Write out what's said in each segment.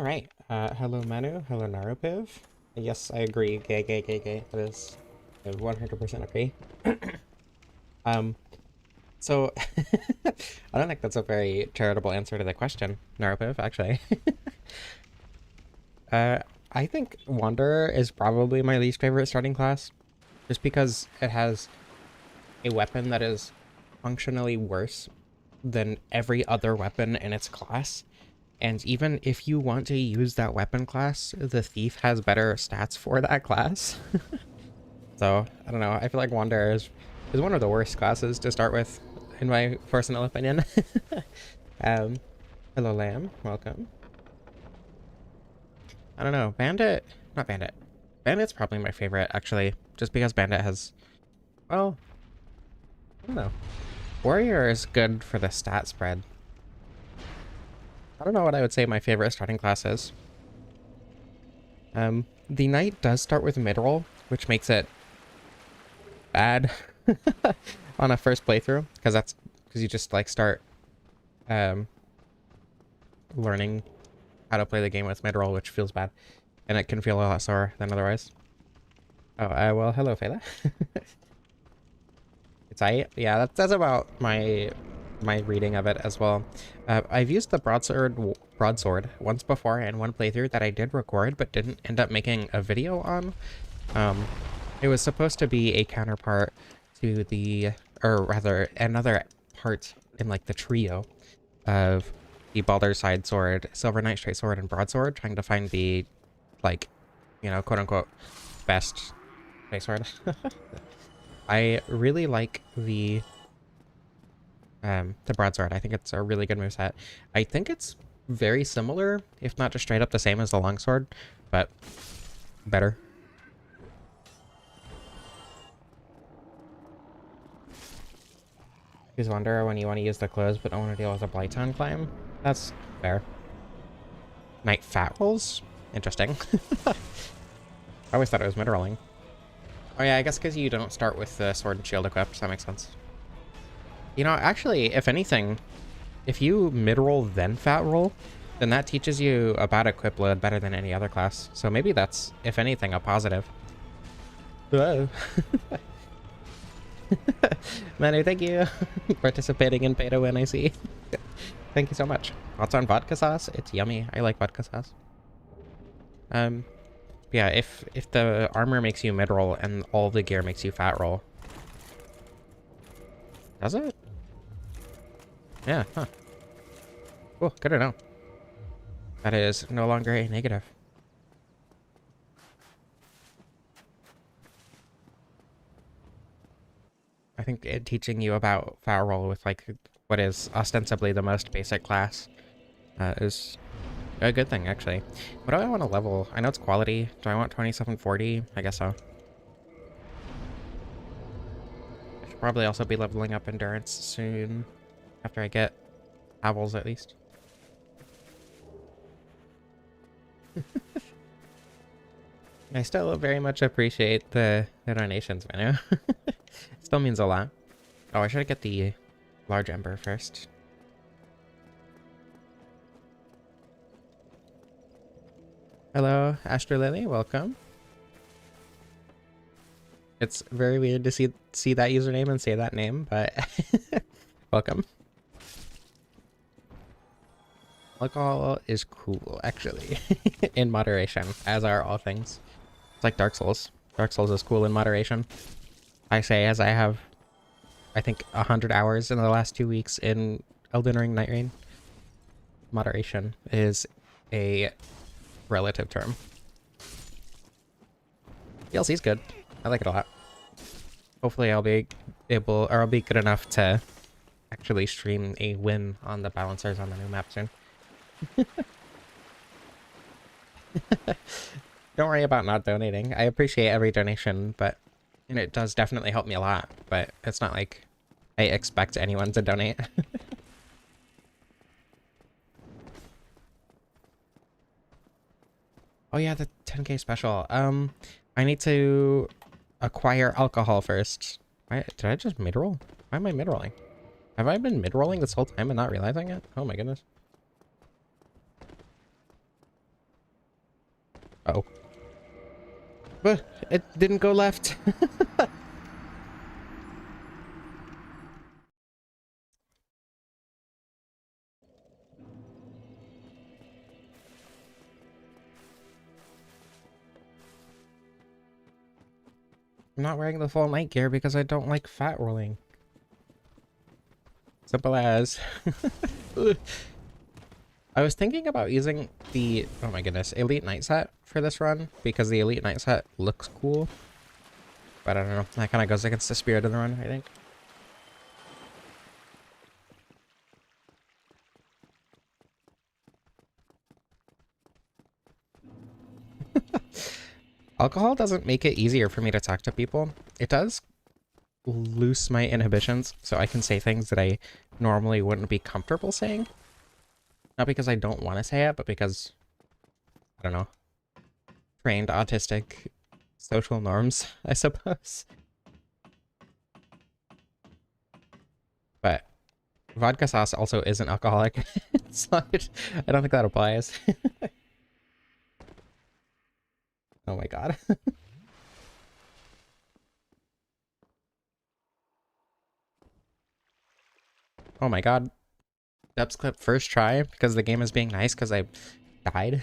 All right. Hello, Manu. Hello, Narupiv. Yes, I agree. Gay, gay, gay, gay. That is, I 100% agree. Um, so I don't think that's a very charitable answer to the question, Narupiv, actually. Uh, I think Wanderer is probably my least favorite starting class, just because it has a weapon that is functionally worse than every other weapon in its class. And even if you want to use that weapon class, the Thief has better stats for that class. So, I don't know. I feel like Wanderer is one of the worst classes to start with, in my personal opinion. um, Hello, Lamb. Welcome. I don't know. Bandit? Not Bandit. Bandit's probably my favorite, actually. Just because Bandit has... Well, I don't know. Warrior is good for the stat spread. I don't know what I would say my favorite starting class is. The Knight does start with mid-roll, which makes it bad on a first playthrough, because you just like start learning how to play the game with mid-roll, which feels bad, and it can feel a lot slower than otherwise. Oh, well, hello, Fela. It's yeah, that's about my reading of it as well. I've used the broadsword once before in one playthrough that I did record but didn't end up making a video on. It was supposed to be a counterpart to the, or rather another part in like the trio of the Baldur's Side Sword, Silver Knight Straight Sword, and Broadsword, trying to find the, like, you know, quote unquote, best straight sword. I really like the broadsword. I think it's a really good moveset. I think it's very similar, if not just straight up the same as the longsword, but better. Use Wanderer when you want to use the clothes but don't want to deal with a Blighttown climb. That's fair. Knight fat rolls? Interesting. I always thought it was mid-rolling. Oh yeah, I guess because you don't start with the sword and shield equipped, so that makes sense. You know, actually, if anything, if you mid-roll then fat roll, then that teaches you about equip load better than any other class. So maybe that's, if anything, a positive. Whoa. Manu, thank you. Participating in beta when I see. Thank you so much. Thoughts on vodka sauce? It's yummy. I like vodka sauce. Yeah, if the armor makes you mid-roll and all the gear makes you fat roll. Does it? Yeah, huh. Cool, good to know. That is no longer a negative. I think teaching you about fat roll with like what is ostensibly the most basic class is a good thing, actually. What do I want to level? I know it's quality. Do I want 2740? I guess so. I should probably also be leveling up endurance soon, after I get Havels at least. I still very much appreciate the donations, Manu. Still means a lot. Oh, I should get the large ember first. Hello, Astro Lily, welcome. It's very weird to see that username and say that name, but welcome. Alcohol is cool, actually, in moderation, as are all things. It's like Dark Souls. Dark Souls is cool in moderation. I say as I have, I think, 100 hours in the last 2 weeks in Elden Ring Night Rain. Moderation is a relative term. DLC's good. I like it a lot. Hopefully I'll be able, or I'll be good enough to actually stream a win on the balancers on the new map soon. Don't worry about not donating. I appreciate every donation, but and it does definitely help me a lot, but it's not like I expect anyone to donate. Oh yeah, the 10k special. I need to acquire alcohol first. Did I just mid-roll? Why am I mid-rolling? Have I been mid-rolling this whole time and not realizing it? Oh my goodness. Oh. But it didn't go left. I'm not wearing the full night gear because I don't like fat rolling. Simple as. I was thinking about using the, oh my goodness, Elite Night Set for this run because the Elite Night Set looks cool. But I don't know, that kind of goes against the spirit of the run, I think. Alcohol doesn't make it easier for me to talk to people. It does loose my inhibitions, so I can say things that I normally wouldn't be comfortable saying. Not because I don't want to say it, but because, I don't know, trained autistic social norms, I suppose. But vodka sauce also isn't alcoholic, so I don't think that applies. Oh my god. Oh my god. Depths clip first try because the game is being nice because I died.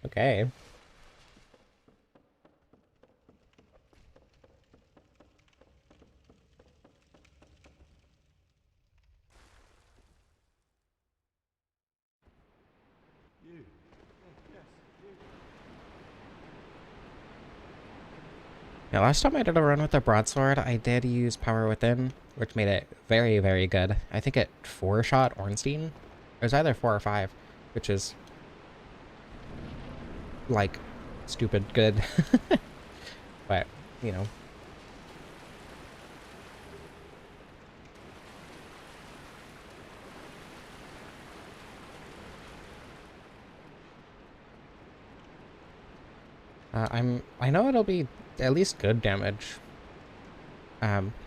Okay. Yeah, last time I did a run with the broadsword, I did use Power Within, which made it very, very good. I think it 4-shot Ornstein. It was either 4 or 5, which is like stupid good. But, you know. I know it'll be at least good damage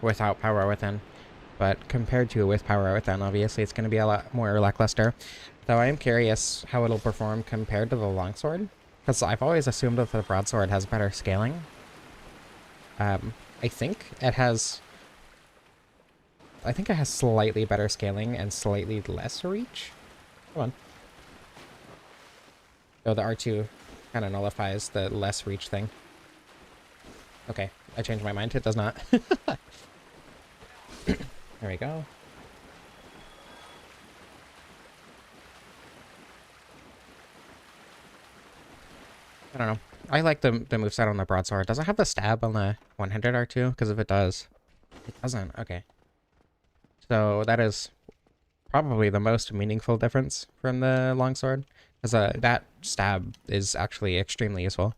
without Power Within, but compared to with Power Within, obviously it's going to be a lot more lackluster. Though I am curious how it'll perform compared to the longsword, because I've always assumed that the broadsword has better scaling. I think it has slightly better scaling and slightly less reach. Come on. Oh, the R2 kind of nullifies the less reach thing. Okay, I changed my mind. It does not. There we go. I don't know. I like the moveset on the broadsword. Does it have the stab on the one-handed R2? Because if it does, it doesn't. Okay. So that is probably the most meaningful difference from the longsword, because that stab is actually extremely useful.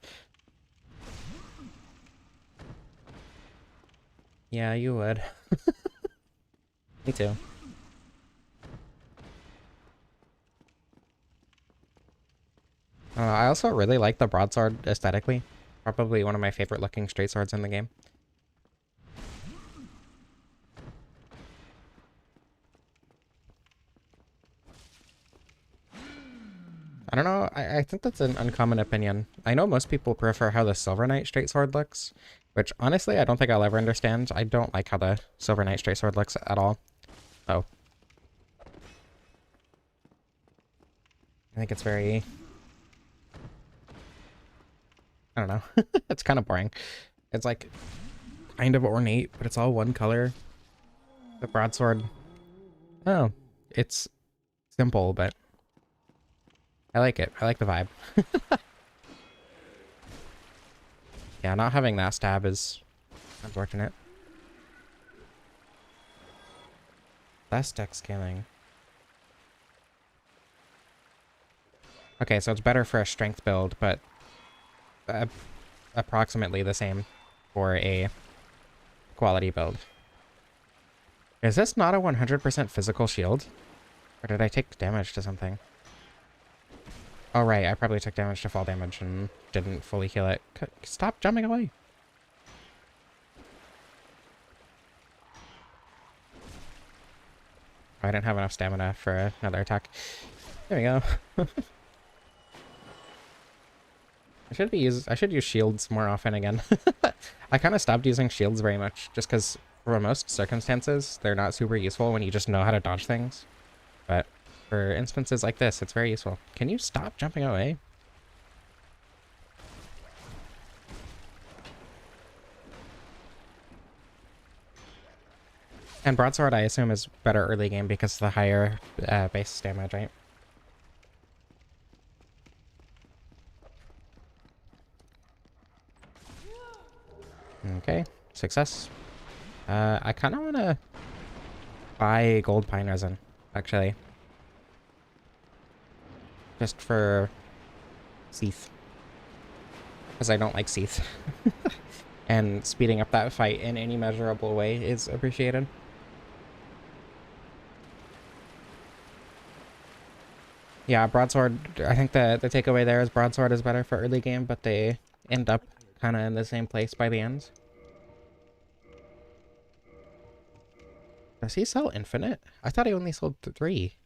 Yeah, you would. Me too. I also really like the broadsword aesthetically. Probably one of my favorite looking straight swords in the game. I don't know, I think that's an uncommon opinion. I know most people prefer how the Silver Knight straight sword looks, which honestly I don't think I'll ever understand. I don't like how the Silver Knight straight sword looks at all. Oh. I think it's very... I don't know. It's kind of boring. It's like kind of ornate, but it's all one color. The broadsword, oh, it's simple, but I like it. I like the vibe. Yeah, not having that stab is unfortunate. Less deck scaling. Okay, so it's better for a strength build, but approximately the same for a quality build. Is this not a 100% physical shield? Or did I take damage to something? Oh, right, I probably took damage to fall damage and didn't fully heal it. Stop jumping away! I didn't have enough stamina for another attack. There we go. I should use shields more often again. I kind of stopped using shields very much just because for most circumstances they're not super useful when you just know how to dodge things. But for instances like this, it's very useful. Can you stop jumping away? And Broadsword, I assume, is better early game because of the higher base damage, right? Okay, success. I kind of want to buy gold pine resin, actually. Just for Seath. Because I don't like Seath. And speeding up that fight in any measurable way is appreciated. Yeah, Broadsword, I think the takeaway there is Broadsword is better for early game, but they end up kind of in the same place by the end. Does he sell infinite? I thought he only sold 3.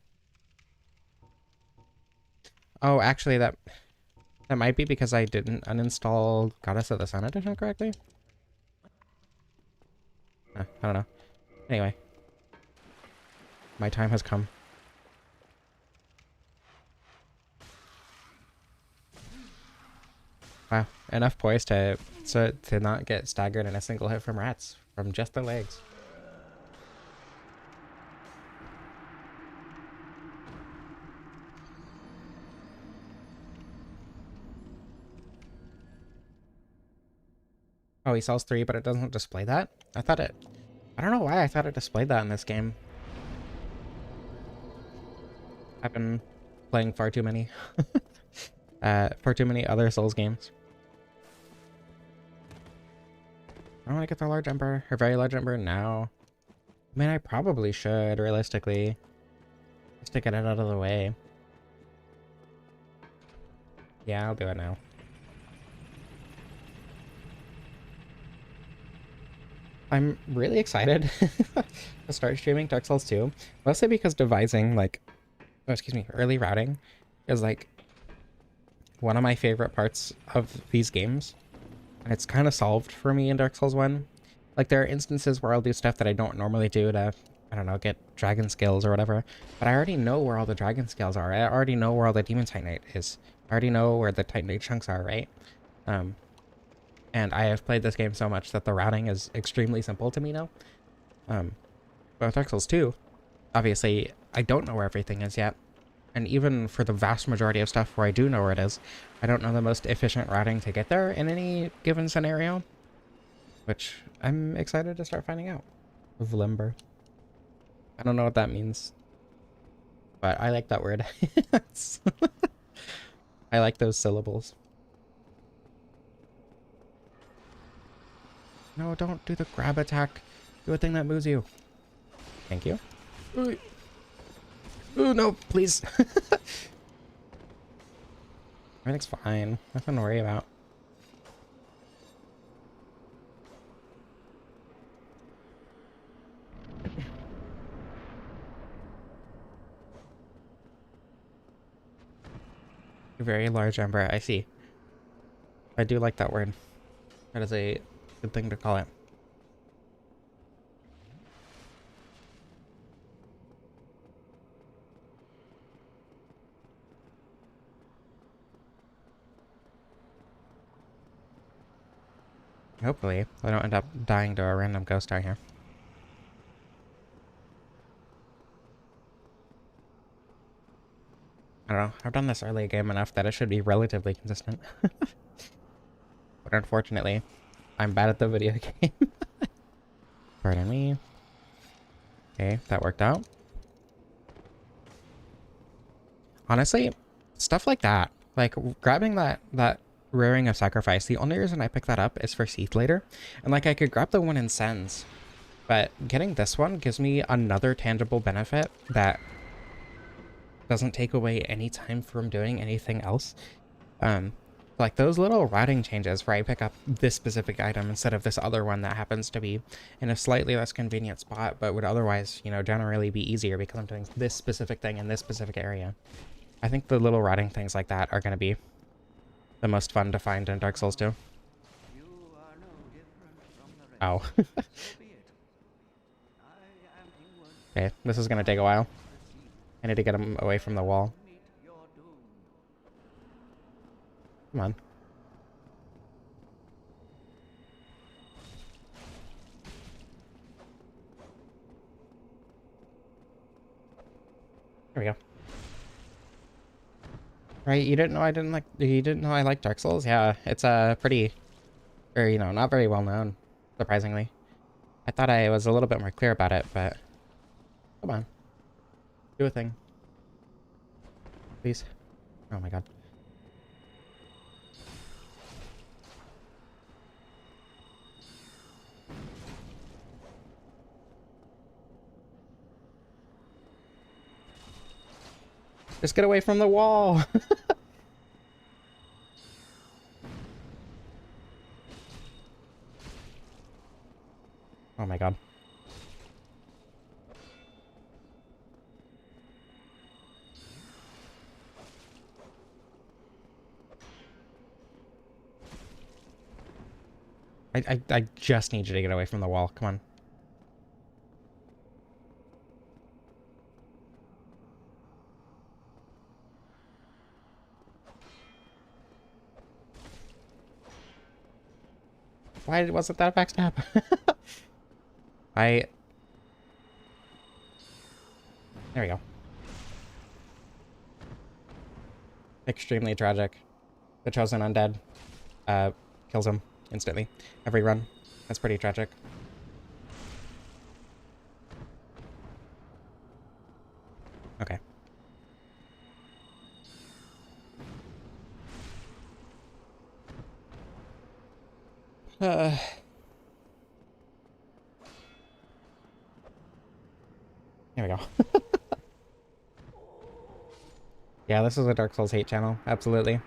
Oh, actually, that might be because I didn't uninstall Goddess of the Sun edition correctly. I don't know. Anyway, my time has come. Wow, enough poise to not get staggered in a single hit from rats from just the legs. Oh, he sells 3, but it doesn't display that? I don't know why I thought it displayed that in this game. I've been playing far too many. For too many other Souls games. I don't want to get the large ember, or very large ember now. I mean, I probably should, realistically. Just to get it out of the way. Yeah, I'll do it now. I'm really excited to start streaming Dark Souls 2. Mostly because devising, like, oh, excuse me, early routing is, like, one of my favorite parts of these games. And it's kind of solved for me in Dark Souls 1. Like, there are instances where I'll do stuff that I don't normally do to, I don't know, get dragon skills or whatever. But I already know where all the dragon skills are. I already know where all the demon titanite is. I already know where the titanite chunks are, right? And I have played this game so much that the routing is extremely simple to me now. But with Dark Souls 2, obviously, I don't know where everything is yet. And even for the vast majority of stuff where I do know where it is, I don't know the most efficient routing to get there in any given scenario. Which I'm excited to start finding out. Vlimber. I don't know what that means. But I like that word. I like those syllables. No, don't do the grab attack. Do a thing that moves you. Thank you. Ooh, ooh no, please. Everything's fine. Nothing to worry about. Very large ember, I see. I do like that word. That is a good thing to call it. Hopefully, I don't end up dying to a random ghost out here. I don't know. I've done this early game enough that it should be relatively consistent. But unfortunately, I'm bad at the video game. Pardon me. Okay, that worked out. Honestly, stuff like that, like grabbing that Rearing of Sacrifice, the only reason I pick that up is for Seath later. And like I could grab the one in Sens, but getting this one gives me another tangible benefit that doesn't take away any time from doing anything else. Like those little routing changes where I pick up this specific item instead of this other one that happens to be in a slightly less convenient spot, but would otherwise, you know, generally be easier because I'm doing this specific thing in this specific area. I think the little routing things like that are going to be the most fun to find in Dark Souls 2. Ow. Okay, this is gonna take a while. I need to get him away from the wall. Come on. There we go. Right, you didn't know I like Dark Souls? Yeah, it's pretty, or you know, not very well known, surprisingly. I thought I was a little bit more clear about it, but come on. Do a thing. Please. Oh my god. Just get away from the wall! Oh my god. I just need you to get away from the wall. Come on. Why wasn't that a backstab? There we go. Extremely tragic. The chosen undead kills him instantly. Every run. That's pretty tragic. Okay. There we go. Yeah, this is a Dark Souls hate channel. Absolutely.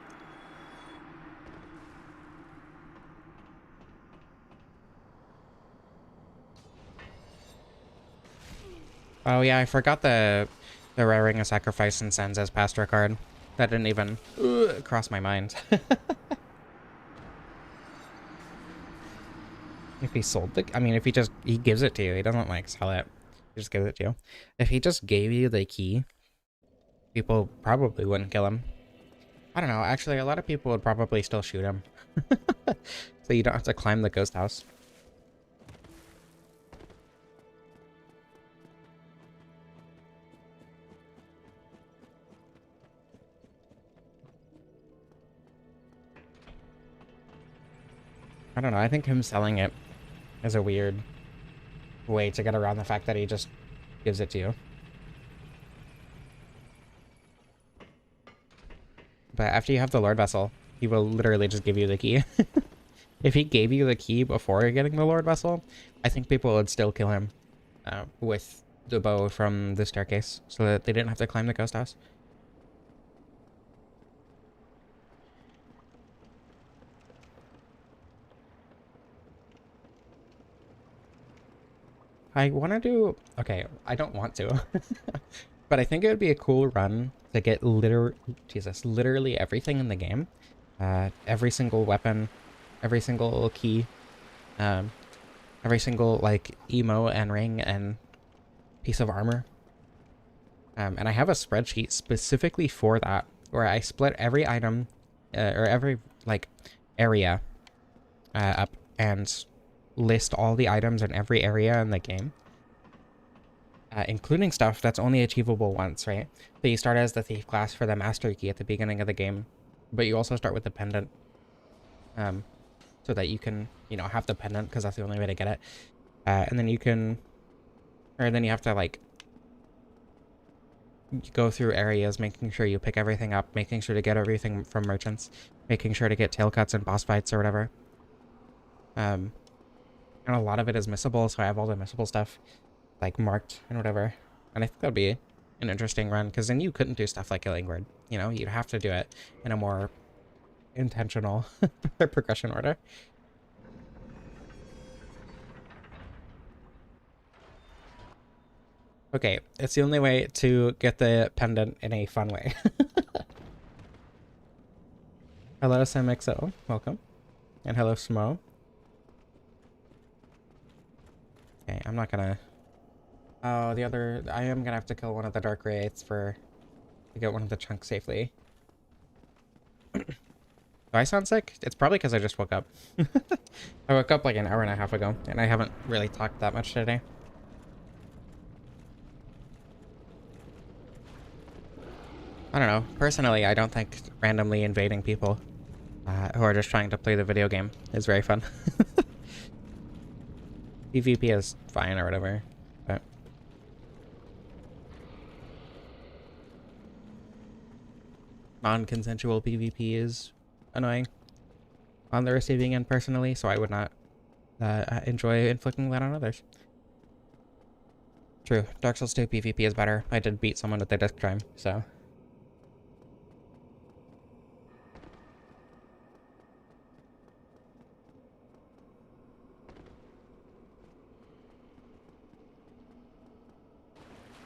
Oh yeah, I forgot the raring a sacrifice and sends as pastor card. That didn't even cross my mind. If he sold the, I mean, if he gives it to you, he doesn't like sell it. He just gives it to you. If he just gave you the key, people probably wouldn't kill him. I don't know. Actually, a lot of people would probably still shoot him. So you don't have to climb the ghost house. I don't know. I think him selling it is a weird way to get around the fact that he just gives it to you. But after you have the Lord Vessel, he will literally just give you the key. If he gave you the key before getting the Lord Vessel, I think people would still kill him with the bow from the staircase so that they didn't have to climb the ghost house. I want to do... Okay, I don't want to. But I think it would be a cool run to get literally everything in the game. Every single weapon, every single key, every single, like, emo and ring and piece of armor. And I have a spreadsheet specifically for that, where I split every item, or every, like, area up and list all the items in every area in the game. Including stuff that's only achievable once, right? So you start as the thief class for the master key at the beginning of the game, but you also start with the pendant, so that you can, you know, have the pendant because that's the only way to get it. And then you can, or then you have to like go through areas, making sure you pick everything up, making sure to get everything from merchants, making sure to get tail cuts and boss fights or whatever. And a lot of it is missable, so I have all the missable stuff like marked and whatever, and I think that'd be an interesting run because then you couldn't do stuff like Illingworth, you know. You'd have to do it in a more intentional progression order. Okay, it's the only way to get the pendant in a fun way. Hello, SamXO. Welcome. And hello, Smo. Okay, I'm not gonna... Oh, the other... I am gonna have to kill one of the Dark Wraiths to get one of the chunks safely. Do I sound sick? It's probably because I just woke up. I woke up like an hour and a half ago, and I haven't really talked that much today. I don't know. Personally, I don't think randomly invading people who are just trying to play the video game is very fun. PvP is fine or whatever, but... non-consensual PvP is annoying on the receiving end personally, so I would not enjoy inflicting that on others. True. Dark Souls 2 PvP is better. I did beat someone with the disc chime, so...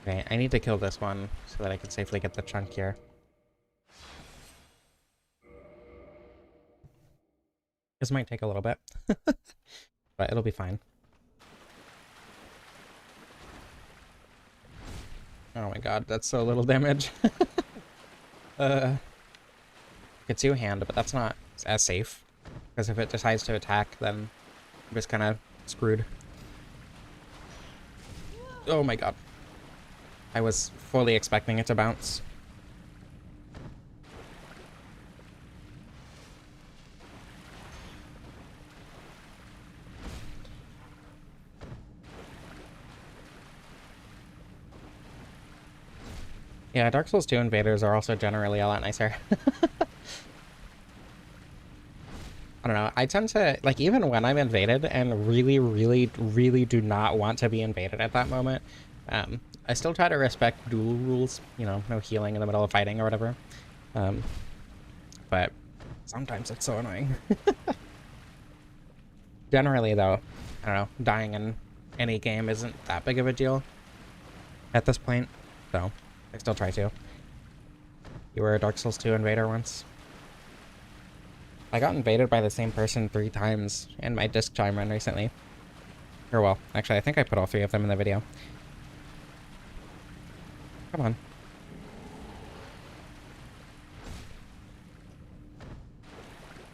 Okay, I need to kill this one so that I can safely get the chunk here. This might take a little bit, but it'll be fine. Oh my god, that's so little damage. It's two-hand, but that's not as safe. Because if it decides to attack, then I'm just kind of screwed. Oh my god. I was fully expecting it to bounce. Yeah, Dark Souls 2 invaders are also generally a lot nicer. I don't know. I tend to, like, even when I'm invaded and really, really, really do not want to be invaded at that moment, I still try to respect duel rules, you know, no healing in the middle of fighting or whatever. But sometimes it's so annoying. Generally, though, I don't know, dying in any game isn't that big of a deal at this point, so I still try to. You were a Dark Souls 2 invader once? I got invaded by the same person 3 times in my disc chime run recently. Or well, actually, I think I put all 3 of them in the video. Come on.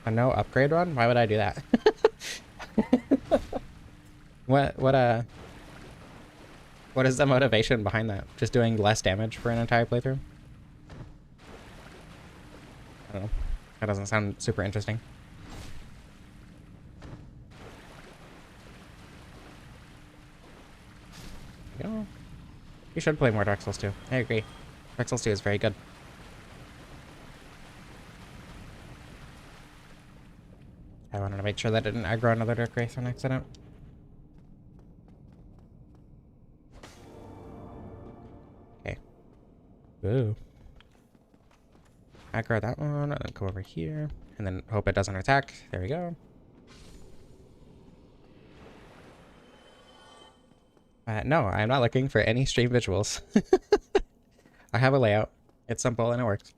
A no upgrade run? Why would I do that? What is the motivation behind that? Just doing less damage for an entire playthrough? I don't know. That doesn't sound super interesting. You know, you should play more Dark Souls 2. I agree. Dark Souls 2 is very good. I wanted to make sure that I didn't aggro another Dark Wraith on accident. Okay. Ooh. Aggro that one, and then go over here, and then hope it doesn't attack. There we go. No, I'm not looking for any stream visuals. I have a layout. It's simple and it works.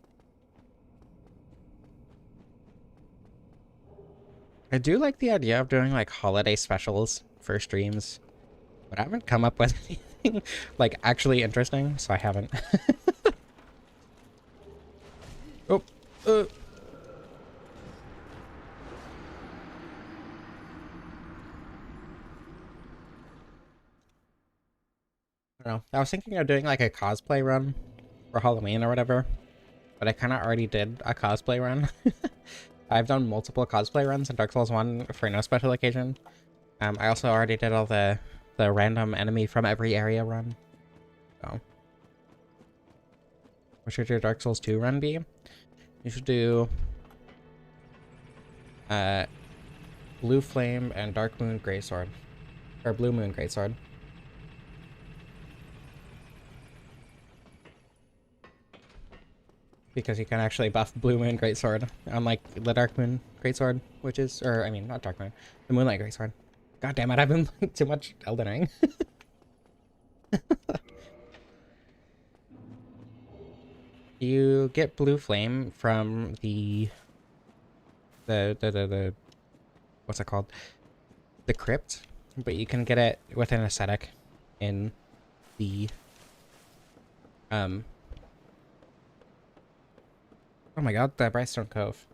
I do like the idea of doing like holiday specials for streams, but I haven't come up with anything like actually interesting, so I haven't. Oh, I don't know. I was thinking of doing like a cosplay run for Halloween or whatever, but I kind of already did a cosplay run. I've done multiple cosplay runs in Dark Souls 1 for no special occasion. I also already did all the random enemy from every area run. So, what should your Dark Souls 2 run be? You should do Blue Flame and Dark Moon Greatsword. Or Blue Moon Greatsword. Because you can actually buff Blue Moon Greatsword, unlike the Dark Moon Greatsword, which is, or I mean, not Dark Moon, the Moonlight Greatsword. God damn it, I've been playing too much Elden Ring. You get Blue Flame from the the what's it called? The crypt, but you can get it with an aesthetic in the oh my god, the Brightstone Cove.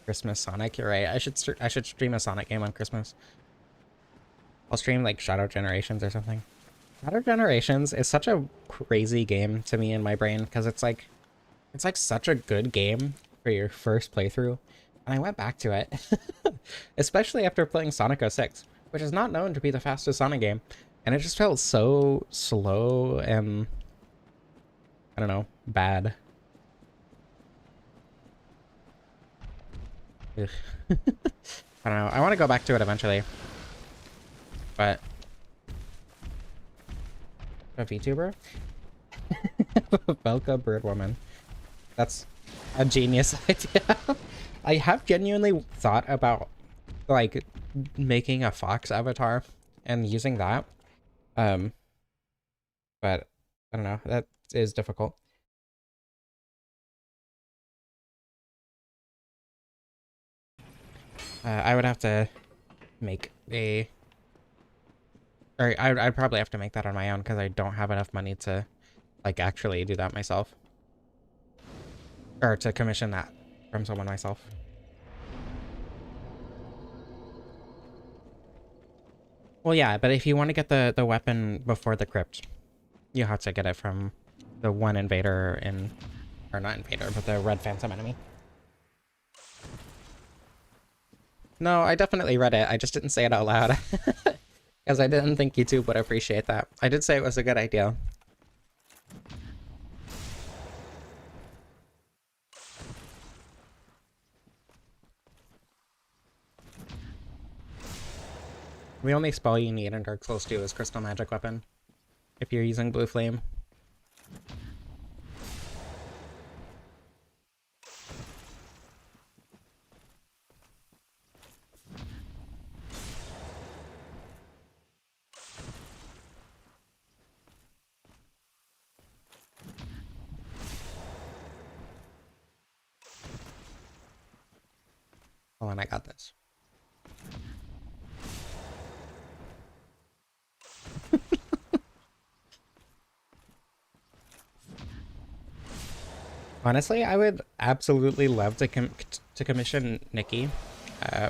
Christmas Sonic, you're right. I should stream a Sonic game on Christmas. I'll stream like Shadow Generations or something. Shadow Generations is such a crazy game to me in my brain because it's like such a good game for your first playthrough. And I went back to it, especially after playing Sonic 06, which is not known to be the fastest Sonic game. And it just felt so slow and, I don't know, bad. Ugh. I don't know. I want to go back to it eventually. But... a VTuber? Velka Bird Woman. That's a genius idea. I have genuinely thought about, like, making a fox avatar and using that. But I don't know. That is difficult. I would have to make a... or I'd probably have to make that on my own because I don't have enough money to, like, actually do that myself. Or to commission that from someone myself. Well, yeah, but if you want to get the weapon before the crypt, you have to get it from the one invader in... or not invader, but the red phantom enemy. No, I definitely read it. I just didn't say it out loud. Because I didn't think YouTube would appreciate that. I did say it was a good idea. The only spell you need in Dark Souls 2 is Crystal Magic Weapon. If you're using Blue Flame. Hold on, I got this. Honestly, I would absolutely love to commission Nikki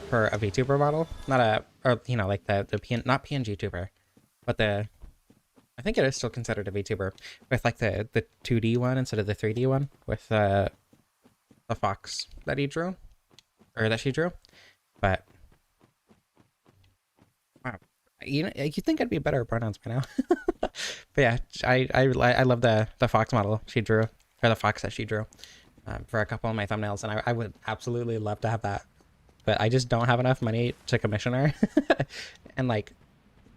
for a VTuber model. Not a, or, you know, like the not PNG tuber, but the, I think it is still considered a VTuber, with like the 2D one instead of the 3D one, with the fox that he drew, or that she drew. But wow, you know, you think I'd be better at pronouns by now. But yeah, I love the fox model she drew, for the fox that she drew, for a couple of my thumbnails, and I would absolutely love to have that, but I just don't have enough money to commission her. And like,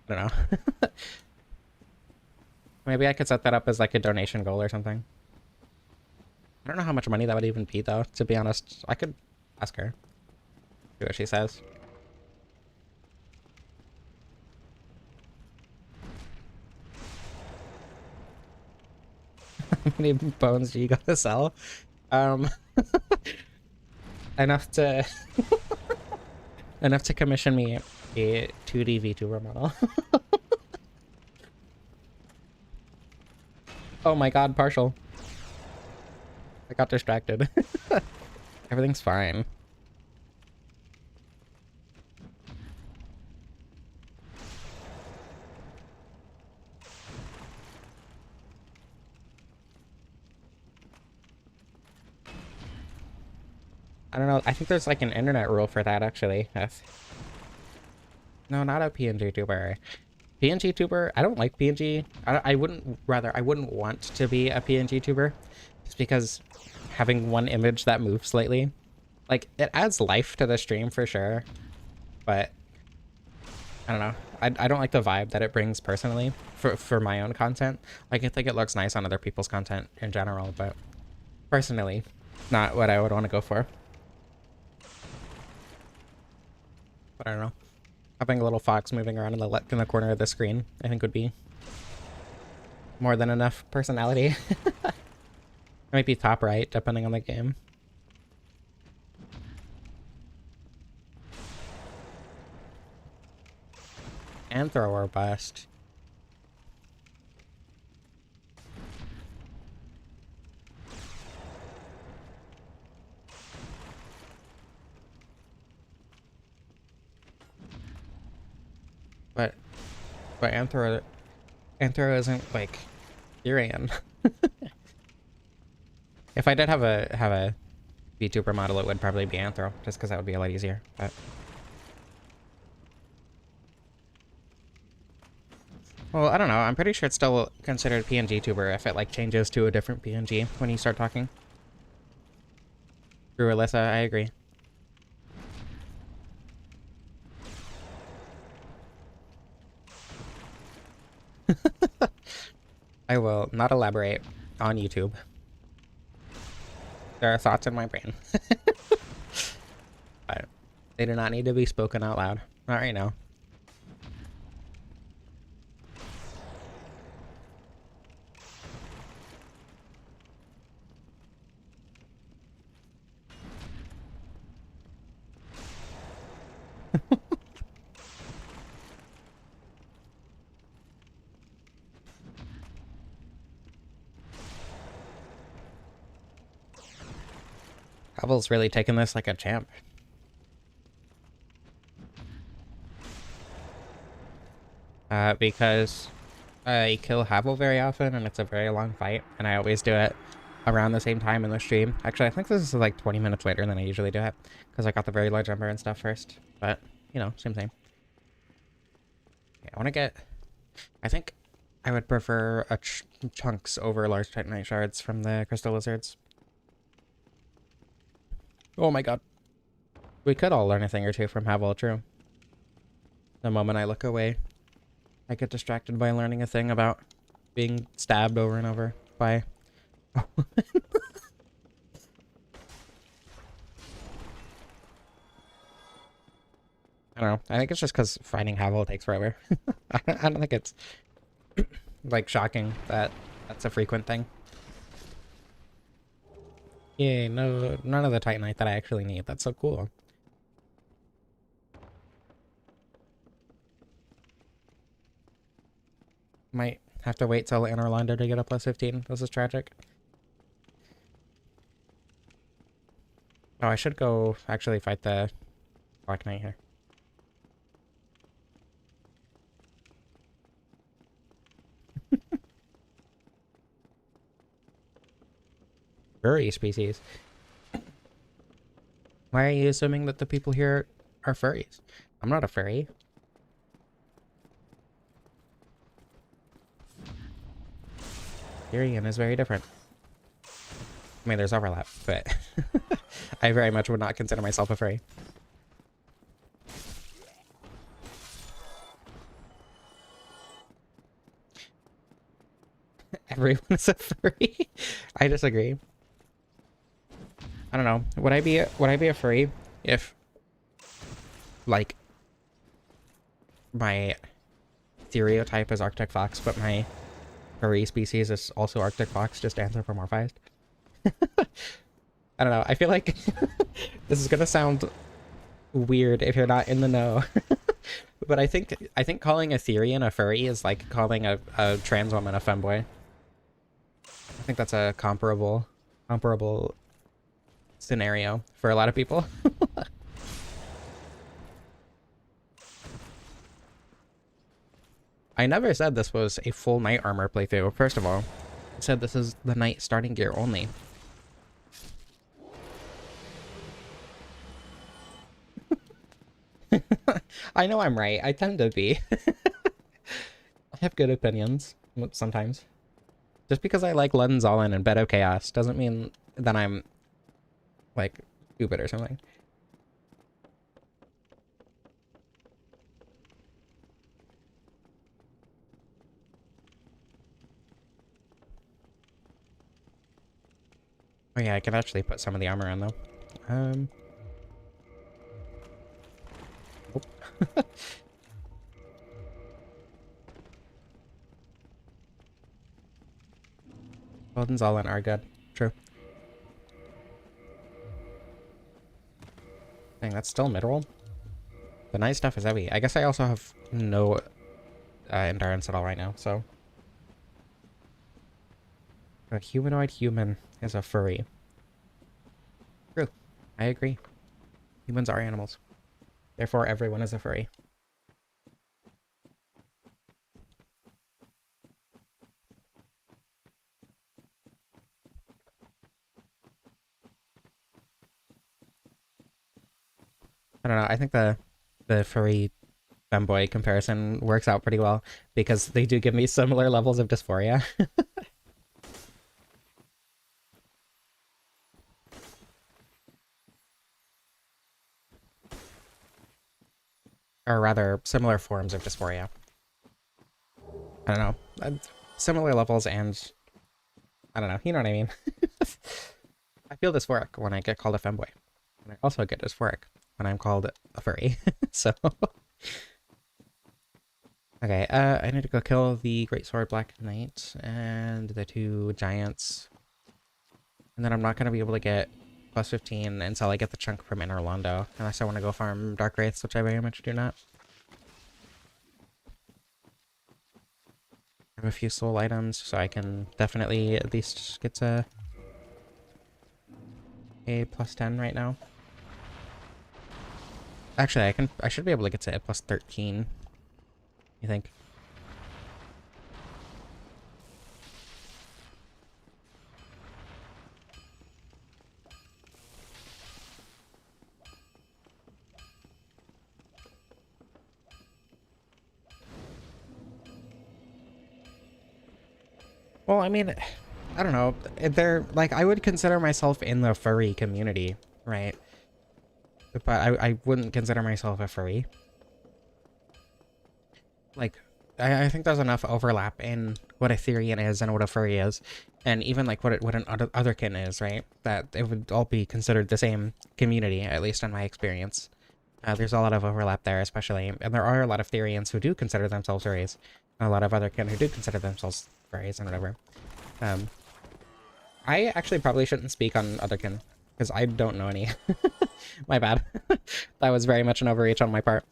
I don't know. Maybe I could set that up as like a donation goal or something. I don't know how much money that would even be though, to be honest. I could ask her, see what she says. How many bones do you gotta sell? Enough to enough to commission me a 2D VTuber model. Oh my god, partial. I got distracted. Everything's fine. I don't know. I think there's like an internet rule for that, actually. No, not a PNG tuber. PNG tuber, I don't like PNG. I wouldn't want to be a PNG tuber. Just because having one image that moves slightly, like, it adds life to the stream for sure. But I don't know. I don't like the vibe that it brings personally for my own content. Like, I think it looks nice on other people's content in general, but personally, not what I would want to go for. But I don't know. Having a little fox moving around in the corner of the screen, I think would be more than enough personality. might be top right, depending on the game. And throw or bust. But Anthro isn't like Urian. If I did have a VTuber model, it would probably be Anthro, just because that would be a lot easier. But well, I don't know. I'm pretty sure it's still considered PNG tuber if it like changes to a different PNG when you start talking. True, Alyssa, I agree. I will not elaborate on YouTube. There are thoughts in my brain. But they do not need to be spoken out loud. Not right now. Havel's really taking this like a champ. Because I kill Havel very often and it's a very long fight, and I always do it around the same time in the stream. Actually, I think this is like 20 minutes later than I usually do it, because I got the very large number and stuff first. But, you know, same. Okay, I want to get... I think I would prefer chunks over large Titanite shards from the Crystal Lizards. Oh my god. We could all learn a thing or two from Havel, true. The moment I look away, I get distracted by learning a thing about being stabbed over and over by... I don't know. I think it's just because finding Havel takes forever. I don't think it's like shocking that that's a frequent thing. Yeah, no, none of the Titanite that I actually need. That's so cool. Might have to wait till Anor Londo to get a plus 15. This is tragic. Oh, I should go actually fight the Black Knight here. Furry species. Why are you assuming that the people here are furries? I'm not a furry. Tyrion is very different. I mean, there's overlap, but I very much would not consider myself a furry. Everyone is a furry. I disagree. I don't know. Would I be a furry if, like, my stereotype is Arctic fox, but my furry species is also Arctic fox, just anthropomorphized? I don't know. I feel like this is gonna sound weird if you're not in the know, but I think calling a Therian a furry is like calling a trans woman a femboy. I think that's a comparable scenario for a lot of people. I never said this was a full knight armor playthrough. First of all, I said this is the knight starting gear only. I know I'm right. I tend to be. I have good opinions sometimes. Just because I like Lundenzalen and Bed of Chaos doesn't mean that I'm like stupid or something. Oh yeah, I can actually put some of the armor on though. Oh. Lundenzalen are good. True. That's still mid-roll. The nice stuff is heavy. I guess I also have no endurance at all right now, so. A humanoid human is a furry. True. I agree. Humans are animals. Therefore, everyone is a furry. I don't know. I think the furry femboy comparison works out pretty well because they do give me similar levels of dysphoria. Or rather, similar forms of dysphoria. I don't know. Similar levels and... I don't know. You know what I mean? I feel dysphoric when I get called a femboy. And I also get dysphoric when I'm called a furry. So... Okay, I need to go kill the Greatsword Black Knight and the 2 giants. And then I'm not going to be able to get plus 15 until I get the chunk from Inner Londo, unless I want to go farm Dark Wraiths, which I very much do not. I have a few soul items, so I can definitely at least get to a plus 10 right now. Actually, I should be able to get to a plus 13. You think? Well, I mean, I don't know. They're like, I would consider myself in the furry community, right? But I wouldn't consider myself a furry. Like, I think there's enough overlap in what a Therian is and what a furry is, and even like what an otherkin is, right? That it would all be considered the same community, at least in my experience. There's a lot of overlap there, especially, and there are a lot of Therians who do consider themselves furries, and a lot of otherkin who do consider themselves furries and whatever. I actually probably shouldn't speak on otherkin because I don't know any. My bad. That was very much an overreach on my part.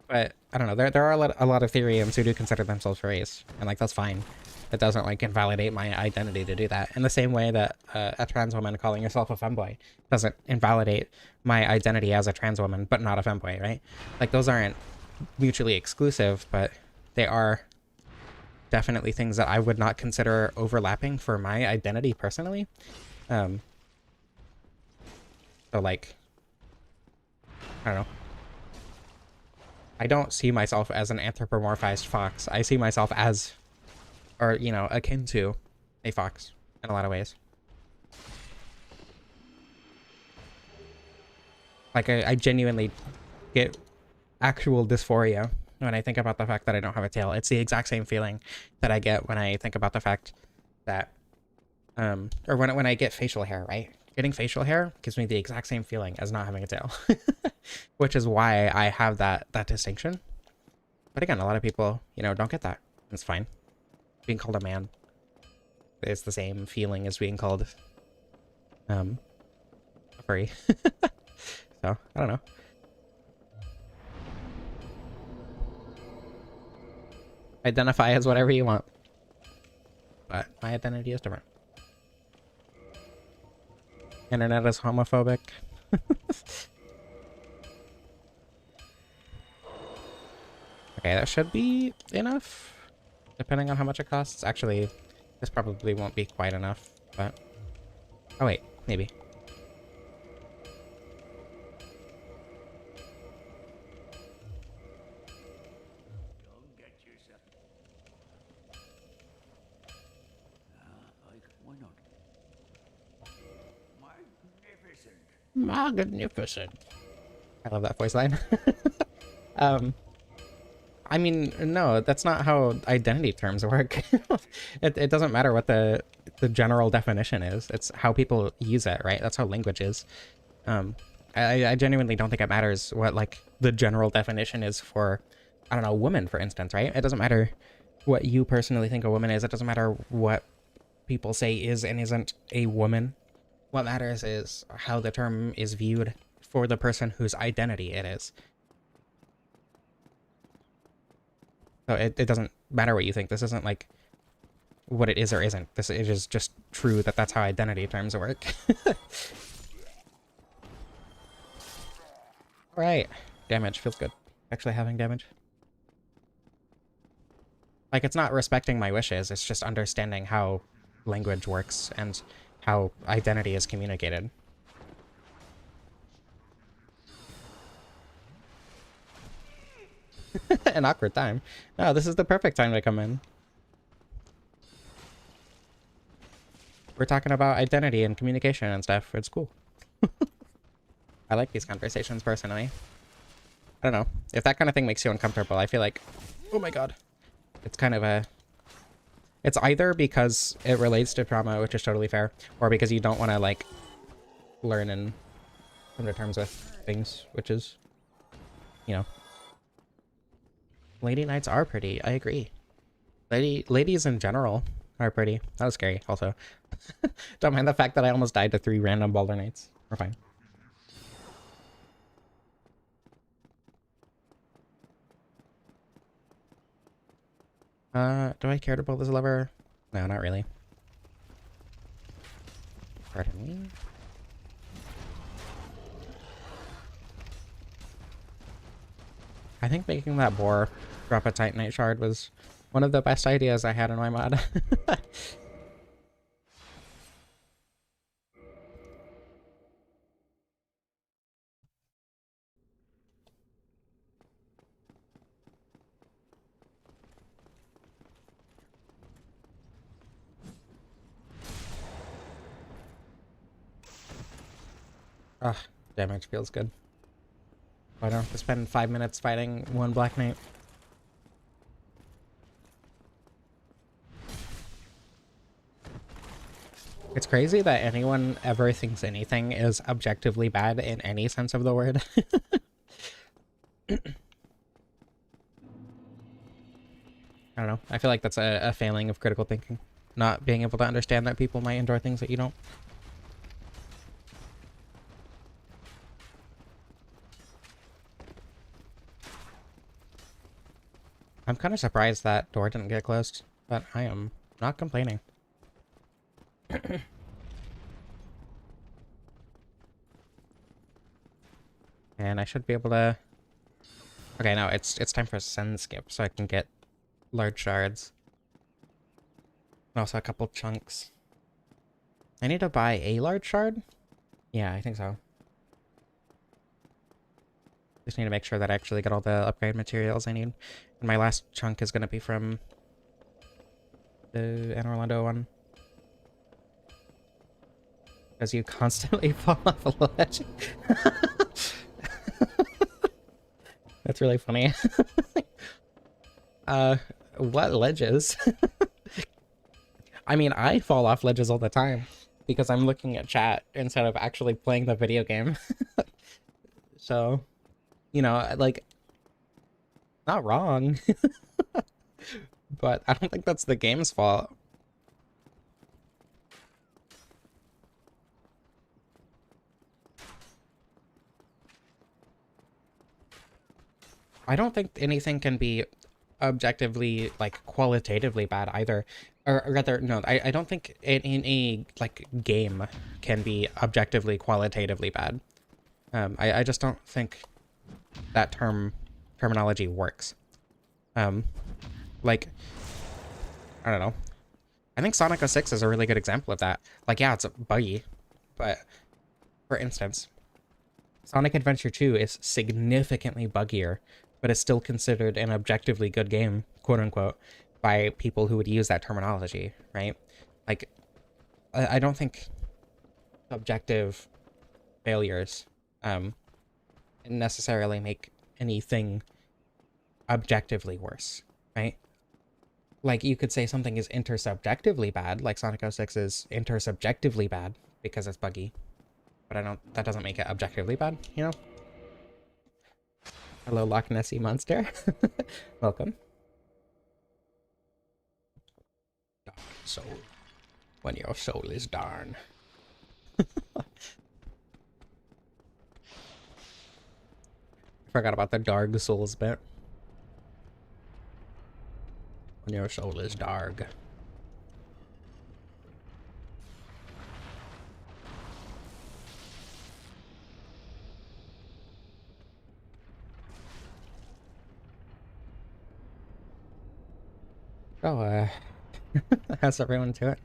But I don't know. There are a lot of Therians who do consider themselves furries, and like that's fine. It doesn't like invalidate my identity to do that. In the same way that a trans woman calling herself a femboy doesn't invalidate my identity as a trans woman, but not a femboy, right? Like those aren't mutually exclusive, but they are definitely things that I would not consider overlapping for my identity personally. So like, I don't know. I don't see myself as an anthropomorphized fox. I see myself as, or, you know, akin to a fox in a lot of ways. Like, I genuinely get actual dysphoria when I think about the fact that I don't have a tail. It's the exact same feeling that I get when I think about the fact that, or when I get facial hair, right? Getting facial hair gives me the exact same feeling as not having a tail, which is why I have that distinction. But again, a lot of people, you know, don't get that. It's fine. Being called a man is the same feeling as being called a furry. So, I don't know. Identify as whatever you want. But my identity is different. Internet is homophobic. Okay, that should be enough. Depending on how much it costs. Actually, this probably won't be quite enough, but... Oh wait, maybe. Magnificent. I love that voice line. I mean, no, that's not how identity terms work. It doesn't matter what the general definition is. It's how people use it, right? That's how language is. I genuinely don't think it matters what, like, the general definition is for, I don't know, woman, for instance, right? It doesn't matter what you personally think a woman is. It doesn't matter what people say is and isn't a woman. What matters is how the term is viewed for the person whose identity it is. So it doesn't matter what you think. This isn't like what it is or isn't. It is just true that that's how identity terms work. Alright. Damage. Feels good. Actually having damage. Like, it's not respecting my wishes, it's just understanding how language works and how identity is communicated. An awkward time. No, this is the perfect time to come in. We're talking about identity and communication and stuff. It's cool. I like these conversations personally. I don't know. If that kind of thing makes you uncomfortable, I feel like, oh my god. It's kind of a... It's either because it relates to trauma, which is totally fair, or because you don't want to, like, learn and come to terms with things, which is, you know. Lady knights are pretty, I agree. Ladies in general are pretty. That was scary, also. Don't mind the fact that I almost died to 3 random Baldur Knights. We're fine. Do I care to pull this lever? No, not really. Pardon me. I think making that boar drop a Titanite shard was one of the best ideas I had in my mod. Ugh, damage feels good. I don't have to spend 5 minutes fighting one Black Knight. It's crazy that anyone ever thinks anything is objectively bad in any sense of the word. I don't know. I feel like that's a failing of critical thinking. Not being able to understand that people might enjoy things that you don't. I'm kind of surprised that door didn't get closed, but I am not complaining. And I should be able to... Okay, no, it's time for a send skip, so I can get large shards. And also a couple chunks. I need to buy a large shard? Yeah, I think so. Just need to make sure that I actually get all the upgrade materials I need. And my last chunk is going to be from the Anne Orlando one. Because you constantly fall off a ledge. That's really funny. What ledges? I mean, I fall off ledges all the time because I'm looking at chat instead of actually playing the video game. So, you know, like, not wrong. But I don't think that's the game's fault. I don't think anything can be objectively, like, qualitatively bad either. Or rather, no, I don't think in a, like, game can be objectively, qualitatively bad. I just don't think that terminology works. Like, I don't know. I think Sonic 06 is a really good example of that. Like, yeah, it's buggy, but for instance, Sonic Adventure 2 is significantly buggier, but it's still considered an objectively good game, quote unquote, by people who would use that terminology, right? Like, I don't think objective failures necessarily make anything objectively worse, right? Like, you could say something is intersubjectively bad, like Sonic 06 is intersubjectively bad because it's buggy. But that doesn't make it objectively bad, you know? Hello, Loch Nessie monster. Welcome. Darn soul. When your soul is darn. Forgot about the Dark Souls bit. When your soul is dark. Oh, how's everyone doing?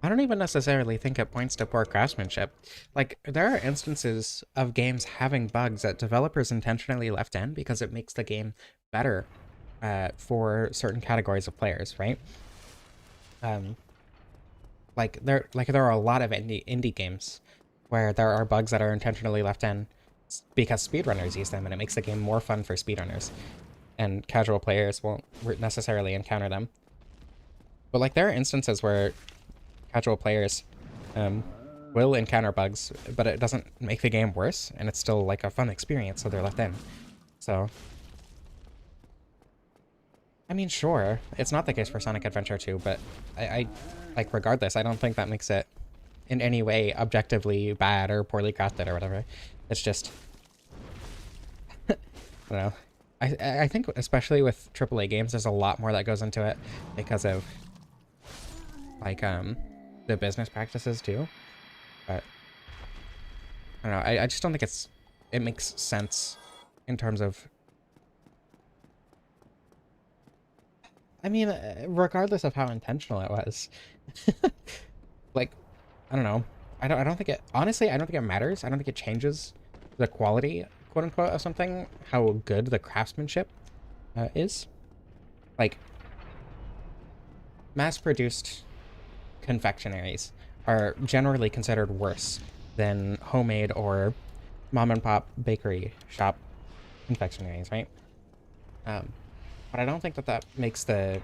I don't even necessarily think it points to poor craftsmanship. Like, there are instances of games having bugs that developers intentionally left in because it makes the game better for certain categories of players, right? There are a lot of indie games where there are bugs that are intentionally left in because speedrunners use them, and it makes the game more fun for speedrunners, and casual players won't necessarily encounter them. But like, there are instances where casual players will encounter bugs, but it doesn't make the game worse, and it's still like a fun experience, so they're left in. So, I mean, sure, it's not the case for Sonic Adventure 2, but I like, regardless, I don't think that makes it in any way objectively bad or poorly crafted or whatever. It's just, I don't know. I think especially with AAA games, there's a lot more that goes into it because of like the business practices too. But I don't know. I just don't think it makes sense in terms of. I mean, regardless of how intentional it was, like, I don't know. I don't think it, honestly, I don't think it matters. I don't think it changes the quality, quote unquote, of something, how good the craftsmanship is. Like, mass-produced confectionaries are generally considered worse than homemade or mom and pop bakery shop confectionaries, right? But I don't think that makes the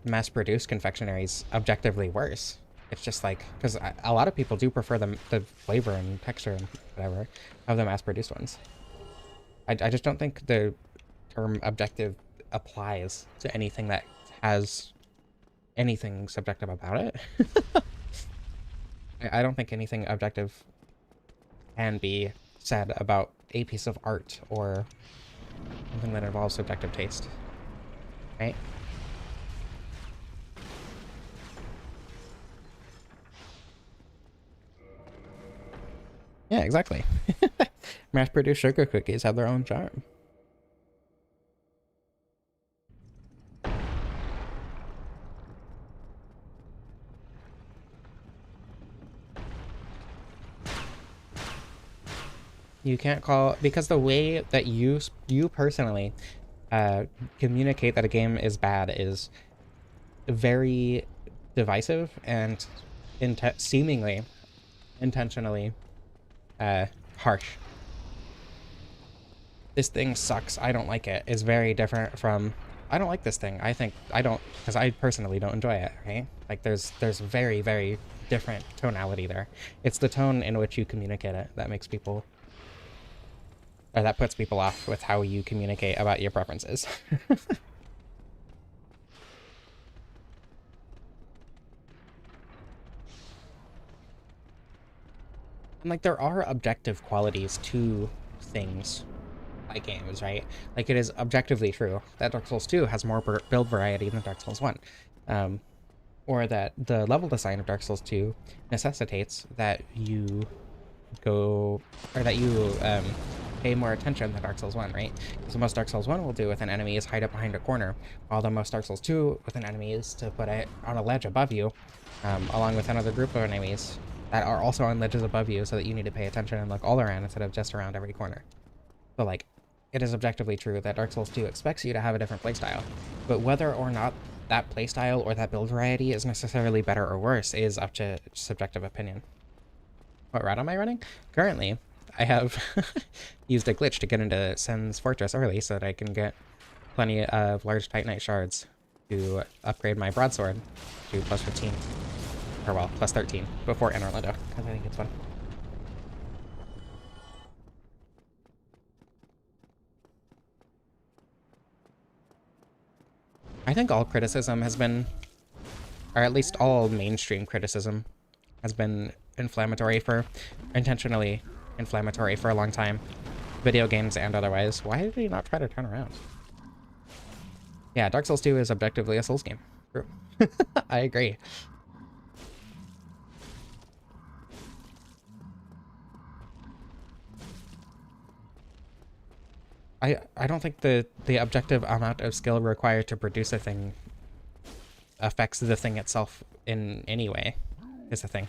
mass-produced confectionaries objectively worse. It's just like, because a lot of people do prefer the flavor and texture and whatever of the mass-produced ones. I just don't think the term objective applies to anything that has anything subjective about it. I don't think anything objective can be said about a piece of art or something that involves subjective taste, right? Yeah, exactly. Mass-produced sugar cookies have their own charm. You can't call, because the way that you personally communicate that a game is bad is very divisive and seemingly intentionally harsh. This thing sucks, I don't like it, is very different from I don't like this thing, I think I don't, because I personally don't enjoy it, right? Like, there's very, very different tonality there. It's the tone in which you communicate it that makes people, or that puts people off with how you communicate about your preferences. And like, there are objective qualities to things like games, right? Like, it is objectively true that Dark Souls 2 has more build variety than Dark Souls 1. Or that the level design of Dark Souls 2 necessitates that you go, or that you pay more attention than Dark Souls 1, right? Because the most Dark Souls 1 will do with an enemy is hide it behind a corner, while the most Dark Souls 2 with an enemy is to put it on a ledge above you, along with another group of enemies that are also on ledges above you, so that you need to pay attention and look all around instead of just around every corner. So, like, it is objectively true that Dark Souls 2 expects you to have a different playstyle, but whether or not that playstyle or that build variety is necessarily better or worse is up to subjective opinion. What route am I running? Currently, I have used a glitch to get into Sen's Fortress early so that I can get plenty of large Titanite shards to upgrade my broadsword to plus 15. Or, well, plus 13 before Anor Londo, because I think it's fun. I think all criticism has been, or at least all mainstream criticism, has been intentionally inflammatory for a long time. Video games and otherwise. Why did he not try to turn around? Yeah, Dark Souls 2 is objectively a Souls game. True. I agree. I don't think the objective amount of skill required to produce a thing affects the thing itself in any way, is the thing.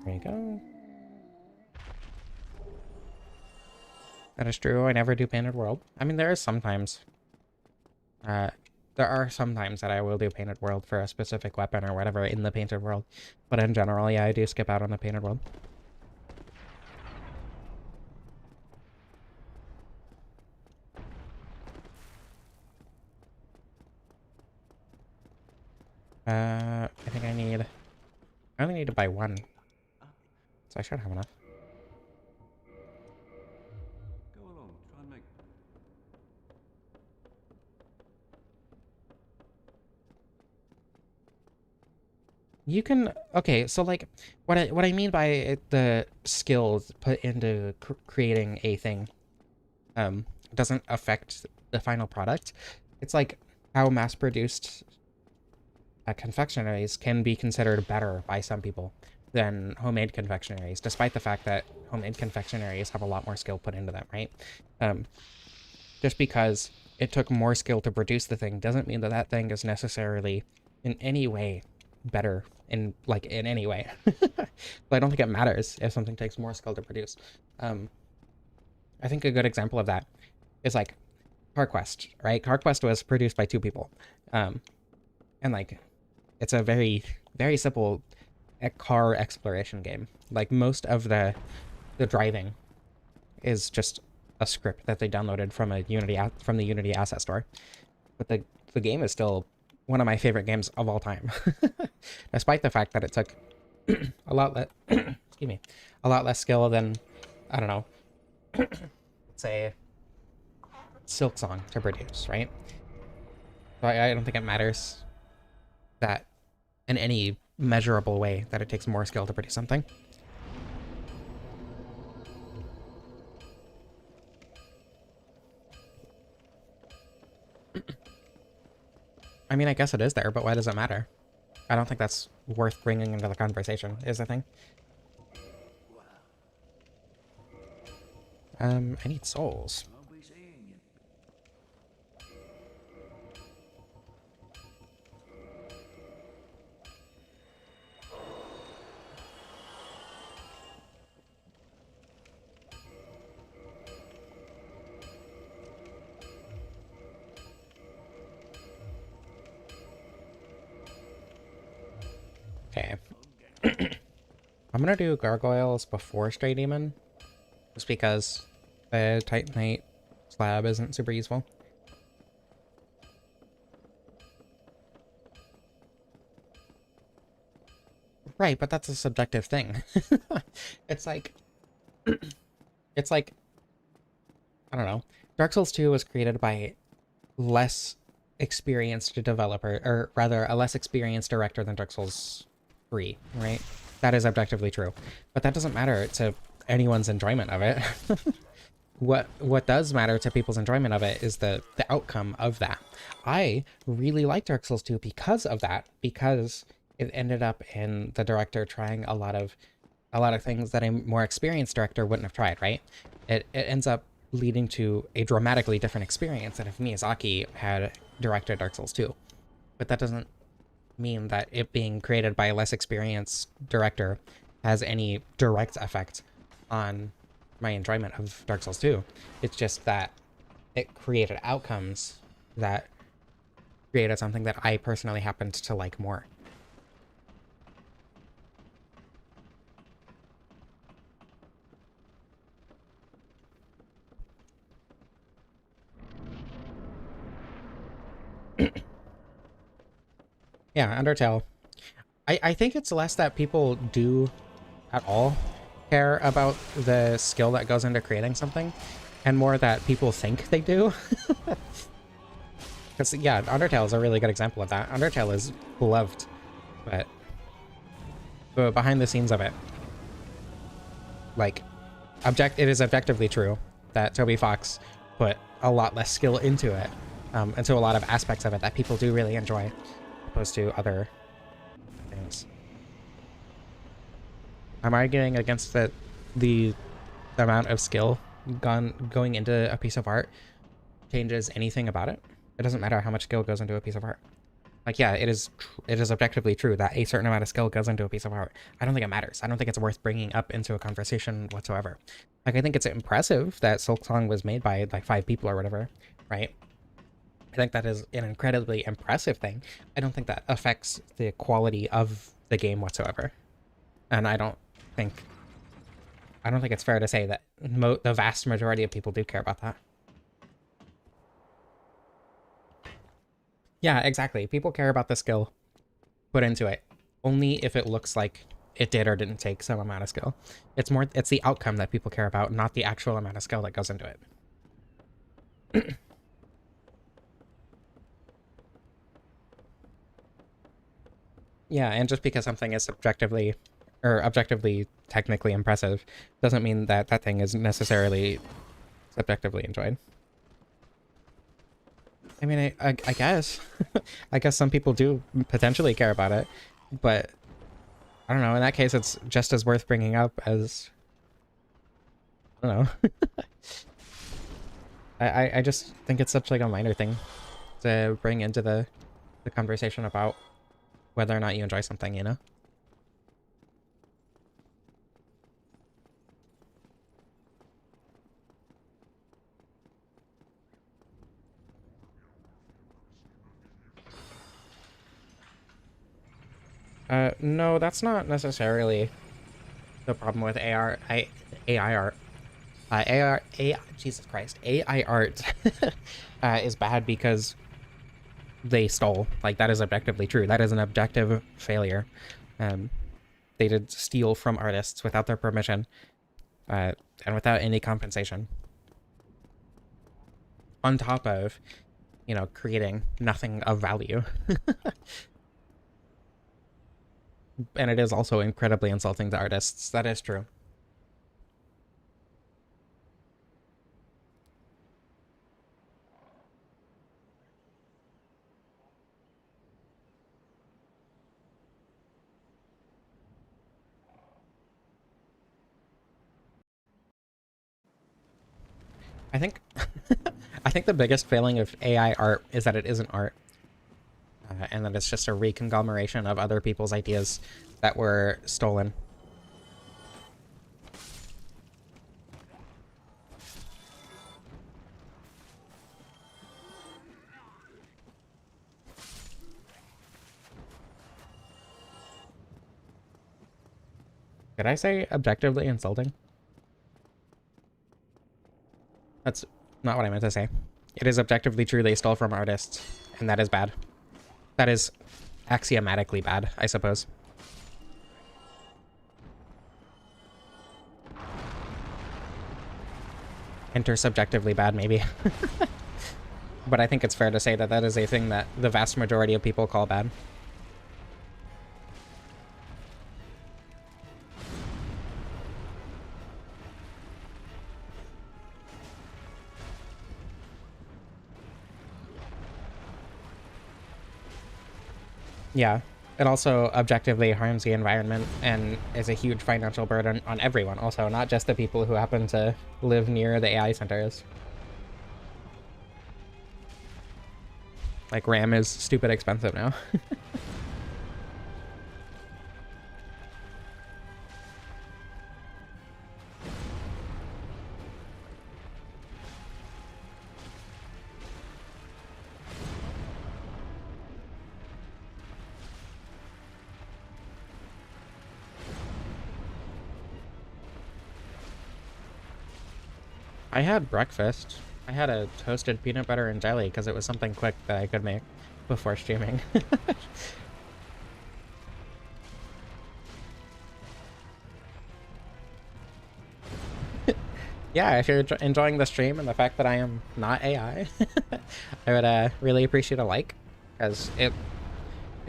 There you go. That is true. I never do Painted World. I mean, there are sometimes. There are some times that I will do Painted World for a specific weapon or whatever in the Painted World. But in general, yeah, I do skip out on the Painted World. I think I only need to buy one. So I should have enough. Go along, try and make. You can, okay, so like what I mean by the skills put into creating a thing doesn't affect the final product. It's like how mass-produced confectionaries can be considered better by some people than homemade confectionaries, despite the fact that homemade confectionaries have a lot more skill put into them, right? Just because it took more skill to produce the thing doesn't mean that that thing is necessarily in any way better in any way. But I don't think it matters if something takes more skill to produce. I think a good example of that is like CarQuest, right? CarQuest was produced by 2 people. And like it's a very, very simple car exploration game. Like most of the driving is just a script that they downloaded from the Unity asset store. But the game is still one of my favorite games of all time. Despite the fact that it took a lot less excuse me, a lot less skill than, I don't know, say Silksong to produce, right? So I don't think it matters that in any measurable way that it takes more skill to produce something. I mean, I guess it is there, but why does it matter? I don't think that's worth bringing into the conversation, is the thing. I need souls. Okay. I'm gonna do gargoyles before Stray Demon, just because the Titanite slab isn't super useful. Right, but that's a subjective thing. It's like, it's like, I don't know. Dark Souls 2 was created by less experienced developer, or rather a less experienced director than Dark Souls 3, right? That is objectively true. But that doesn't matter to anyone's enjoyment of it. What does matter to people's enjoyment of it is the outcome of that. I really like Dark Souls 2 because of that, because it ended up in the director trying a lot of things that a more experienced director wouldn't have tried, right? It ends up leading to a dramatically different experience than if Miyazaki had directed Dark Souls 2. But that doesn't mean that it being created by a less experienced director has any direct effect on my enjoyment of Dark Souls 2. It's just that it created outcomes that created something that I personally happened to like more. Yeah, Undertale. I think it's less that people do at all care about the skill that goes into creating something, and more that people think they do. Because, yeah, Undertale is a really good example of that. Undertale is beloved, but behind the scenes of it, like, it is objectively true that Toby Fox put a lot less skill into it, into a lot of aspects of it that people do really enjoy, opposed to other things. I'm arguing against the amount of skill going into a piece of art changes anything about it. It doesn't matter how much skill goes into a piece of art. Like, yeah, it is objectively true that a certain amount of skill goes into a piece of art. I don't think it matters. I don't think it's worth bringing up into a conversation whatsoever. Like, I think it's impressive that Silksong was made by, like, 5 people or whatever, right? I think that is an incredibly impressive thing. I don't think that affects the quality of the game whatsoever. And I don't think it's fair to say that the vast majority of people do care about that. Yeah, exactly. People care about the skill put into it only if it looks like it did or didn't take some amount of skill. It's the outcome that people care about, not the actual amount of skill that goes into it. Yeah, and just because something is objectively technically impressive doesn't mean that that thing is necessarily subjectively enjoyed. I mean, I guess. I guess some people do potentially care about it, but I don't know. In that case, it's just as worth bringing up as... I don't know. I just think it's such like a minor thing to bring into the conversation about whether or not you enjoy something, you know? No, that's not necessarily the problem with AI art. Jesus Christ, AI art is bad because they stole. Like, that is objectively true. That is an objective failure. They did steal from artists without their permission, and without any compensation. On top of, you know, creating nothing of value. And it is also incredibly insulting to artists. That is true. I think I think the biggest failing of AI art is that it isn't art. And that it's just a reconglomeration of other people's ideas that were stolen. Did I say objectively insulting? That's not what I meant to say. It is objectively true they stole from artists, and that is bad. That is axiomatically bad, I suppose. Intersubjectively bad, maybe. But I think it's fair to say that that is a thing that the vast majority of people call bad. Yeah. It also objectively harms the environment and is a huge financial burden on everyone, also, not just the people who happen to live near the AI centers. Like, RAM is stupid expensive now. I had breakfast. I had a toasted peanut butter and jelly because it was something quick that I could make before streaming. Yeah, if you're enjoying the stream and the fact that I am not AI, I would really appreciate a like, because it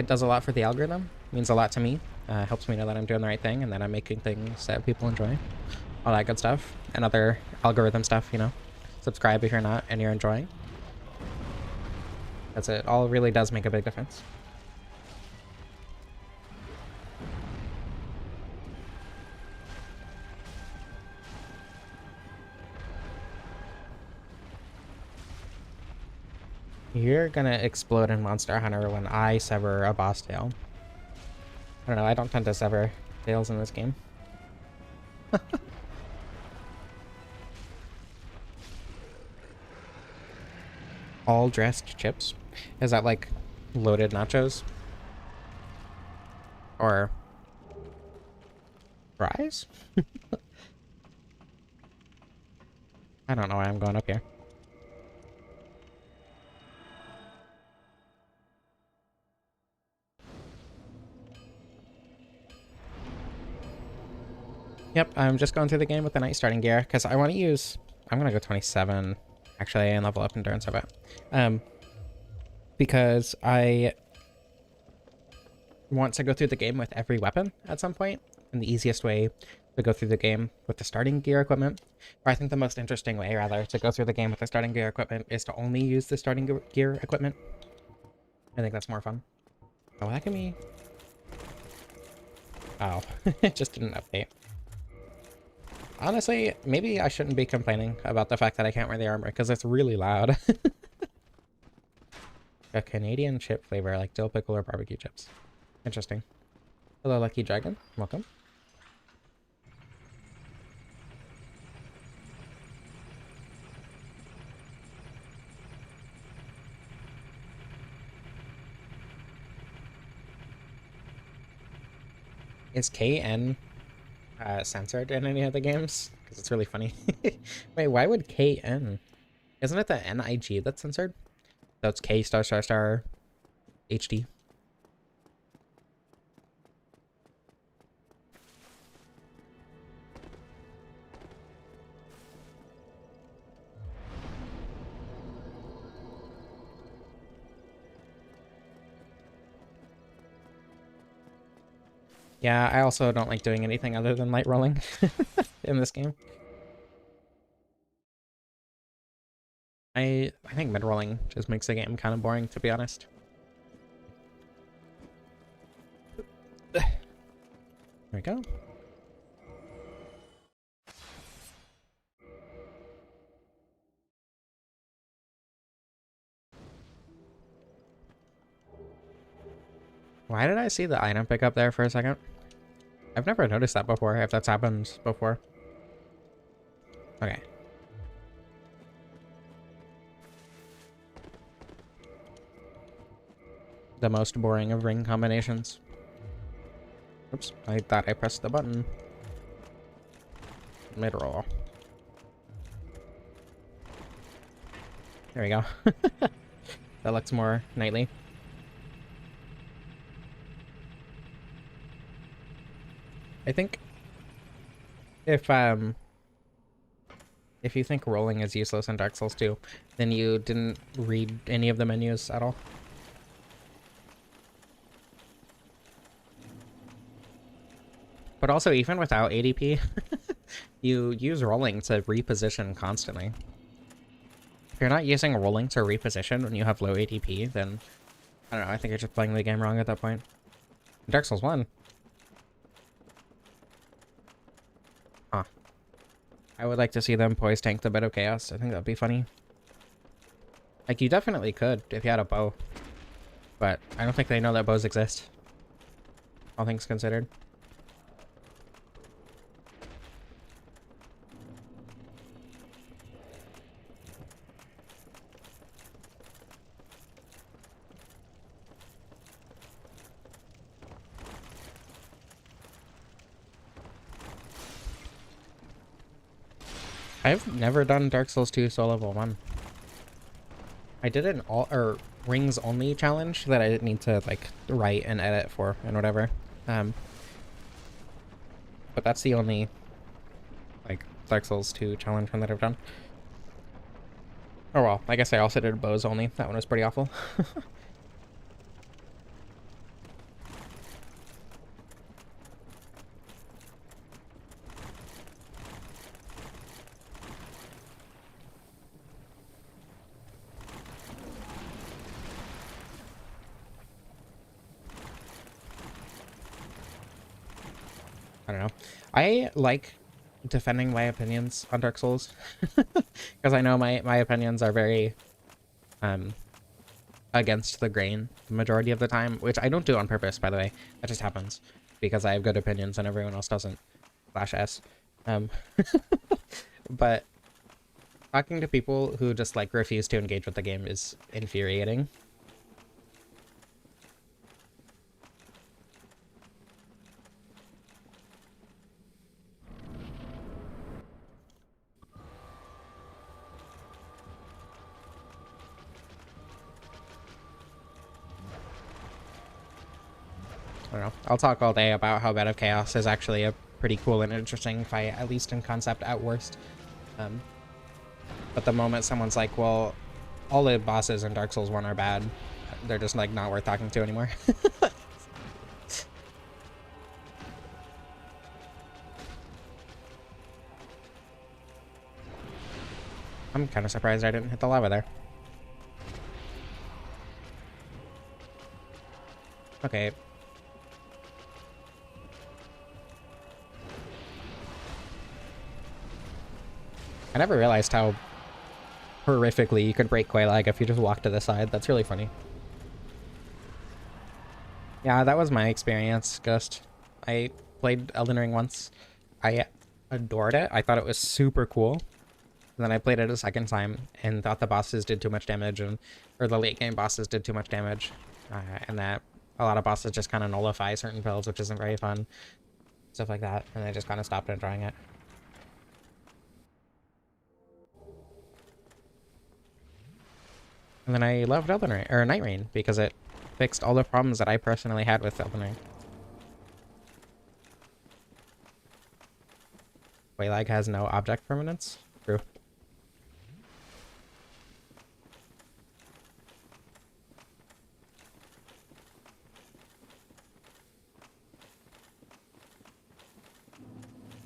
does a lot for the algorithm. It means a lot to me. Helps me know that I'm doing the right thing and that I'm making things that people enjoy. All that good stuff. And other algorithm stuff, you know. Subscribe if you're not and you're enjoying. That's it. All really does make a big difference. You're gonna explode in Monster Hunter when I sever a boss tail. I don't know, I don't tend to sever tails in this game. All dressed chips? Is that like loaded nachos? Or fries? I don't know why I'm going up here. Yep, I'm just going through the game with the night starting gear because I want to use. I'm gonna go 27 actually and level up endurance of it. Because I want to go through the game with every weapon at some point, and the easiest way to go through the game with the starting gear equipment, or I think the most interesting way rather to go through the game with the starting gear equipment is to only use the starting gear equipment. I think that's more fun. Oh, that can be. Oh, it just didn't update. Honestly, maybe I shouldn't be complaining about the fact that I can't wear the armor, because it's really loud. A Canadian chip flavor, like dill pickle or barbecue chips. Interesting. Hello, Lucky Dragon. Welcome. Is KN censored in any of the games? Because it's really funny. Wait, why would KN? Isn't it the NIG that's censored? So it's K star star star HD. Yeah, I also don't like doing anything other than light rolling in this game. I think mid rolling just makes the game kind of boring, to be honest. There we go. Why did I see the item pickup there for a second? I've never noticed that before, if that's happened before. Okay. The most boring of ring combinations. Oops, I thought I pressed the button. Mid-roll. There we go. That looks more knightly. I think if you think rolling is useless in Dark Souls 2, then you didn't read any of the menus at all. But also, even without ADP, you use rolling to reposition constantly. If you're not using rolling to reposition when you have low ADP, then I don't know, I think you're just playing the game wrong at that point. In Dark Souls 1. Huh. I would like to see them poise tank the Bit of Chaos. I think that'd be funny. Like, you definitely could if you had a bow. But I don't think they know that bows exist. All things considered. I've never done Dark Souls 2 Soul Level 1. I did an rings only challenge that I didn't need to like write and edit for and whatever. But that's the only like Dark Souls 2 challenge one that I've done. Oh well, I guess I also did bows only. That one was pretty awful. I don't know. I like defending my opinions on Dark Souls because I know my opinions are very against the grain the majority of the time, which I don't do on purpose, by the way. That just happens because I have good opinions and everyone else doesn't. /s. But talking to people who just like refuse to engage with the game is infuriating. I don't know. I'll talk all day about how Bed of Chaos is actually a pretty cool and interesting fight, at least in concept at worst. But the moment someone's like, well, all the bosses in Dark Souls 1 are bad, they're just like not worth talking to anymore. I'm kind of surprised I didn't hit the lava there. Okay. I never realized how horrifically you could break Quelaag if you just walk to the side. That's really funny. Yeah, that was my experience, Ghost. I played Elden Ring once. I adored it. I thought it was super cool. And then I played it a second time and thought the bosses did too much damage, or the late game bosses did too much damage, and that a lot of bosses just kind of nullify certain builds, which isn't very fun. Stuff like that, and I just kind of stopped enjoying it. And then I loved Elden Ring, or Night Rain, because it fixed all the problems that I personally had with Elden Ring. Quelaag has no object permanence? True.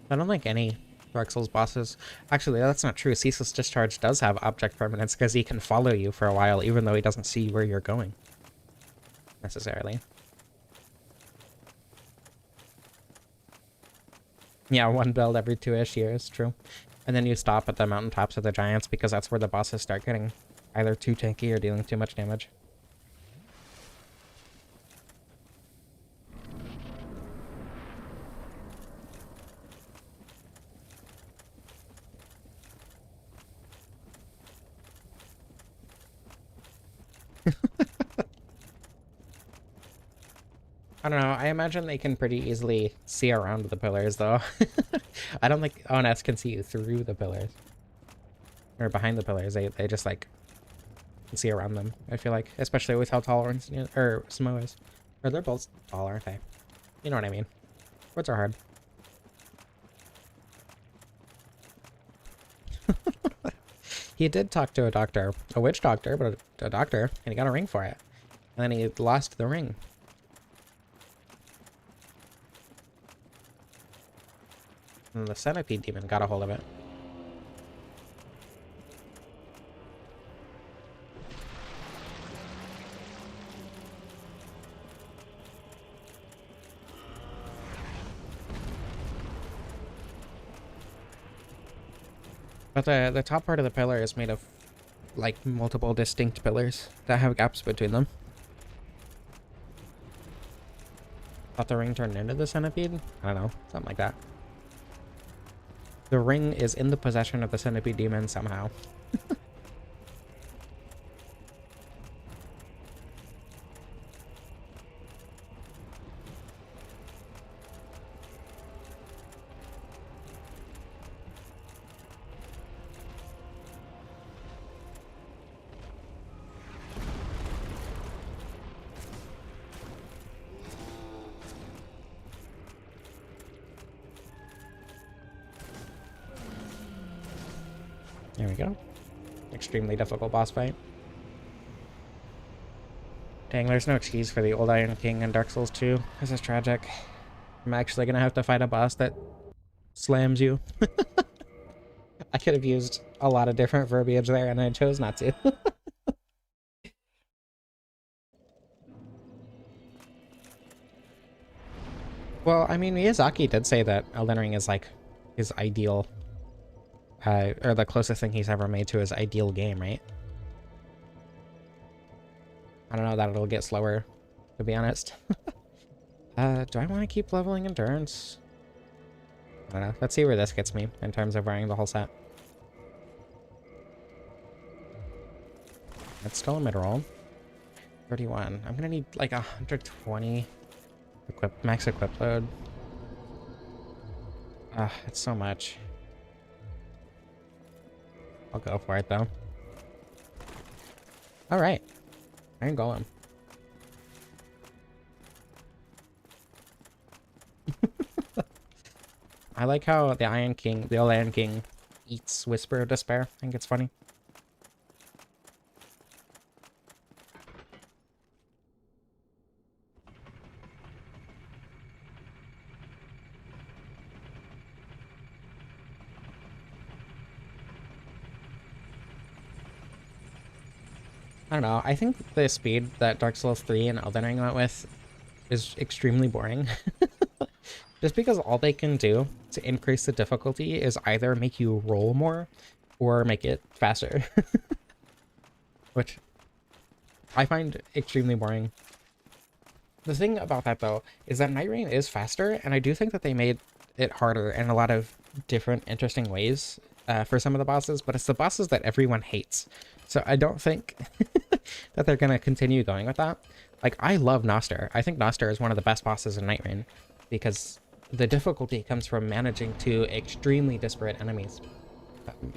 I don't think any Dark Souls bosses... Actually, that's not true. Ceaseless Discharge does have object permanence because he can follow you for a while even though he doesn't see where you're going. Necessarily. Yeah, one build every 2-ish years, true. And then you stop at the mountaintops of the giants because that's where the bosses start getting either too tanky or dealing too much damage. I don't know, I imagine they can pretty easily see around the pillars, though. I don't think ONS can see you through the pillars. Or behind the pillars, they just, like, can see around them, I feel like. Especially with how tall Smo is. Or they're both tall, aren't they? You know what I mean. Words are hard. He did talk to a doctor. A witch doctor, but a doctor. And he got a ring for it. And then he lost the ring. And the centipede demon got a hold of it. But the top part of the pillar is made of, like, multiple distinct pillars that have gaps between them. Thought the ring turned into the centipede? I don't know. Something like that. The ring is in the possession of the centipede demon somehow. There we go. Extremely difficult boss fight. Dang, there's no excuse for the old Iron King in Dark Souls 2. This is tragic. I'm actually gonna have to fight a boss that slams you. I could have used a lot of different verbiage there, and I chose not to. Well, I mean, Miyazaki did say that Elden Ring is like his ideal, or the closest thing he's ever made to his ideal game, right? I don't know that it'll get slower, to be honest. Do I want to keep leveling endurance? I don't know. Let's see where this gets me in terms of wearing the whole set. It's still a mid-roll. 31. I'm gonna need like 120 max equip load. It's so much. I'll go for it though. Alright. Iron Golem. I like how the old Iron King eats Whisper of Despair. I think it's funny. I don't know. I think the speed that Dark Souls 3 and Elden Ring went with is extremely boring. Just because all they can do to increase the difficulty is either make you roll more or make it faster. Which I find extremely boring. The thing about that, though, is that Night Rain is faster, and I do think that they made it harder in a lot of different interesting ways for some of the bosses, but it's the bosses that everyone hates. So I don't think that they're going to continue going with that. Like, I love Noster. I think Noster is one of the best bosses in Night Rain, because the difficulty comes from managing two extremely disparate enemies.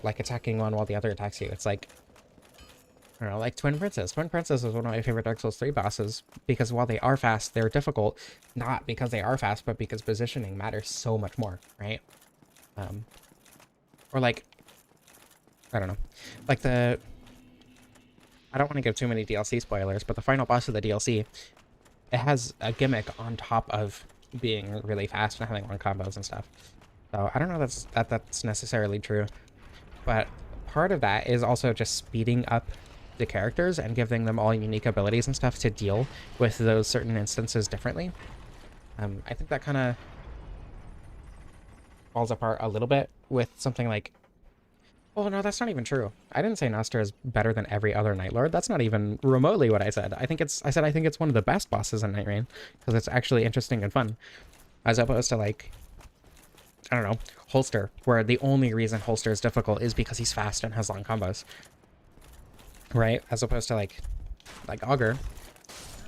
Like, attacking one while the other attacks you. It's like, I don't know, like Twin Princess. Twin Princess is one of my favorite Dark Souls 3 bosses, because while they are fast, they're difficult. Not because they are fast, but because positioning matters so much more, right? Or like, I don't know. Like I don't want to give too many DLC spoilers, but the final boss of the DLC, it has a gimmick on top of being really fast and having long combos and stuff. So I don't know that's necessarily true, but part of that is also just speeding up the characters and giving them all unique abilities and stuff to deal with those certain instances differently. I think that kind of falls apart a little bit with something like, oh no, that's not even true. I didn't say Noster is better than every other Night Lord. That's not even remotely what I said. I said I think it's one of the best bosses in Night Rain, because it's actually interesting and fun, as opposed to, like, I don't know, Holster, where the only reason Holster is difficult is because he's fast and has long combos, right? As opposed to like Augur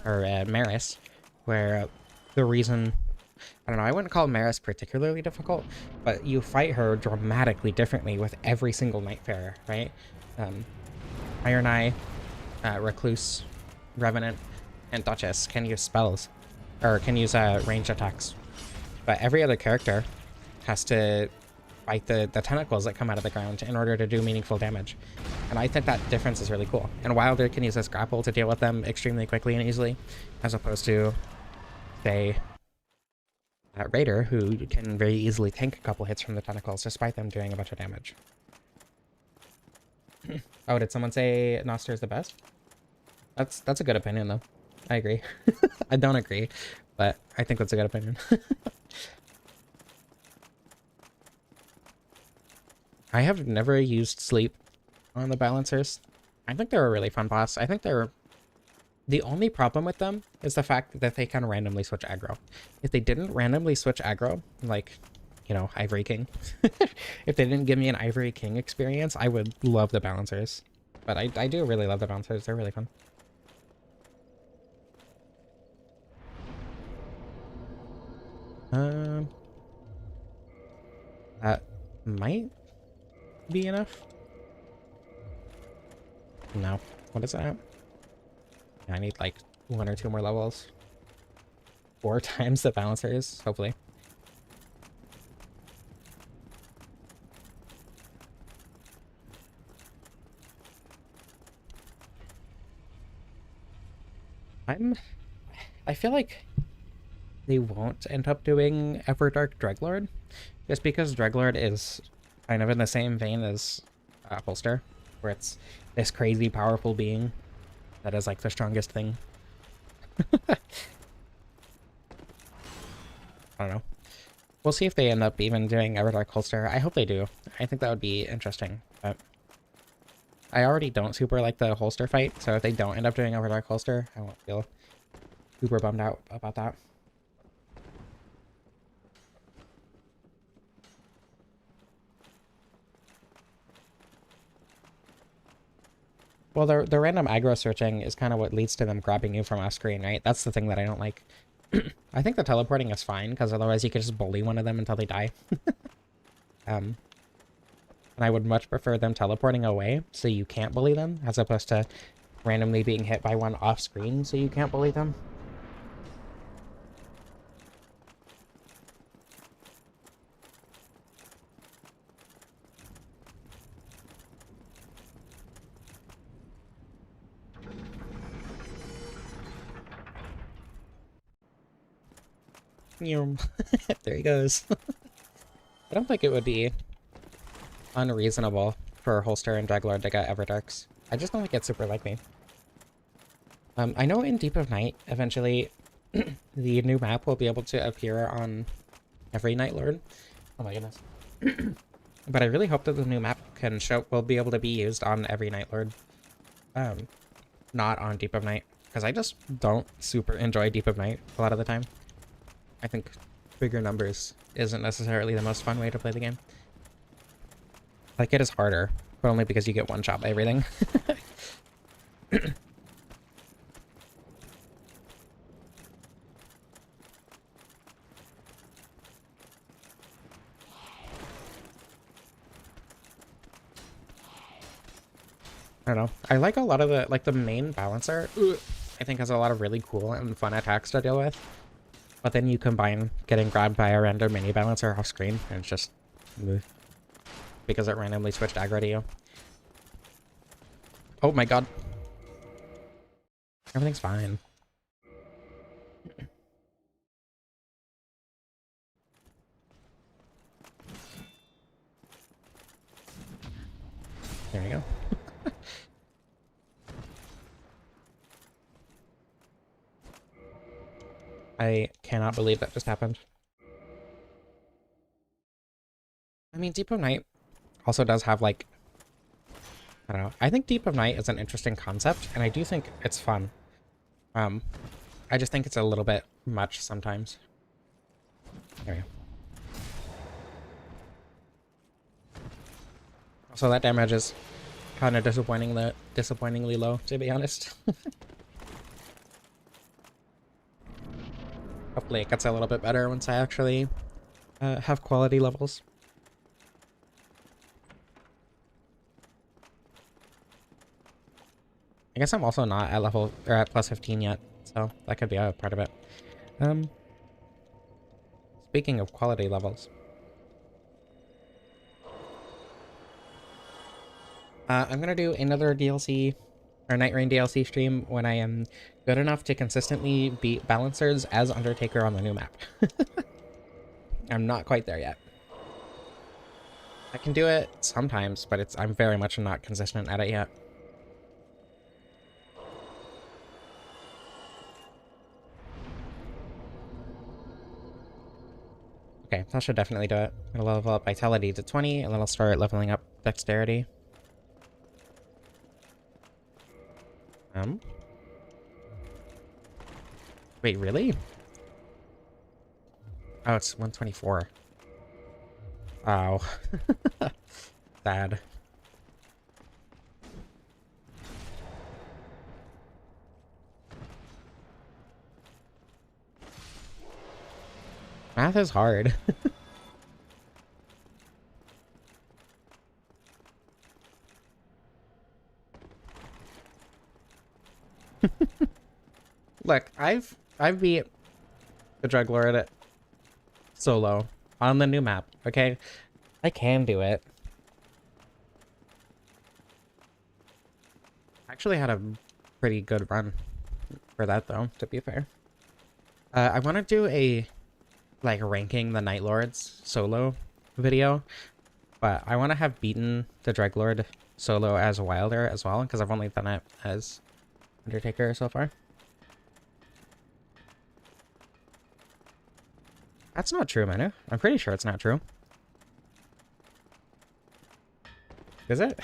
or Maris, where the reason, I don't know, I wouldn't call Maris particularly difficult, but you fight her dramatically differently with every single Nightfarer, right? Iron Eye, Recluse, Revenant, and Duchess can use spells, or can use ranged attacks. But every other character has to fight the tentacles that come out of the ground in order to do meaningful damage. And I think that difference is really cool. And Wilder can use this grapple to deal with them extremely quickly and easily, as opposed to, say, Raider, who can very easily tank a couple hits from the tentacles despite them doing a bunch of damage. Oh, did someone say Noster is the best? That's a good opinion, though. I agree. I don't agree, but I think that's a good opinion. I have never used Sleep on the Balancers. I think they're a really fun boss. I think they're... The only problem with them is the fact that they kind of randomly switch aggro. If they didn't randomly switch aggro, like, you know, Ivory King. If they didn't give me an Ivory King experience, I would love the Balancers. But I do really love the Balancers. They're really fun. That might be enough. No. What is that? I need like 1 or 2 more levels. 4 times the Balancers, hopefully. I feel like they won't end up doing Everdark Dreglord, just because Dreglord is kind of in the same vein as Holster, where it's this crazy powerful being that is like the strongest thing. I don't know. We'll see if they end up even doing Everdark Holster. I hope they do. I think that would be interesting. But I already don't super like the Holster fight, so if they don't end up doing Everdark Holster, I won't feel super bummed out about that. Well, the random aggro searching is kind of what leads to them grabbing you from off screen, right? That's the thing that I don't like. I think the teleporting is fine, because otherwise you could just bully one of them until they die. And I would much prefer them teleporting away so you can't bully them, as opposed to randomly being hit by one off screen so you can't bully them. There he goes. I don't think it would be unreasonable for Holster and Dreglord to get Everdarks. I just don't think it's super like me. I know in Deep of Night, eventually, the new map will be able to appear on every Night Lord. Oh my goodness. But I really hope that the new map will be able to be used on every Night Lord. Not on Deep of Night, because I just don't super enjoy Deep of Night a lot of the time. I think bigger numbers isn't necessarily the most fun way to play the game. Like, it is harder, but only because you get one shot by everything. I don't know. I like a lot of the main balancer, I think has a lot of really cool and fun attacks to deal with. But then you combine getting grabbed by a random mini balancer off screen, and it's just because it randomly switched aggro to you. Oh my god. Everything's fine. There we go. I cannot believe that just happened. I mean, Deep of Night also does have, like, I don't know. I think Deep of Night is an interesting concept, and I do think it's fun. I just think it's a little bit much sometimes. There we go. Also, that damage is kind of disappointingly low, to be honest. Hopefully it gets a little bit better once I actually have quality levels. I guess I'm also not at level, or at plus 15 yet, so that could be a part of it. Speaking of quality levels. I'm gonna do another DLC, or Night Rain DLC stream when I am good enough to consistently beat Balancers as Undertaker on the new map. I'm not quite there yet. I can do it sometimes, but I'm very much not consistent at it yet. Okay, that should definitely do it. I'm gonna level up Vitality to 20, and then I'll start leveling up Dexterity. Wait, really? Oh, it's 124. Oh. Sad. Math is hard. Look, I've beat the Drug Lord solo on the new map, okay? I can do it. Actually had a pretty good run for that though, to be fair. I want to do a like ranking the Night Lords solo video, but I want to have beaten the Dreadlord solo as Wilder as well, because I've only done it as Undertaker so far. That's not true, Manu. I'm pretty sure it's not true. Is it?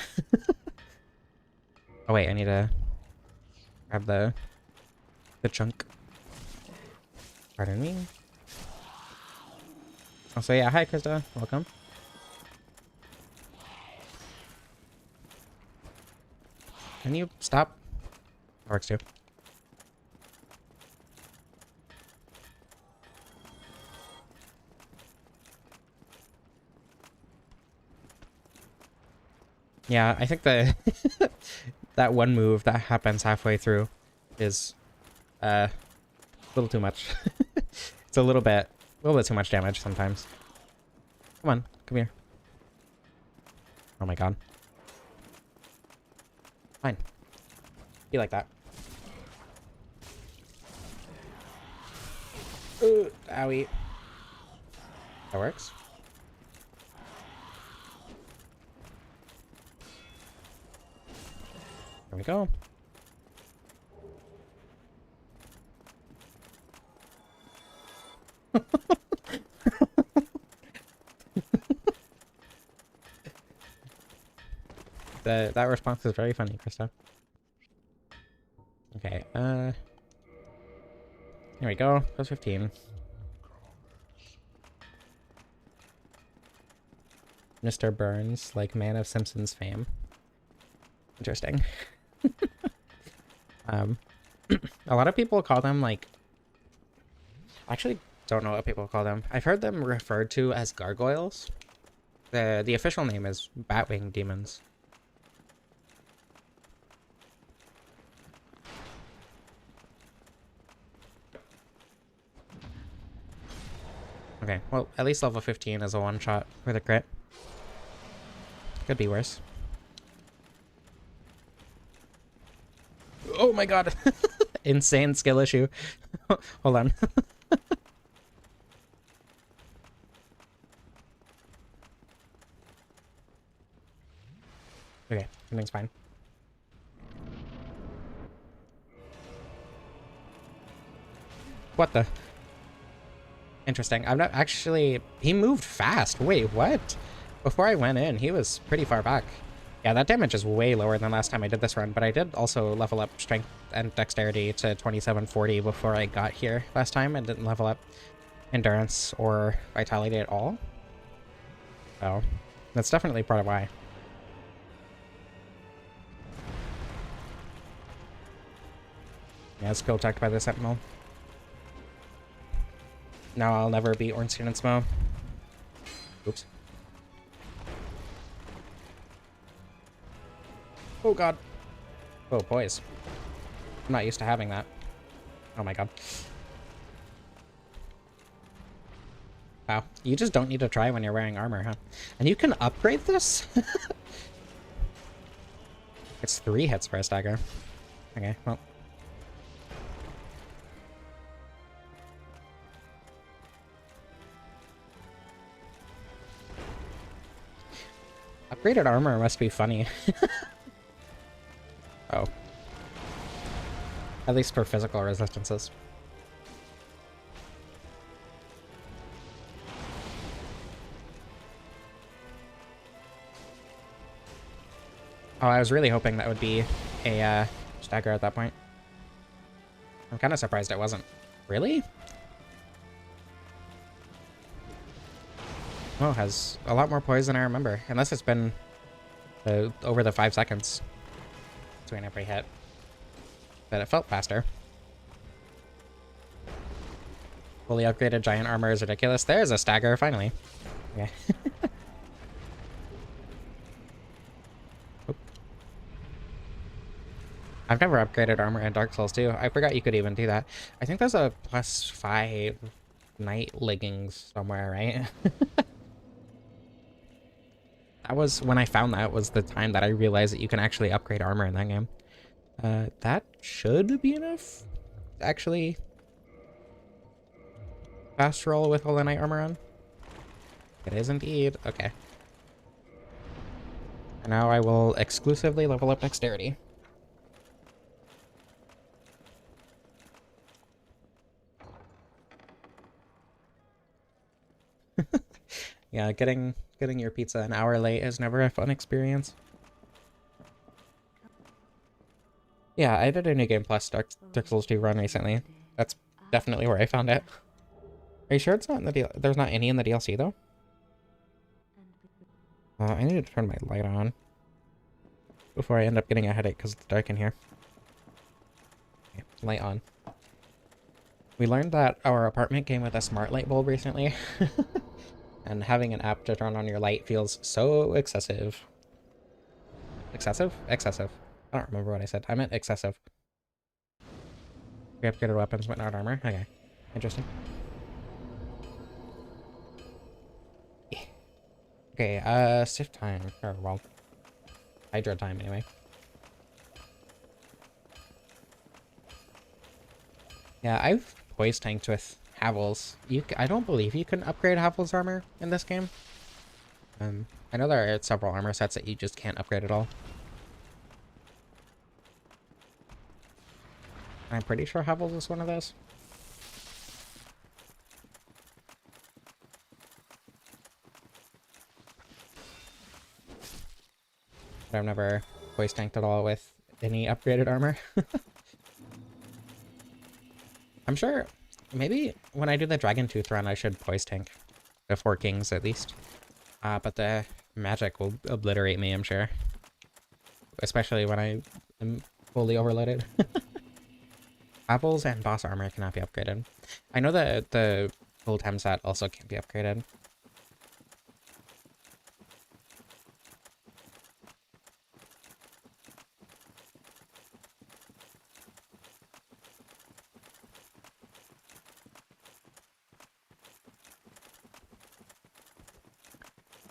Oh wait, I need to grab the chunk. Pardon me. Also, yeah, hi Krista, welcome. Can you stop? That works too. Yeah, I think the that one move that happens halfway through is a little too much. It's a little bit too much damage sometimes. Come on, come here. Oh my god. Fine. Be like that. Ooh, owie. That works. There we go. That response is very funny, Krista. Okay, here we go. Plus 15. Mr. Burns, like man of Simpsons fame. Interesting. A lot of people call them like... I actually don't know what people call them. I've heard them referred to as gargoyles. The official name is Batwing Demons. Okay, well, at least level 15 is a one-shot with a crit. Could be worse. Oh my god! Insane skill issue. Hold on. Okay, everything's fine. What the? Interesting. I'm not actually... He moved fast. Wait, what? Before I went in, he was pretty far back. Yeah, that damage is way lower than last time I did this run, but I did also level up strength and dexterity to 2740 before I got here last time and didn't level up endurance or vitality at all. So, that's definitely part of why. Yeah, skill checked by the Sentinel. Now I'll never beat Ornstein and Smo. Oops. Oh god. Oh, boys. I'm not used to having that. Oh my god. Wow. You just don't need to try when you're wearing armor, huh? And you can upgrade this? It's 3 hits for a stagger. Okay, well. Upgraded armor must be funny. Oh. At least for physical resistances. Oh, I was really hoping that would be a stagger at that point. I'm kind of surprised it wasn't. Really? Oh, has a lot more poise than I remember. Unless it's been over the 5 seconds between every hit. But it felt faster. Fully upgraded giant armor is ridiculous. There's a stagger, finally. Okay. I've never upgraded armor in Dark Souls 2. I forgot you could even do that. I think there's a +5 night leggings somewhere, right? That was when I found that was the time that I realized that you can actually upgrade armor in that game. That should be enough. actually fast roll with all the knight armor on? It is indeed. Okay. And now I will exclusively level up dexterity. Yeah, getting your pizza an hour late is never a fun experience. Yeah, I did a New Game Plus Dark Souls 2 run recently. That's definitely where I found it. Are you sure it's not in the there's not any in the DLC though? I need to turn my light on before I end up getting a headache because it's dark in here. Okay, light on. We learned that our apartment came with a smart light bulb recently. And having an app to turn on your light feels so excessive. Excessive? Excessive. I don't remember what I said. I meant excessive. We upgraded weapons but not armor? Okay. Interesting. Yeah. Okay, stiff time. Or, well, Hydra time anyway. Yeah, I've voice tanked with Havel's. I don't believe you can upgrade Havel's armor in this game. I know there are several armor sets that you just can't upgrade at all. I'm pretty sure Havel's is one of those. But I've never voice tanked at all with any upgraded armor. I'm sure maybe when I do the Dragon Tooth run I should voice tank the 4 kings at least. But the magic will obliterate me, I'm sure. Especially when I am fully overloaded. Apples and boss armor cannot be upgraded. I know that the full Tem set also can't be upgraded.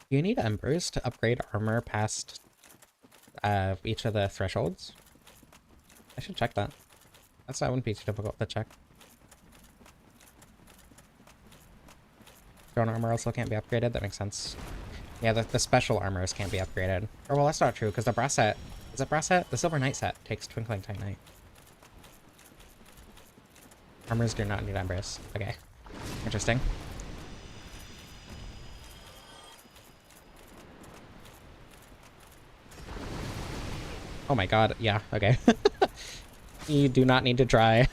You need embers to upgrade armor past each of the thresholds. I should check that. That wouldn't be too difficult to check. Stone armor also can't be upgraded. That makes sense. Yeah, the special armors can't be upgraded. Or well, that's not true because the brass set is it brass set? The Silver Knight set takes Twinkling Titanite. Armors do not need embers. Okay, interesting. Oh my god, yeah, okay. You do not need to try.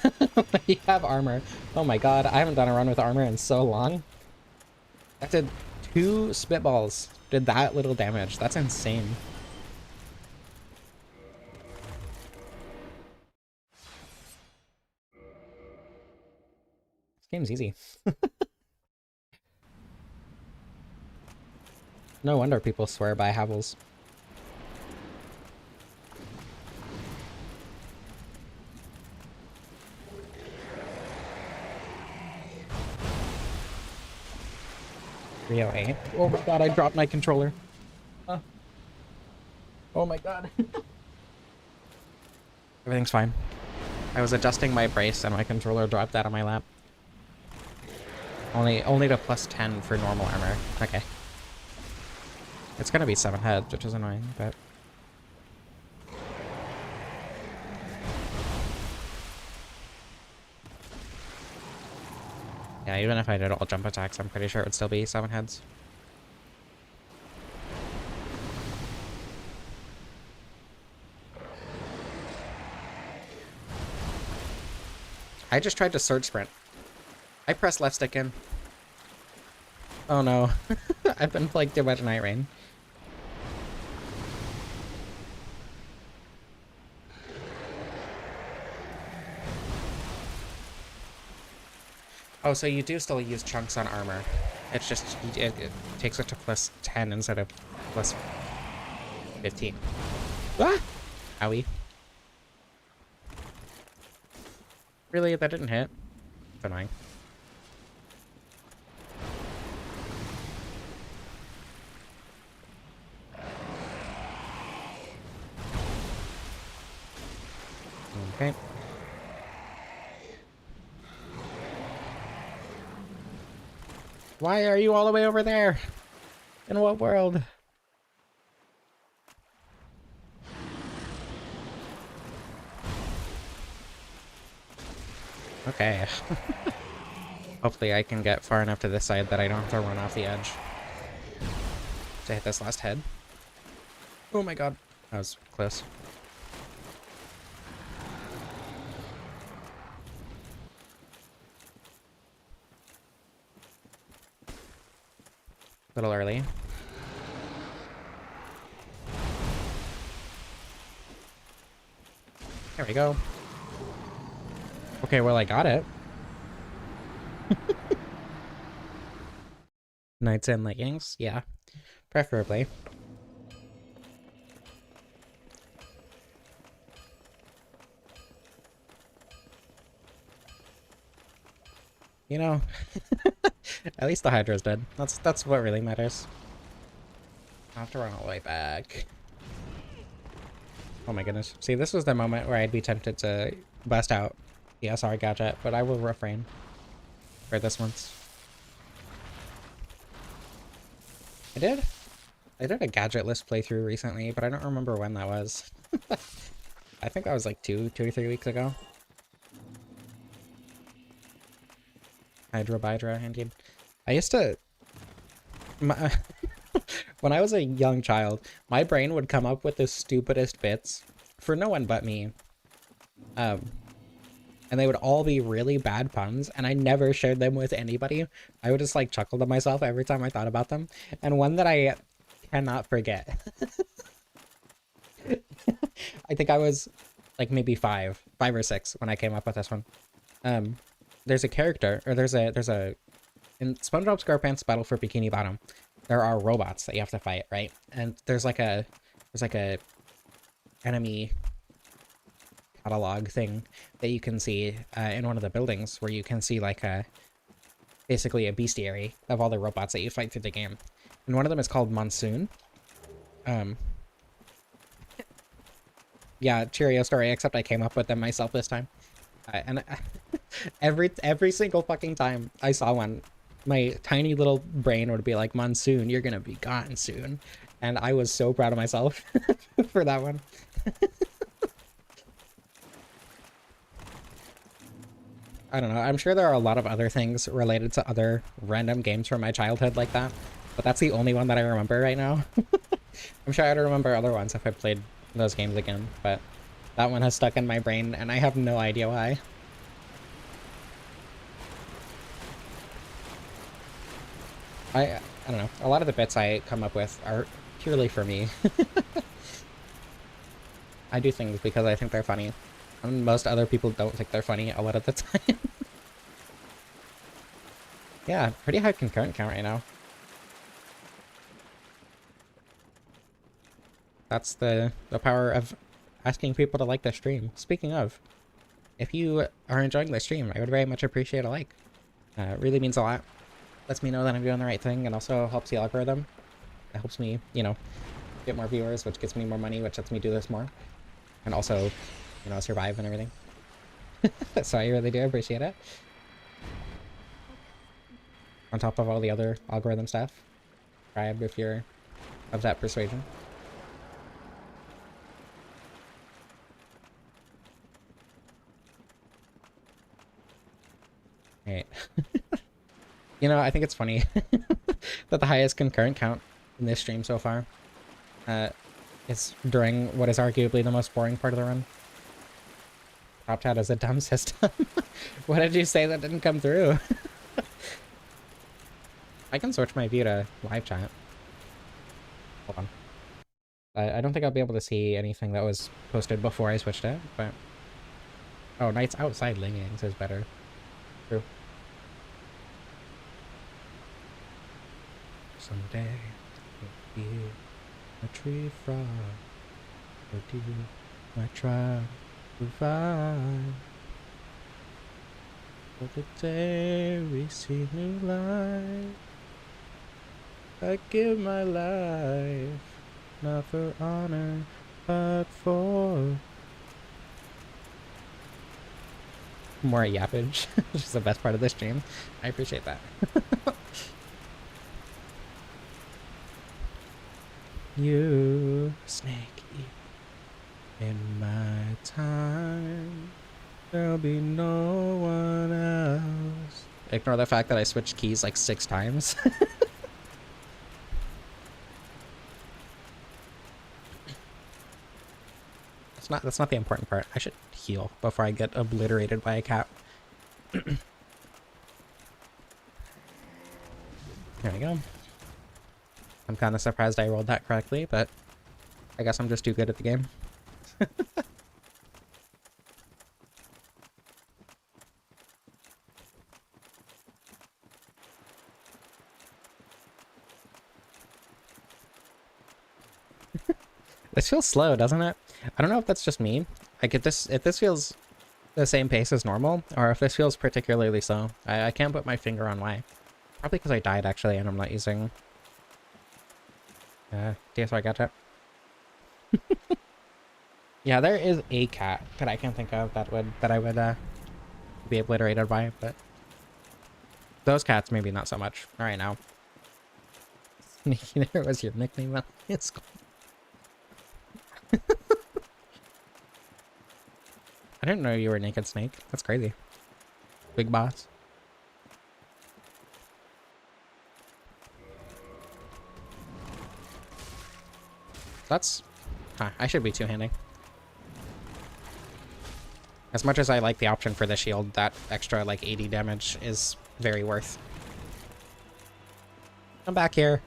You have armor. Oh my god, I haven't done a run with armor in so long. That did 2 spitballs. Did that little damage. That's insane. This game's easy. No wonder people swear by Havel's. Oh my god, I dropped my controller. Oh my god. Everything's fine. I was adjusting my brace and my controller dropped out of my lap. Only to +10 for normal armor. Okay. It's gonna be 7 heads, which is annoying, but... Yeah, even if I did all jump attacks, I'm pretty sure it would still be 7 heads. I just tried to surge sprint. I pressed left stick in. Oh no. I've been plagued too much Night Rain. Oh, so you do still use chunks on armor. It's just, it takes it to +10 instead of +15. Ah! Owie. Really? That didn't hit? It's annoying. Okay. Why are you all the way over there? In what world? Okay. Hopefully I can get far enough to this side that I don't have to run off the edge to hit this last head. Oh my god. That was close. A little early. There we go. Okay, well, I got it. Knights and leggings, yeah. Preferably. You know, at least the Hydra's dead. That's what really matters. I have to run all the way back. Oh my goodness. See, this was the moment where I'd be tempted to bust out the SR gadget, but I will refrain for this once. I did a gadgetless playthrough recently, but I don't remember when that was. I think that was like 2 to 3 weeks ago. Hydra, indeed. I used to... when I was a young child, my brain would come up with the stupidest bits for no one but me. And they would all be really bad puns, and I never shared them with anybody. I would just like chuckle to myself every time I thought about them. And one that I cannot forget. I think I was like maybe 5 or 6 when I came up with this one. There's a character, or there's a in SpongeBob SquarePants Battle for Bikini Bottom, there are robots that you have to fight, right? And there's like a enemy catalog thing that you can see in one of the buildings, where you can see like basically a bestiary of all the robots that you fight through the game. And one of them is called Monsoon. Yeah, Cheerio story, except I came up with them myself this time. And every single fucking time I saw one, my tiny little brain would be like, Monsoon, you're gonna be gone soon. And I was so proud of myself for that one. I don't know, I'm sure there are a lot of other things related to other random games from my childhood like that, but that's the only one that I remember right now. I'm sure I'd remember other ones if I played those games again, but that one has stuck in my brain and I have no idea why. I don't know, a lot of the bits I come up with are purely for me. I do things because I think they're funny. And most other people don't think they're funny a lot of the time. Yeah, pretty high concurrent count right now. That's the power of asking people to like the stream. Speaking of, if you are enjoying the stream, I would very much appreciate a like. It really means a lot. Lets me know that I'm doing the right thing, and also helps the algorithm. It helps me, you know, get more viewers, which gets me more money, which lets me do this more. And also, you know, survive and everything. So I really do appreciate it. On top of all the other algorithm stuff. Subscribe if you're of that persuasion. Right. You know, I think it's funny that the highest concurrent count in this stream so far is during what is arguably the most boring part of the run. Top Hat is a dumb system. What did you say that didn't come through? I can switch my view to live chat. Hold on. I don't think I'll be able to see anything that was posted before I switched it, but... Oh, Nights Outside Leggings is better. True. Someday, you'll be a tree frog, or do I try to find? For the day we see new life, I give my life, not for honor, but for more yappage, which is the best part of this stream. I appreciate that. you, Snakey. In my time, there'll be no one else. Ignore the fact that I switched keys like 6 times. That's not the important part. I should heal before I get obliterated by a cat. There we go. I'm kind of surprised I rolled that correctly, but I guess I'm just too good at the game. This feels slow, doesn't it? I don't know if that's just me. Like if this feels the same pace as normal, or if this feels particularly slow. I can't put my finger on why. Probably because I died actually, and I'm not using DSR gadget. Yeah, there is a cat that I can think of that I would be obliterated by, but those cats maybe not so much. All right now. Sneaky, there was your nickname. It's cool. I didn't know you were Naked Snake. That's crazy. Big boss. That's... Huh, I should be two-handing. As much as I like the option for the shield, that extra, like, 80 damage is very worth. Come back here.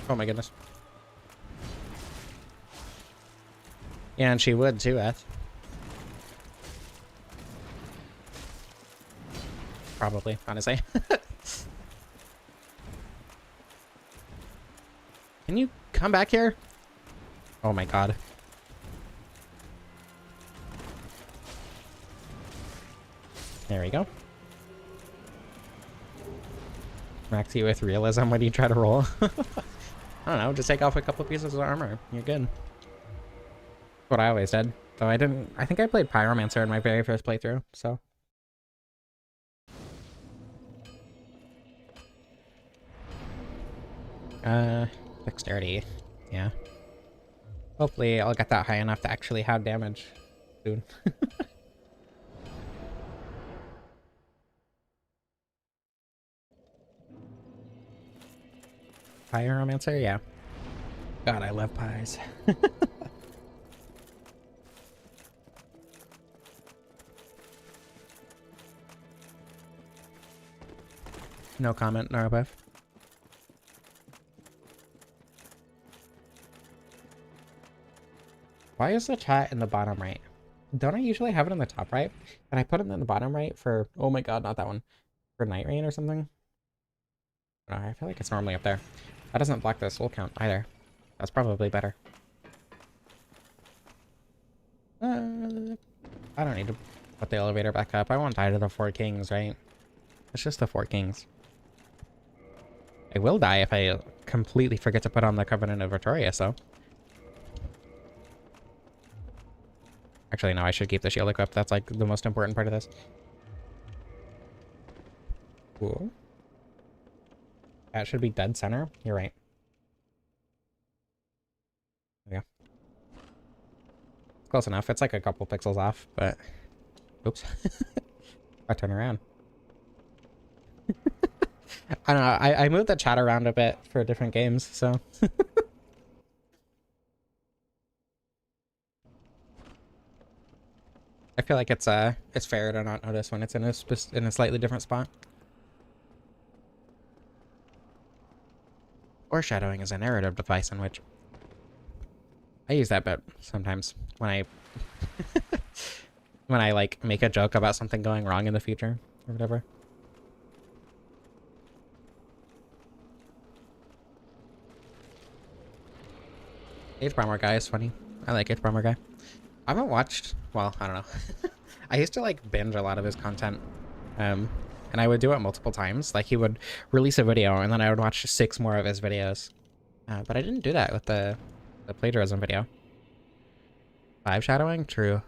Oh my goodness. Yeah, and she would too, Eth. Probably, honestly. Can you come back here? Oh my god. There we go. Back to you with realism when you try to roll. I don't know, just take off a couple pieces of armor. You're good. That's what I always did. Though I didn't... I think I played Pyromancer in my very first playthrough, so... Dexterity. Yeah. Hopefully I'll get that high enough to actually have damage soon. Pyromancer? Yeah. God, I love pies. No comment, Narabev. Why is the chat in the bottom right? Don't I usually have it in the top right? And I put it in the bottom right for... Oh my god, not that one. For Night Rain or something? No, I feel like it's normally up there. That doesn't block the soul count either. That's probably better. I don't need to put the elevator back up. I won't die to the Four Kings, right? It's just the Four Kings. I will die if I completely forget to put on the Covenant of Victorious, though. Actually, no, I should keep the shield equipped. That's, like, the most important part of this. Cool. That should be dead center. You're right. There we go. Close enough. It's like a couple pixels off, but... Oops. I turn around. I don't know. I moved the chat around a bit for different games, so... I feel like it's fair to not notice when it's in a slightly different spot. Foreshadowing is a narrative device in which I use that bit sometimes when I when I like make a joke about something going wrong in the future or whatever. H-Bomber guy is funny. I like H-Bomber guy. I haven't watched, well, I don't know. I used to like binge a lot of his content. And I would do it multiple times. Like he would release a video and then I would watch 6 more of his videos. But I didn't do that with the plagiarism video. 5 shadowing? True.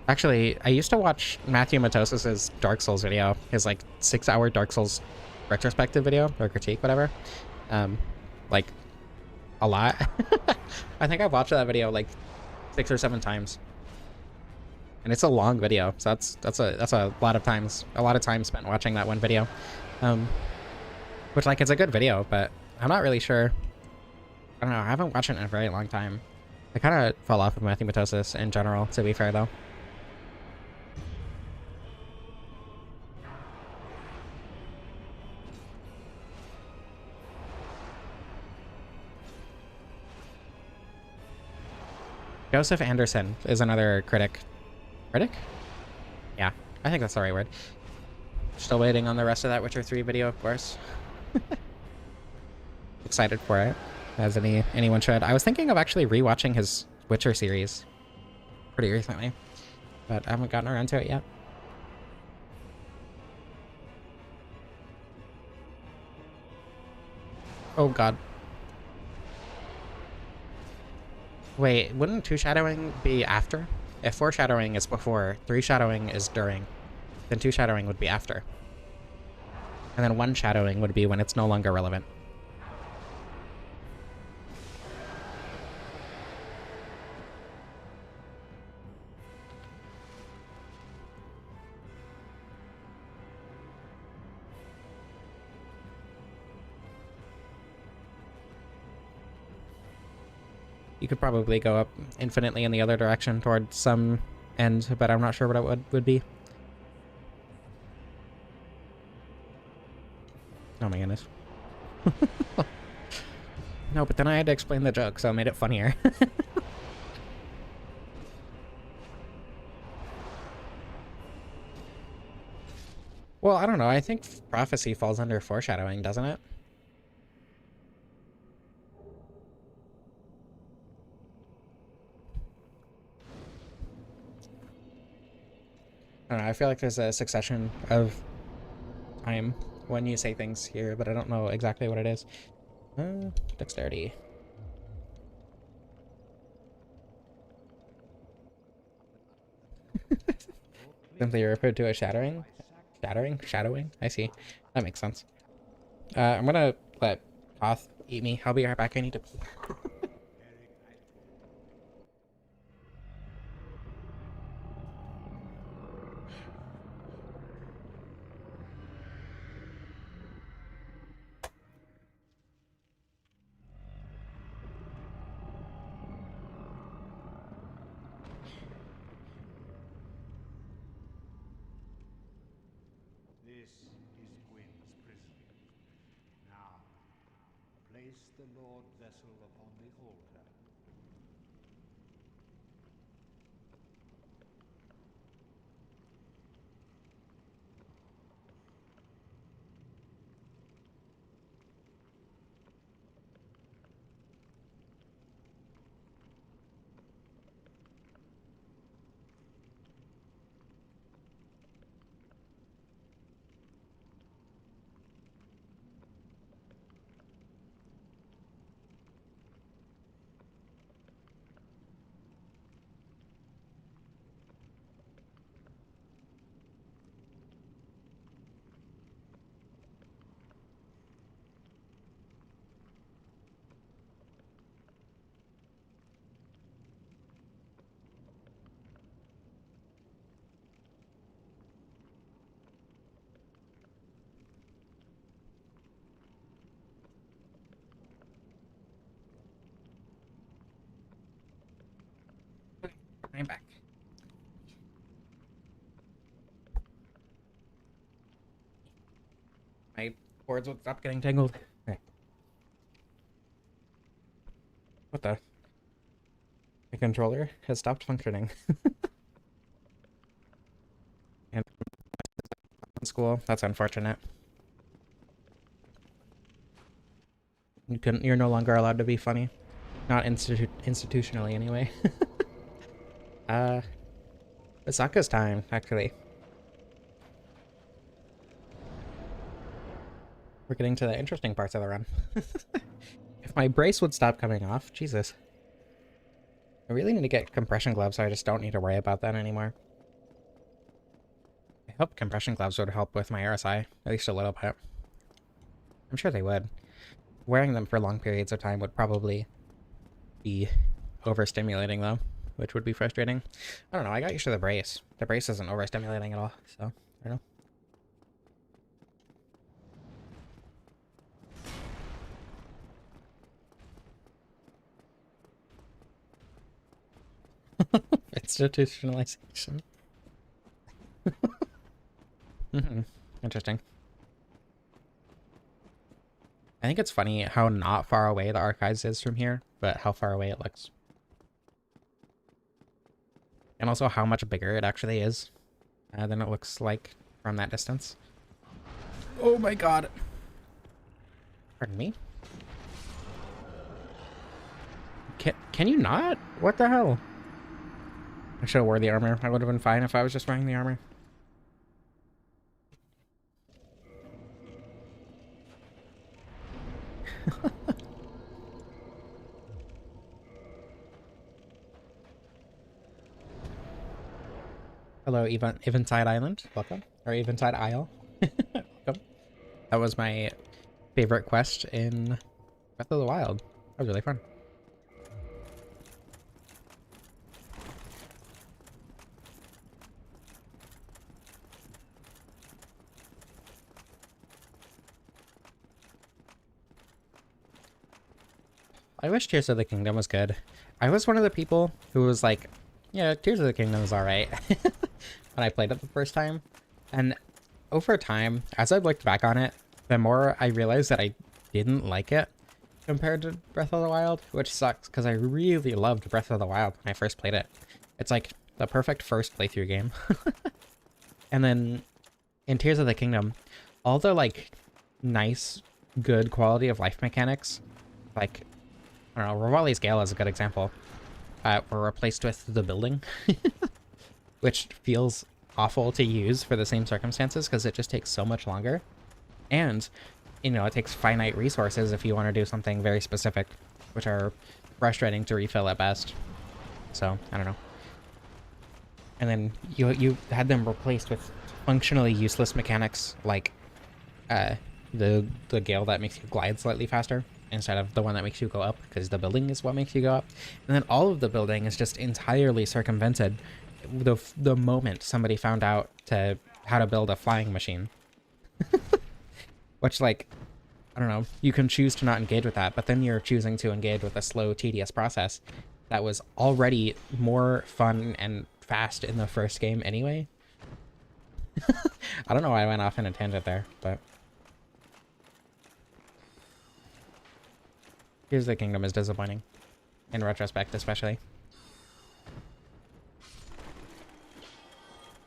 Actually, I used to watch Matthew Matosis's Dark Souls video, his like 6-hour Dark Souls retrospective video or critique, whatever. Um, like a lot. I think I've watched that video like 6 or 7 times, and it's a long video, so that's a lot of time spent watching that one video. Which like it's a good video, but I'm not really sure. I don't know. I haven't watched it in a very long time. I kind of fell off of Matthew Matosis in general, to be fair though. Joseph Anderson is another critic. Critic? Yeah, I think that's the right word. Still waiting on the rest of that Witcher 3 video, of course. Excited for it, as anyone should. I was thinking of actually rewatching his Witcher series pretty recently, but I haven't gotten around to it yet. Oh god. Wait, wouldn't two shadowing be after? If four shadowing is before, three shadowing is during, then two shadowing would be after. And then one shadowing would be when it's no longer relevant. You could probably go up infinitely in the other direction toward some end, but I'm not sure what it would be. Oh my goodness. No, but then I had to explain the joke, so it made it funnier. Well, I don't know. I think prophecy falls under foreshadowing, doesn't it? I don't know. I feel like there's a succession of time when you say things here, but I don't know exactly what it is. Dexterity. Simply referred to as shattering? Shadowing? I see. That makes sense. I'm gonna let Koth eat me. I'll be right back. I need to... This is Gwyn's prison. Now, place the Lord vessel upon the altar. I'm back. My cords would stop getting tangled. Okay. What the? The controller has stopped functioning. And in school, that's unfortunate. You're no longer allowed to be funny. Not institutionally anyway. It's Sokka's time, actually. We're getting to the interesting parts of the run. If my brace would stop coming off, Jesus. I really need to get compression gloves so I just don't need to worry about that anymore. hope compression gloves would help with my RSI, at least a little bit. I'm sure they would. Wearing them for long periods of time would probably be overstimulating though, which would be frustrating. I don't know, I got used to the brace. The brace isn't overstimulating at all, so I don't know. Institutionalization. Interesting. I think it's funny how not far away the archives is from here, but how far away it looks. And also how much bigger it actually is than it looks like from that distance. Oh my god. Pardon me? Can you not? What the hell? I should have wore the armor. I would have been fine if I was just wearing the armor. Hello, Eventide Island. Welcome. Or Eventide Isle. Welcome. That was my favorite quest in Breath of the Wild. That was really fun. I wish Tears of the Kingdom was good. I was one of the people who was like, yeah, Tears of the Kingdom is alright when I played it the first time. And over time, as I've looked back on it, the more I realized that I didn't like it compared to Breath of the Wild, which sucks because I really loved Breath of the Wild when I first played it. It's like the perfect first playthrough game. And then in Tears of the Kingdom, all the like nice, good quality of life mechanics, like, I don't know, Revali's Gale is a good example, were replaced with the building, which feels awful to use for the same circumstances because it just takes so much longer. And, you know, it takes finite resources if you want to do something very specific, which are frustrating to refill at best. So, I don't know. And then you had them replaced with functionally useless mechanics like the Gale that makes you glide slightly faster instead of the one that makes you go up, because the building is what makes you go up. And then all of the building is just entirely circumvented the moment somebody found out how to build a flying machine. Which, like, I don't know, you can choose to not engage with that, but then you're choosing to engage with a slow, tedious process that was already more fun and fast in the first game anyway. I don't know why I went off in a tangent there, but Tears of the Kingdom is disappointing, in retrospect especially.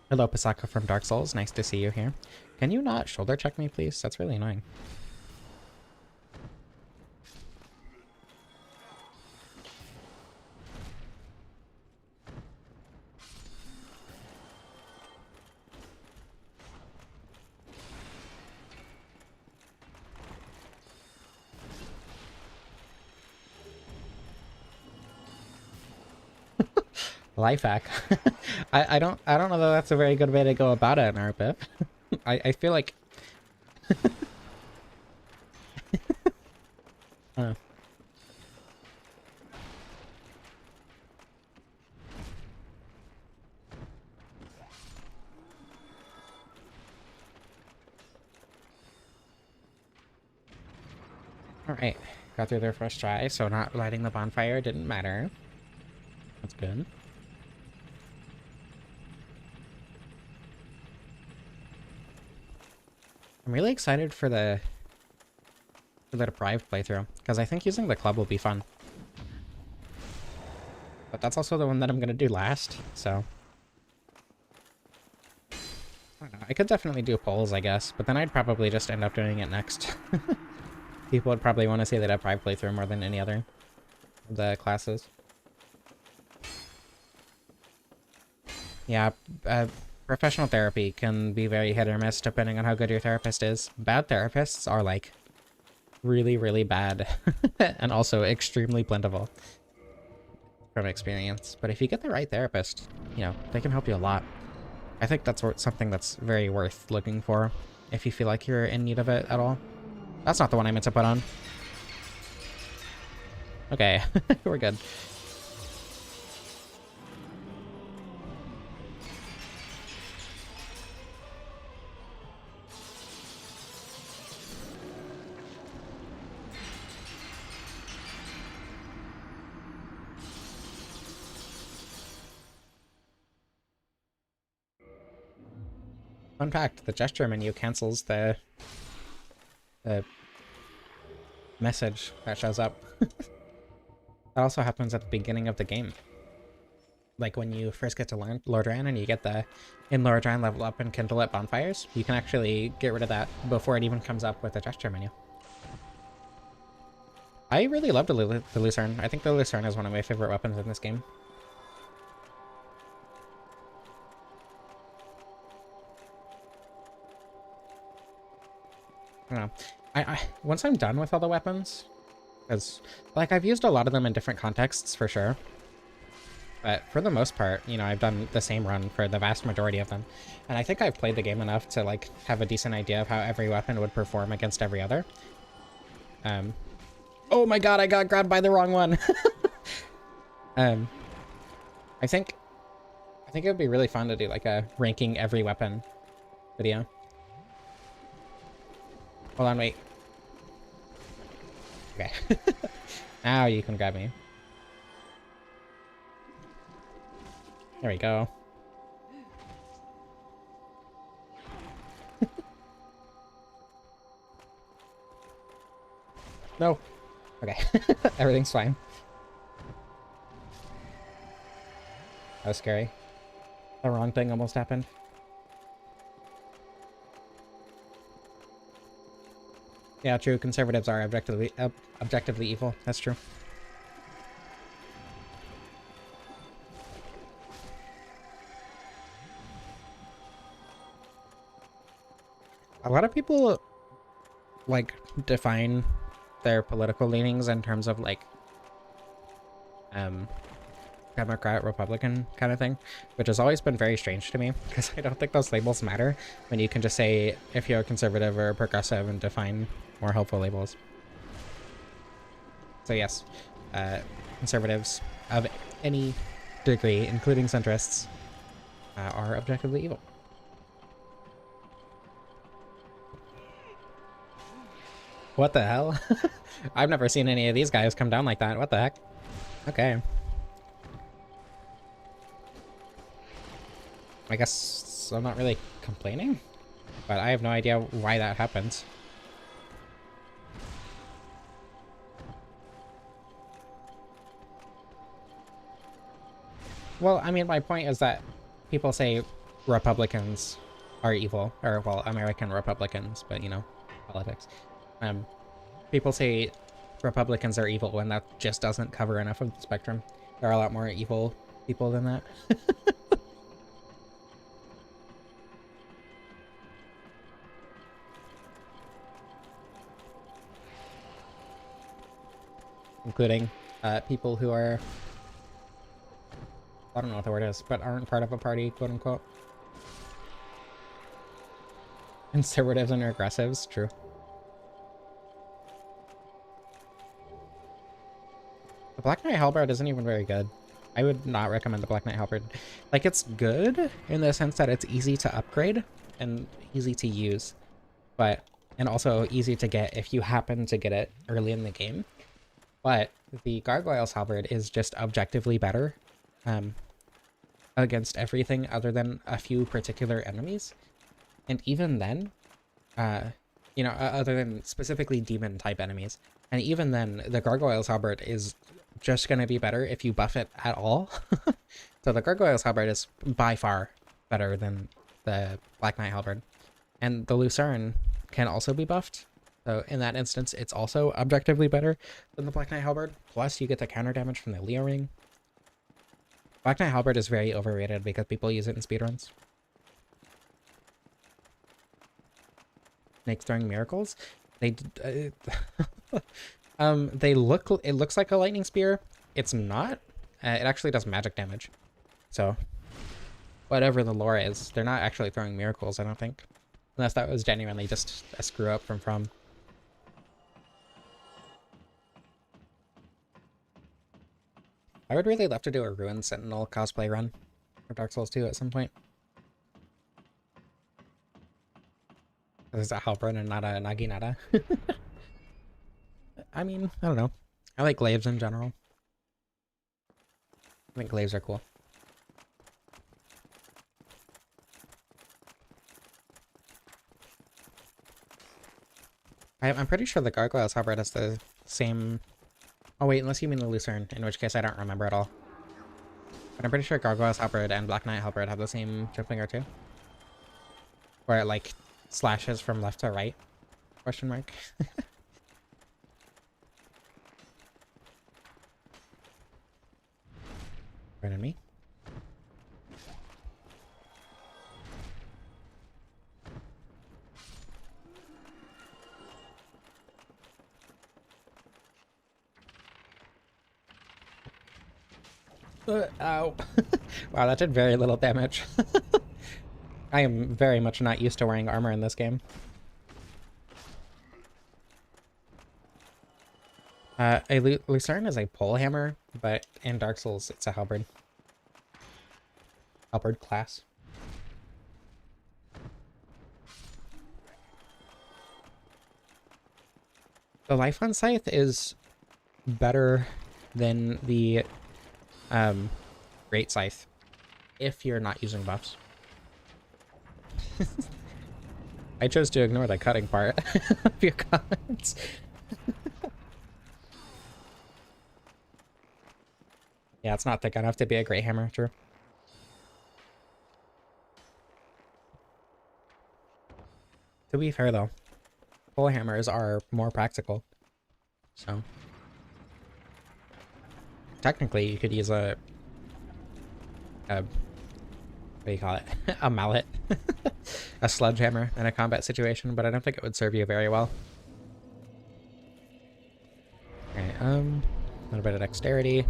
Hello, Pasaka from Dark Souls. Nice to see you here. Can you not shoulder check me, please? That's really annoying. Life hack. I don't know that that's a very good way to go about it in RPIP. I feel like Alright, got through their first try, so not lighting the bonfire didn't matter. That's good. I'm really excited for the Deprived playthrough, because I think using the club will be fun. But that's also the one that I'm going to do last, so I don't know. I could definitely do polls, I guess, but then I'd probably just end up doing it next. People would probably want to see the Deprived playthrough more than any other of the classes. Yeah, professional therapy can be very hit or miss depending on how good your therapist is. Bad therapists are like really, really bad and also extremely blendable from experience. But if you get the right therapist, you know, they can help you a lot. I think that's something that's very worth looking for if you feel like you're in need of it at all. That's not the one I meant to put on. Okay, we're good. Fun fact, the gesture menu cancels the message that shows up. That also happens at the beginning of the game. Like when you first get to Lordran and you get the in Lordran level up and kindle at bonfires, you can actually get rid of that before it even comes up with the gesture menu. I really love the Lucerne. I think the Lucerne is one of my favorite weapons in this game. I don't know. I once I'm done with all the weapons, because like I've used a lot of them in different contexts for sure, but for the most part, you know, I've done the same run for the vast majority of them, and I think I've played the game enough to like have a decent idea of how every weapon would perform against every other. Oh my god, I got grabbed by the wrong one. I think it would be really fun to do like a ranking every weapon video. Hold on, wait. Okay. Now you can grab me. There we go. No. Okay. Everything's fine. That was scary. The wrong thing almost happened. Yeah, true. Conservatives are objectively evil. That's true. A lot of people like define their political leanings in terms of like Democrat, Republican kind of thing, which has always been very strange to me because I don't think those labels matter when you can just say if you're a conservative or a progressive and define more helpful labels. So yes, conservatives of any degree, including centrists, are objectively evil. What the hell? I've never seen any of these guys come down like that. What the heck? Okay. I guess I'm not really complaining, but I have no idea why that happens. Well, I mean, my point is that people say Republicans are evil, or, well, American Republicans, but, you know, politics. People say Republicans are evil when that just doesn't cover enough of the spectrum. There are a lot more evil people than that. Including people who are, I don't know what the word is, but aren't part of a party, quote unquote. Conservatives and regressives, true. The Black Knight Halberd isn't even very good. I would not recommend the Black Knight Halberd. Like, it's good in the sense that it's easy to upgrade and easy to use, and also easy to get if you happen to get it early in the game. But the Gargoyle's Halberd is just objectively better against everything other than a few particular enemies. And even then, you know, other than specifically demon type enemies. And even then, the Gargoyle's Halberd is just going to be better if you buff it at all. So the Gargoyle's Halberd is by far better than the Black Knight Halberd. And the Lucerne can also be buffed. So in that instance, it's also objectively better than the Black Knight Halberd. Plus, you get the counter damage from the Leo Ring. Black Knight Halberd is very overrated because people use it in speedruns. Snakes throwing miracles. It looks like a lightning spear. It's not. It actually does magic damage. So whatever the lore is. They're not actually throwing miracles, I don't think. Unless that was genuinely just a screw up from. I would really love to do a Ruin Sentinel cosplay run for Dark Souls 2 at some point. Is that Halberd and not a Naginata? I mean, I don't know. I like glaives in general. I think glaives are cool. I'm pretty sure the Gargoyle's Halberd has the same... Oh wait, unless you mean the Lucerne, in which case I don't remember at all. But I'm pretty sure Gargoyle's Halberd and Black Knight Halberd have the same jump finger too. Where it like slashes from left to right? Question mark. Right on me. Ow. Wow, that did very little damage. I am very much not used to wearing armor in this game. A Lucerne is a pole hammer, but in Dark Souls it's a halberd. Halberd class. The Lifeline Scythe is better than the Great Scythe if you're not using buffs. I chose to ignore the cutting part of your comments. Yeah, it's not thick enough to be a great hammer, true. To be fair though, pole hammers are more practical. So technically you could use a what do you call it? A mallet. A sledgehammer in a combat situation, but I don't think it would serve you very well. Okay, a little bit of dexterity.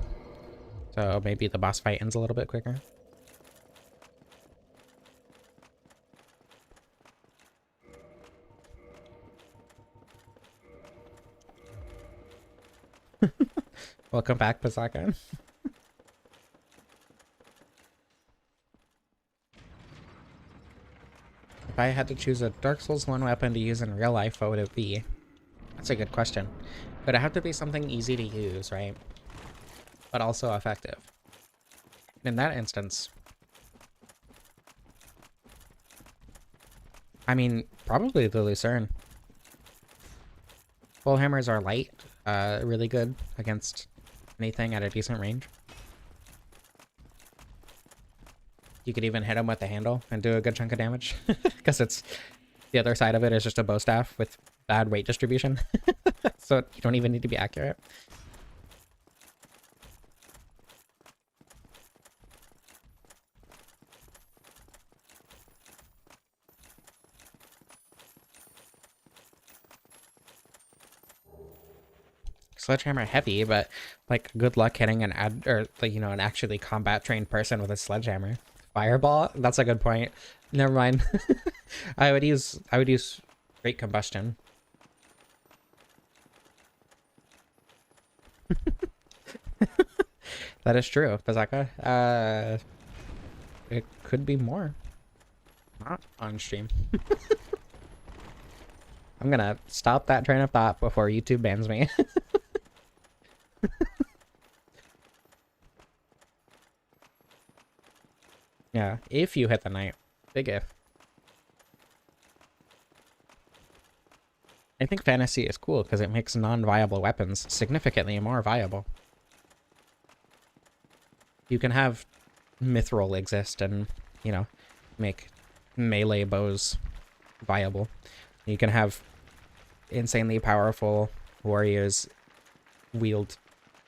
So maybe the boss fight ends a little bit quicker. Welcome back, Pasaka. If I had to choose a Dark Souls 1 weapon to use in real life, what would it be? That's a good question. But it have to be something easy to use, right? But also effective. In that instance, I mean, probably the Lucerne. Full hammers are light, really good against anything at a decent range. You could even hit them with the handle and do a good chunk of damage, because it's the other side of it is just a bow staff with bad weight distribution, so you don't even need to be accurate. Sledgehammer heavy, but like good luck hitting an an actually combat trained person with a sledgehammer. Fireball? That's a good point. Never mind. I would use Great Combustion. That is true, Pazaka. It could be more. Not on stream. I'm gonna stop that train of thought before YouTube bans me. Yeah, if you hit the knight. Big if. I think fantasy is cool because it makes non-viable weapons significantly more viable. You can have Mithril exist and, you know, make melee bows viable. You can have insanely powerful warriors wield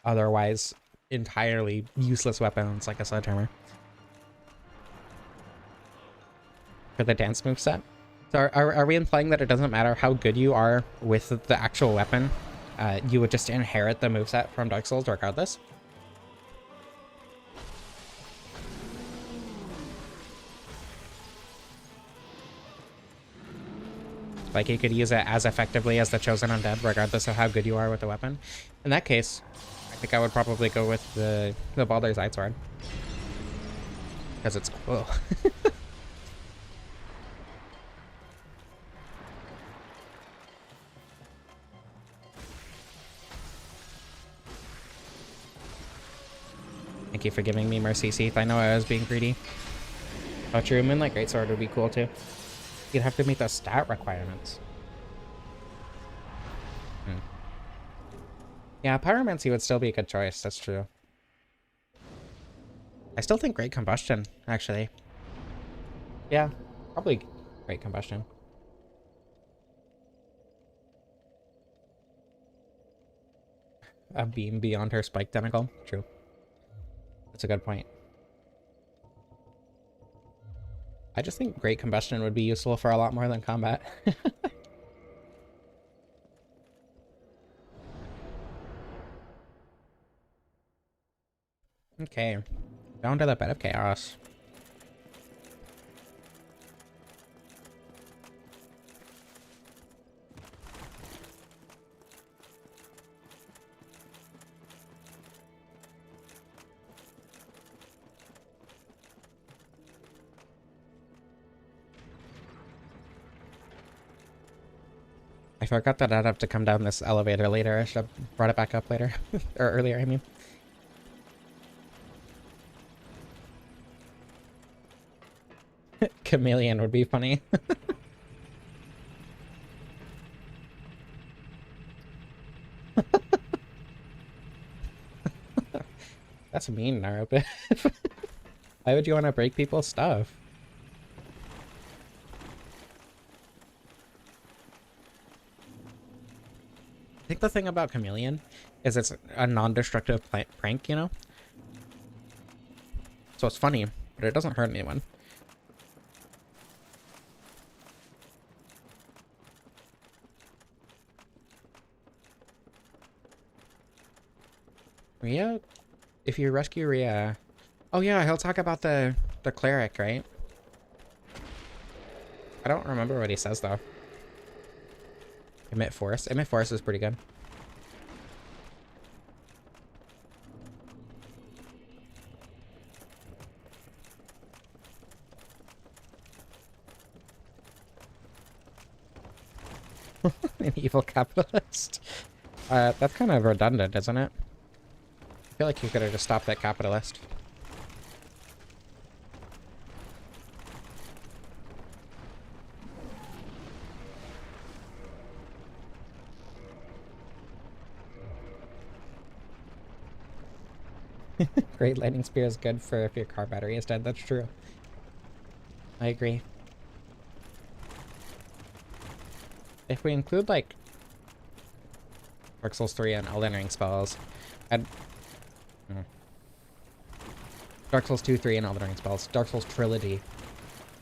otherwise entirely useless weapons like a sledgehammer. For the dance moveset. So are we implying that it doesn't matter how good you are with the actual weapon? You would just inherit the moveset from Dark Souls regardless? Like, you could use it as effectively as the Chosen Undead, regardless of how good you are with the weapon. In that case, I think I would probably go with the Baldur's Eye Sword. Because it's cool. Thank you for giving me Mercy Seath. I know I was being greedy. Oh, true. Moonlight Greatsword would be cool, too. You'd have to meet those stat requirements. Yeah, Pyromancy would still be a good choice. That's true. I still think Great Combustion, actually. Yeah, probably Great Combustion. A beam beyond her spike tentacle. True. That's a good point. I just think Great Combustion would be useful for a lot more than combat. Okay. Down to the bed of chaos. I forgot that I'd have to come down this elevator later. I should have brought it back up later. Or earlier, I mean. Chameleon would be funny. That's mean, Naruto. Why would you want to break people's stuff? I think the thing about Chameleon is it's a non-destructive prank, you know? So it's funny, but it doesn't hurt anyone. Rhea? If you rescue Rhea... Oh yeah, he'll talk about the cleric, right? I don't remember what he says, though. Emit Force. Emit Force is pretty good. An evil capitalist. That's kind of redundant, isn't it? I feel like you could have just stopped at capitalist. Great Lightning Spear is good for if your car battery is dead. That's true. I agree. If we include, like, Dark Souls 3 and Elden Ring spells, and Dark Souls 2, 3, and Elden Ring spells, Dark Souls Trilogy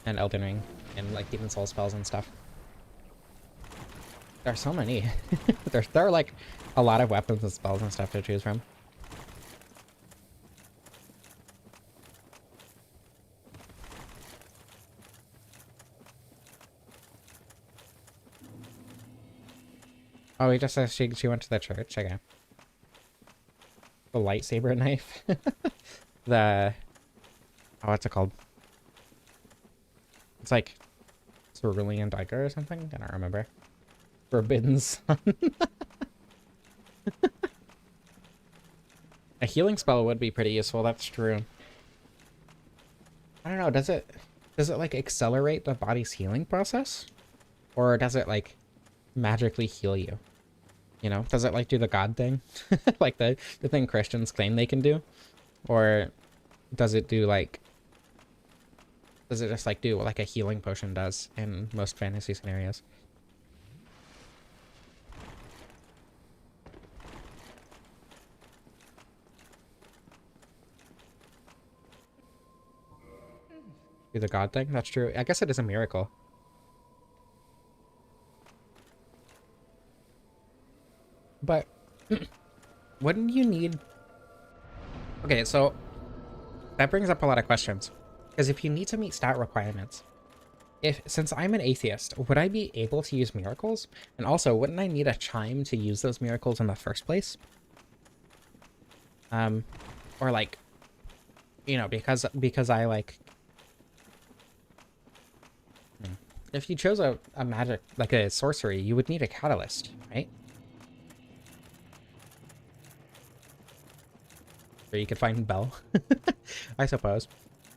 and Elden Ring, and, like, Demon Souls spells and stuff. There are so many. there are, like, a lot of weapons and spells and stuff to choose from. Oh, he just says she went to the church. Okay. The lightsaber knife. The... Oh, what's it called? It's like... Cerulean Dagger or something? I don't remember. Forbidden Sun. A healing spell would be pretty useful, that's true. I don't know, does it like accelerate the body's healing process? Or does it like magically heal you? You know, does it like do the God thing? Like the thing Christians claim they can do? Or does it do like... Does it just like do what like a healing potion does in most fantasy scenarios? Do the God thing? That's true. I guess it is a miracle. But wouldn't you need... Okay, so that brings up a lot of questions. Because if you need to meet stat requirements, Since I'm an atheist, would I be able to use miracles? And also, wouldn't I need a chime to use those miracles in the first place? Or like, you know, because I like, if you chose a magic, like a sorcery, you would need a catalyst, right? Or you could find Bell, I suppose.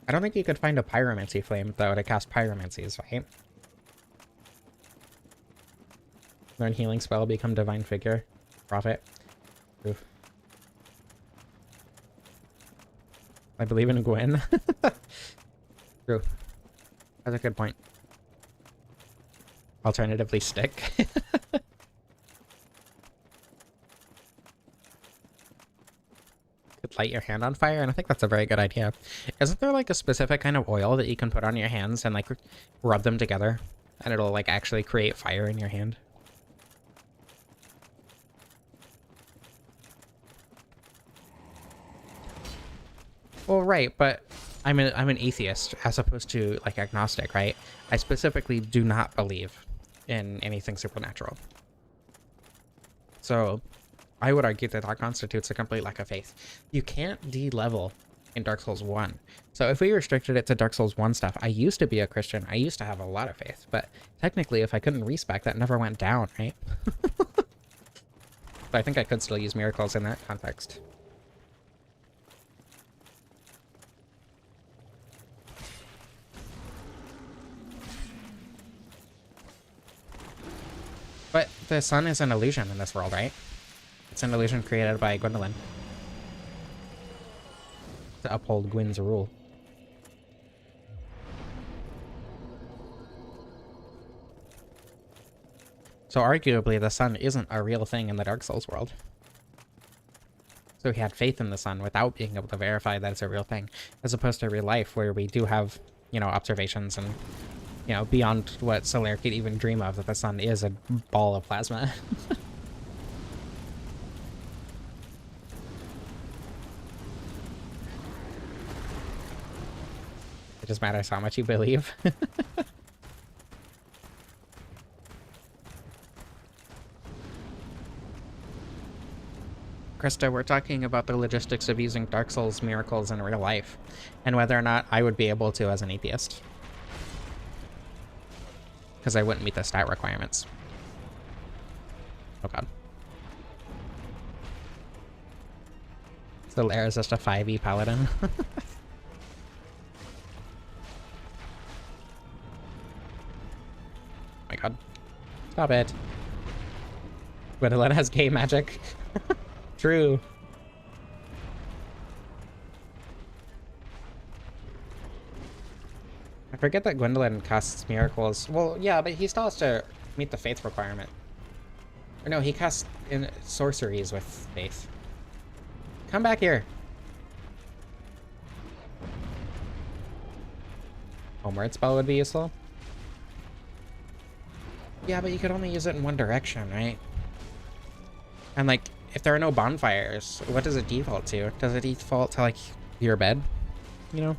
I don't think you could find a pyromancy flame, though, to cast pyromancies, right? Learn healing spell, become divine figure. Prophet. Oof. I believe in Gwen. True. That's a good point. Alternatively, stick. Could light your hand on fire, and I think that's a very good idea. Isn't there like a specific kind of oil that you can put on your hands and like rub them together, and it'll like actually create fire in your hand? Well, right, but I'm an atheist as opposed to like agnostic, right? I specifically do not believe in anything supernatural. So I would argue that that constitutes a complete lack of faith. You can't de-level in Dark Souls 1. So if we restricted it to Dark Souls 1 stuff, I used to be a Christian. I used to have a lot of faith, but technically if I couldn't respec, that never went down, right? So I think I could still use miracles in that context. But the sun is an illusion in this world, right? It's an illusion created by Gwendolyn to uphold Gwyn's rule. So arguably, the sun isn't a real thing in the Dark Souls world. So he had faith in the sun without being able to verify that it's a real thing, as opposed to real life, where we do have, you know, observations and, you know, beyond what Solaire could even dream of, that the sun is a ball of plasma. It just matters how much you believe. Krista, we're talking about the logistics of using Dark Souls miracles in real life, and whether or not I would be able to as an atheist. Because I wouldn't meet the stat requirements. Oh god. Solaire is just a 5e paladin. My god. Stop it. Gwendolyn has gay magic. True. I forget that Gwendolyn casts miracles. Well, yeah, but he still has to meet the faith requirement. Or no, he casts in sorceries with faith. Come back here. Homeward spell would be useful. Yeah, but you could only use it in one direction, right? And like, if there are no bonfires, what does it default to? Does it default to like your bed? You know?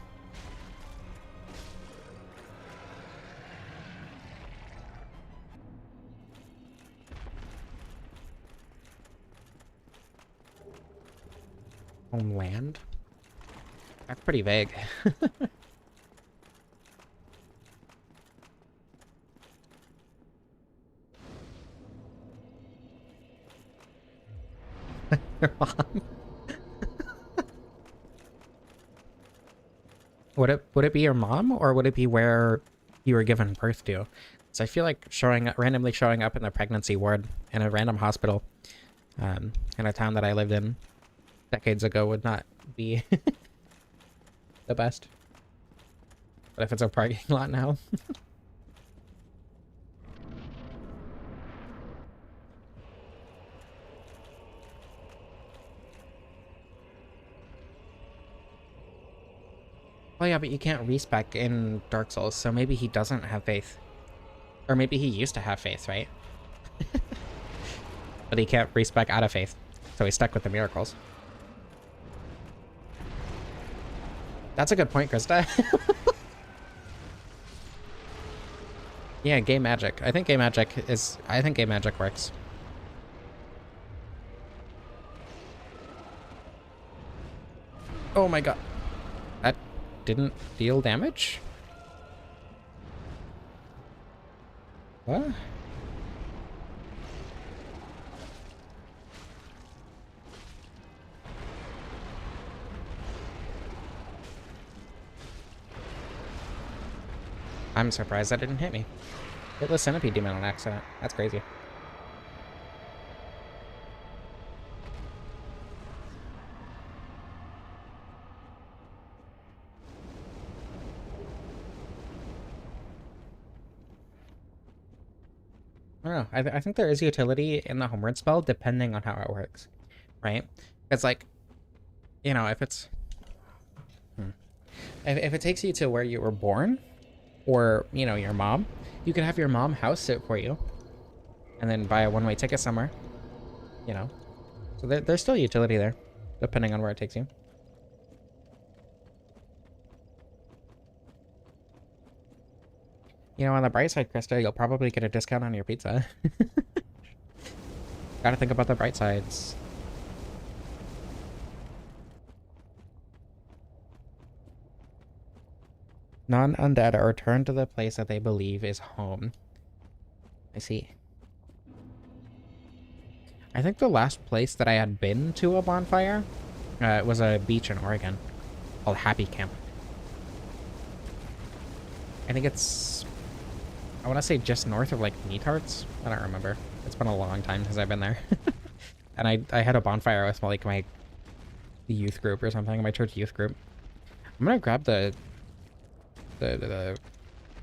Homeland? That's pretty vague. Your mom? Would it be your mom, or would it be where you were given birth to? So I feel like randomly showing up in the pregnancy ward in a random hospital in a town that I lived in decades ago would not be the best. But if it's a parking lot now. Oh yeah, but you can't respec in Dark Souls, so maybe he doesn't have faith. Or maybe he used to have faith, right? But he can't respec out of faith, so he's stuck with the miracles. That's a good point, Krista. Yeah, game magic. I think game magic is... I think game magic works. Oh my god. That didn't deal damage? What? I'm surprised that didn't hit me. Hit the centipede demon on accident. That's crazy. I don't know. I think there is utility in the homeward spell depending on how it works, right? It's like, you know, if it's... If it takes you to where you were born, or, you know, your mom, you can have your mom house sit for you, and then buy a one-way ticket somewhere, you know? So there's still utility there, depending on where it takes you. You know, on the bright side, Krista, you'll probably get a discount on your pizza. Gotta think about the bright sides. Non-undead are returned to the place that they believe is home. I see. I think the last place that I had been to a bonfire was a beach in Oregon called Happy Camp. I think it's... I want to say just north of, like, Neatards? I don't remember. It's been a long time since I've been there. And I had a bonfire with, like, my youth group or something, my church youth group. I'm gonna grab the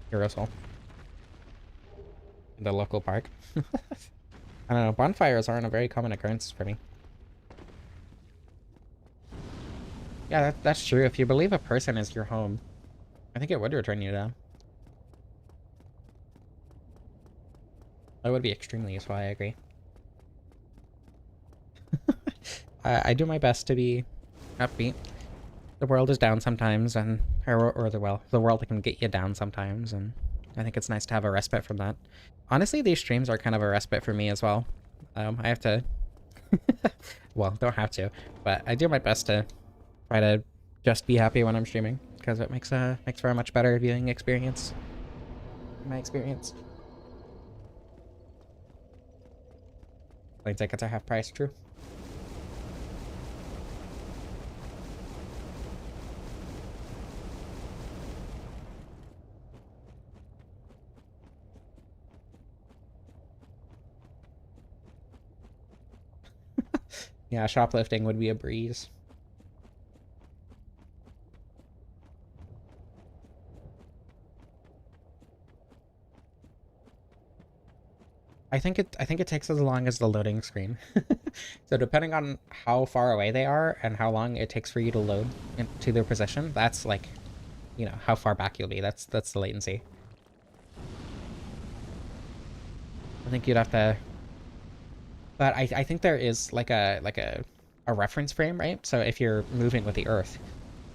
Hero Soul in the local park. I don't know, bonfires aren't a very common occurrence for me. Yeah, that's true. If you believe a person is your home, I think it would return you down. That would be extremely useful, I agree. I do my best to be upbeat. The world is down sometimes, and the world can get you down sometimes, and I think it's nice to have a respite from that. Honestly, these streams are kind of a respite for me as well. I have to... well, don't have to, but I do my best to try to just be happy when I'm streaming, because it makes for a much better viewing experience. In my experience. Plane tickets are half price, true. Yeah, shoplifting would be a breeze. I think it takes as long as the loading screen. So depending on how far away they are and how long it takes for you to load into their position, that's like, you know, how far back you'll be. That's the latency. I think you'd have to... But I think there is like a reference frame, right? So if you're moving with the Earth,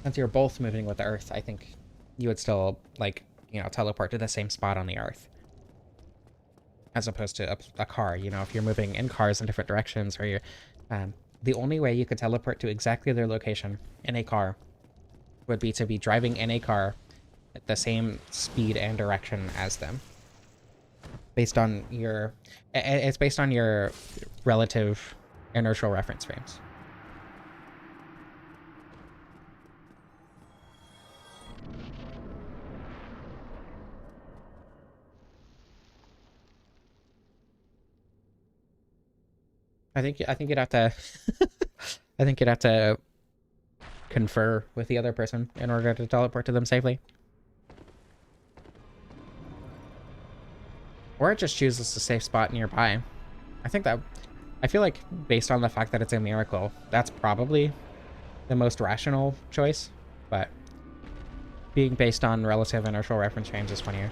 since you're both moving with the Earth, I think you would still, like, you know, teleport to the same spot on the Earth. As opposed to a car, you know, if you're moving in cars in different directions, or you're... the only way you could teleport to exactly their location in a car would be to be driving in a car at the same speed and direction as them. Based on your... It's based on your relative inertial reference frames. I think you'd have to... I think you'd have to confer with the other person in order to teleport to them safely. Or it just chooses a safe spot nearby. I think that... I feel like, based on the fact that it's a miracle, that's probably the most rational choice, but being based on relative inertial reference frames is funnier.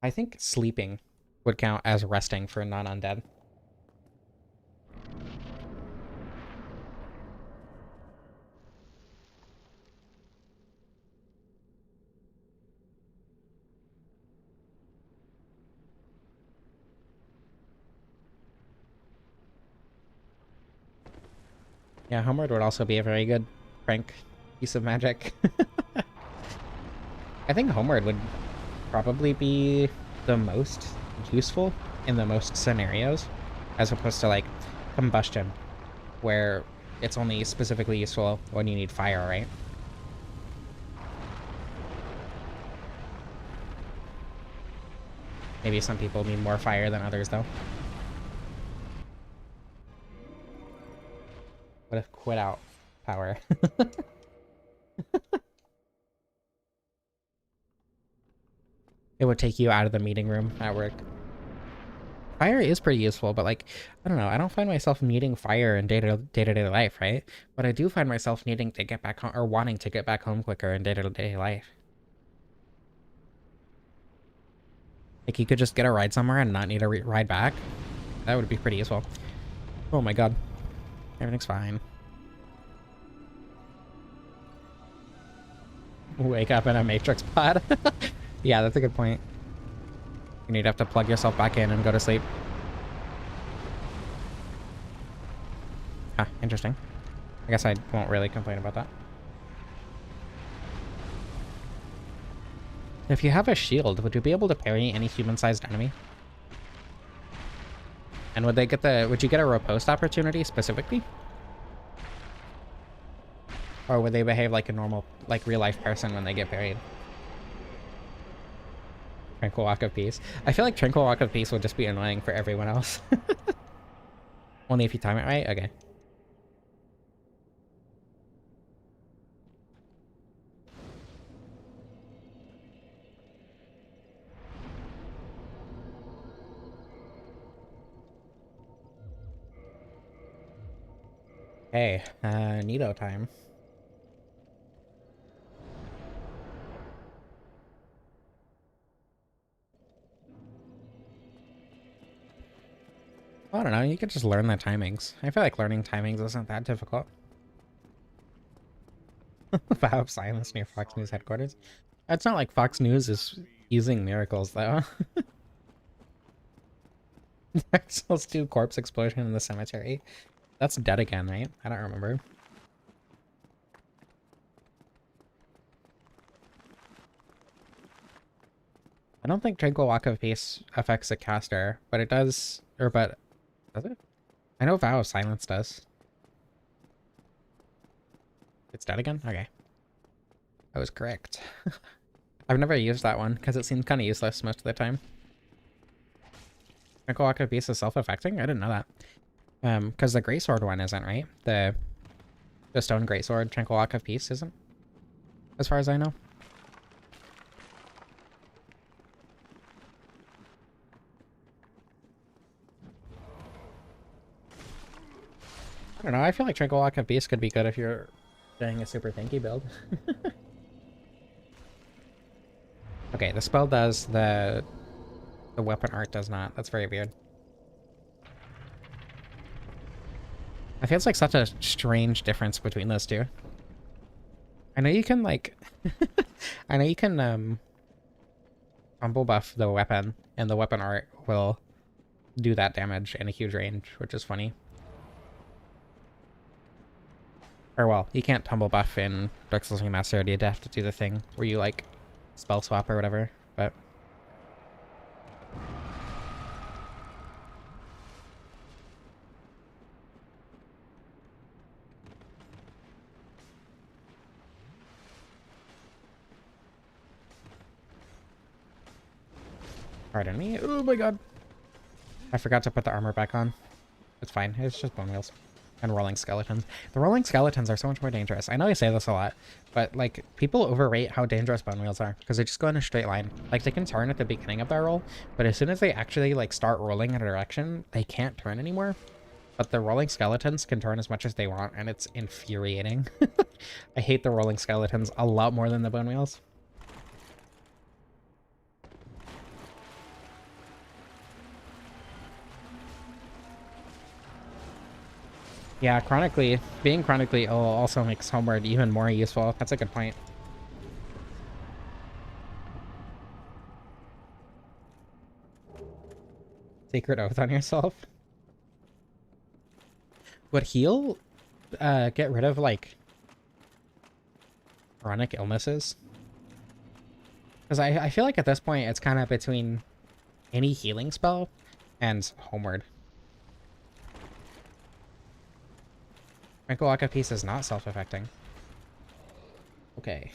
I think sleeping would count as resting for non-undead. Yeah, Homeward would also be a very good prank piece of magic. I think Homeward would probably be the most useful in the most scenarios, as opposed to like Combustion, where it's only specifically useful when you need fire, right? Maybe some people need more fire than others, though. What if quit out power? It would take you out of the meeting room at work. Fire is pretty useful, but like, I don't know, I don't find myself needing fire in day-to-day life, right? But I do find myself needing to get back home, or wanting to get back home quicker in day-to-day life. Like, you could just get a ride somewhere and not need a ride back. That would be pretty useful. Oh my god. Everything's fine. Wake up in a Matrix pod. Yeah, that's a good point. You'd have to plug yourself back in and go to sleep. Huh, interesting. I guess I won't really complain about that. If you have a shield, would you be able to parry any human-sized enemy? And would you get a riposte opportunity specifically? Or would they behave like a normal, like real-life person when they get parried? Tranquil Walk of Peace. I feel like Tranquil Walk of Peace would just be annoying for everyone else. Only if you time it right? Okay. Hey, Nito time. I don't know, you could just learn the timings. I feel like learning timings isn't that difficult. Vow of silence near Fox News headquarters. It's not like Fox News is using miracles, though. Let's do corpse explosion in the cemetery. That's dead again, right? I don't remember. I don't think Tranquil Walk of Peace affects the caster, but it does, but does it? I know Vow of Silence does. It's dead again? Okay. I was correct. I've never used that one because it seems kind of useless most of the time. Tranquil Walk of Peace is self-affecting? I didn't know that. Because the Greatsword one isn't, right? The Stone Greatsword Tranquil Walk of Peace isn't, as far as I know. I don't know, I feel like Tranquil Walk of Peace could be good if you're doing a super tanky build. Okay, the spell does, the weapon art does not. That's very weird. I feel it's like such a strange difference between those two. I know you can like I know you can humble buff the weapon and the weapon art will do that damage in a huge range, which is funny. Or well, you can't tumble buff in Dark Souls Remastered. You'd have to do the thing where you like spell swap or whatever, but pardon me. Oh my god. I forgot to put the armor back on. It's fine. It's just bone wheels. And rolling skeletons. The rolling skeletons are so much more dangerous. I know I say this a lot, but like people overrate how dangerous bone wheels are because they just go in a straight line. Like they can turn at the beginning of their roll, but as soon as they actually like start rolling in a direction, they can't turn anymore. But the rolling skeletons can turn as much as they want, and it's infuriating. I hate the rolling skeletons a lot more than the bone wheels. Yeah, being chronically ill also makes Homeward even more useful. That's a good point. Sacred Oath on yourself. Would heal get rid of like chronic illnesses? Because I feel like at this point it's kind of between any healing spell and Homeward. Tranquil Lock of Peace is not self-affecting. Okay.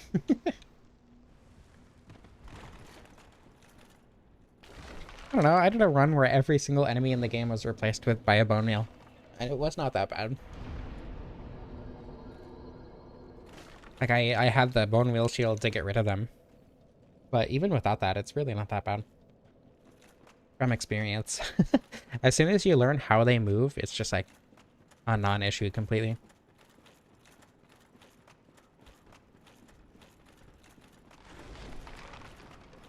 I don't know, I did a run where every single enemy in the game was replaced with by a bone meal. And it was not that bad. Like, I had the bone meal shield to get rid of them. But even without that, it's really not that bad. From experience. As soon as you learn how they move, it's just like a non-issue completely.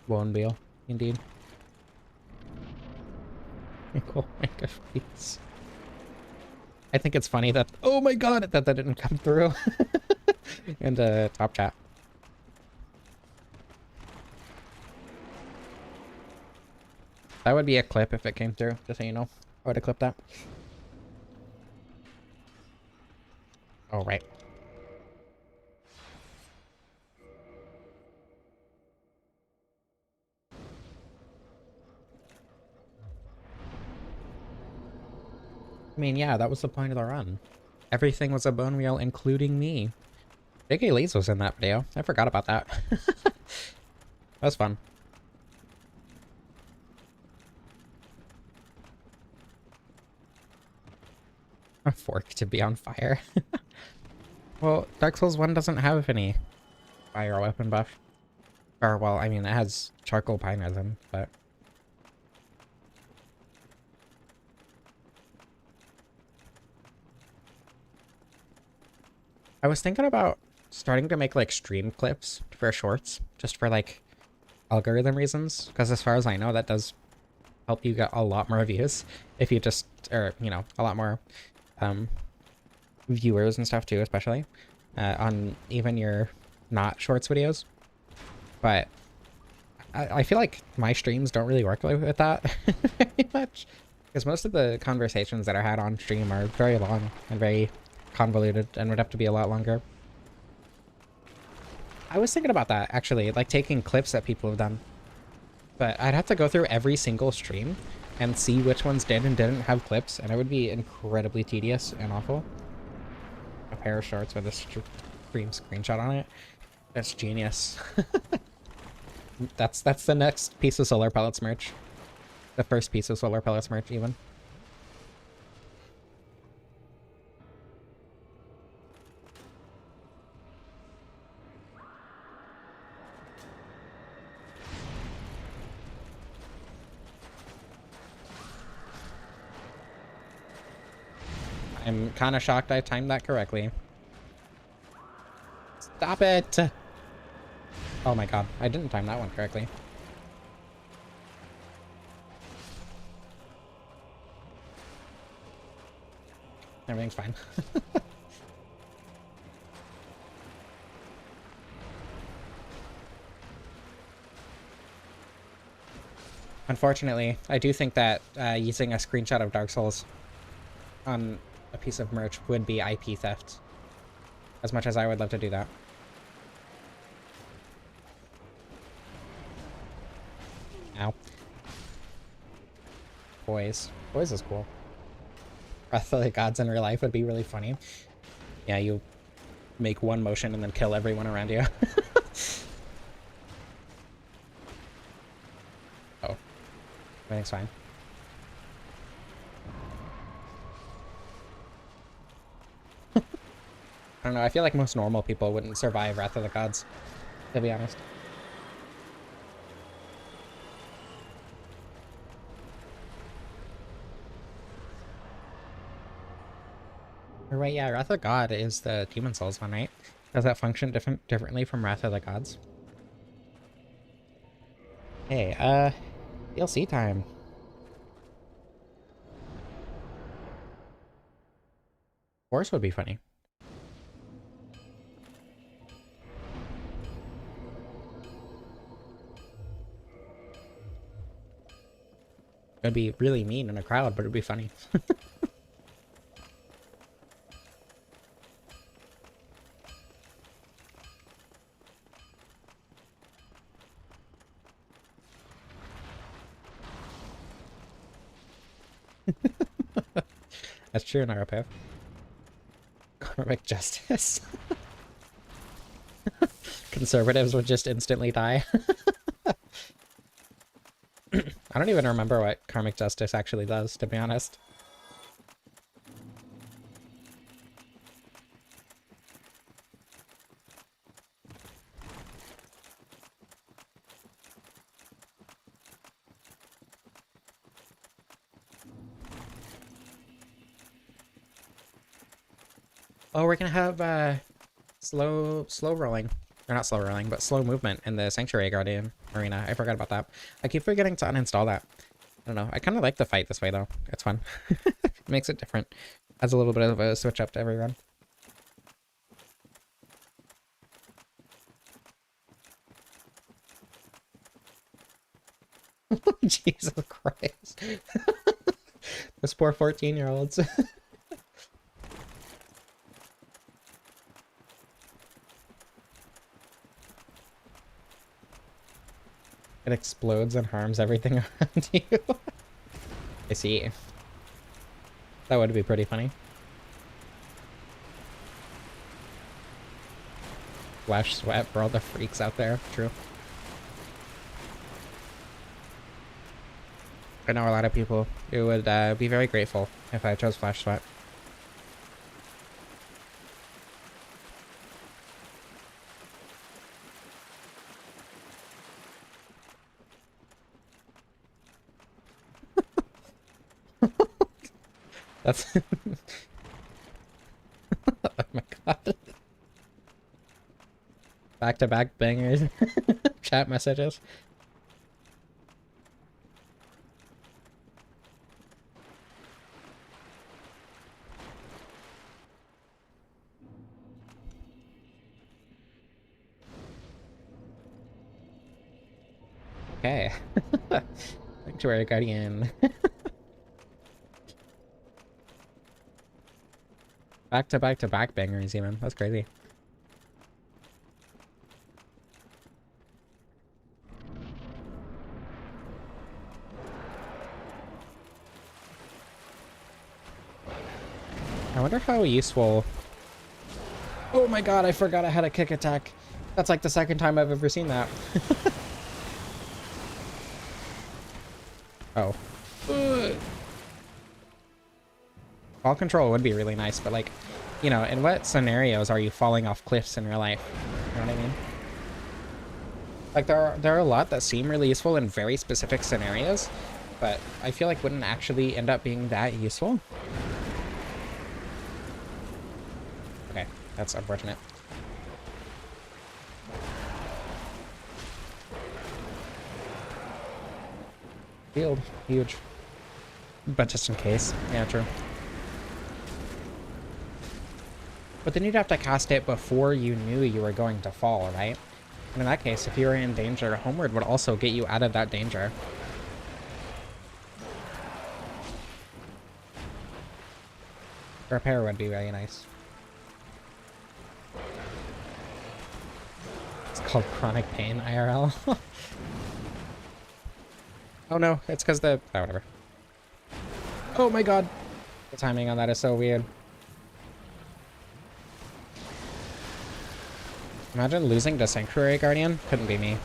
Bone meal, indeed. Cool. Please. I think it's funny that, oh my god, that didn't come through. And top chat. That would be a clip if it came through, just so you know. I would have clipped that. Oh, right. I mean, yeah, that was the point of the run. Everything was a bone meal, including me. Big Elise was in that video. I forgot about that. That was fun. A fork to be on fire. Well, Dark Souls 1 doesn't have any fire weapon buff. Or, well, I mean, it has charcoal pine resin, but... I was thinking about starting to make, like, stream clips for shorts, just for, like, algorithm reasons, because as far as I know, that does help you get a lot more views if you just, or, you know, a lot more viewers and stuff too, especially on even your not shorts videos. But I feel like my streams don't really work with that very much, because most of the conversations that are had on stream are very long and very convoluted and would have to be a lot longer. I was thinking about that, actually, like taking clips that people have done. But I'd have to go through every single stream and see which ones did and didn't have clips, and it would be incredibly tedious and awful. A pair of shorts with a stream screenshot on it. That's genius. That's the next piece of Solar Pellets merch. The first piece of Solar Pellets merch, even. I'm kind of shocked I timed that correctly. Stop it! Oh my god, I didn't time that one correctly. Everything's fine. Unfortunately, I do think that using a screenshot of Dark Souls on a piece of merch would be IP theft. As much as I would love to do that. Ow. Boys. Boys is cool. Breath of the Gods in real life would be really funny. Yeah, you make one motion and then kill everyone around you. Oh. Everything's fine. I don't know, I feel like most normal people wouldn't survive Wrath of the Gods, to be honest. Or wait, yeah, Wrath of God is the Demon Souls one, right? Does that function differently from Wrath of the Gods? Hey, DLC time. Force would be funny. It'd be really mean in a crowd, but it'd be funny. That's true, Narapath. Karmic justice. Conservatives would just instantly die. I don't even remember what karmic justice actually does, to be honest. Oh, we're gonna have slow rolling. Or not slow rolling, but slow movement in the Sanctuary Guardian arena. I forgot about that. I keep forgetting to uninstall that. I don't know. I kind of like the fight this way, though. It's fun. It makes it different. Adds a little bit of a switch up to every run. Jesus Christ. Those poor 14-year-olds. It explodes and harms everything around you. I see. That would be pretty funny. Flash sweat for all the freaks out there. True. I know a lot of people who would be very grateful if I chose Flash Sweat. That's... Oh my god. Back-to-back bangers. Chat messages. Okay. Sanctuary Guardian. Back-to-back-to-back bangers even. That's crazy. I wonder how useful... Oh my god, I forgot I had a kick attack. That's like the second time I've ever seen that. Oh. Ball control would be really nice, but like, you know, in what scenarios are you falling off cliffs in real life? You know what I mean? Like, there are a lot that seem really useful in very specific scenarios, but I feel like wouldn't actually end up being that useful. Okay, that's unfortunate. Field, huge. But just in case. Yeah, true. But then you'd have to cast it before you knew you were going to fall, right? And in that case, if you were in danger, Homeward would also get you out of that danger. Repair would be very nice. It's called chronic pain IRL. Oh no, it's because the... Oh, whatever. Oh my god. The timing on that is so weird. Imagine losing to Sanctuary Guardian. Couldn't be me.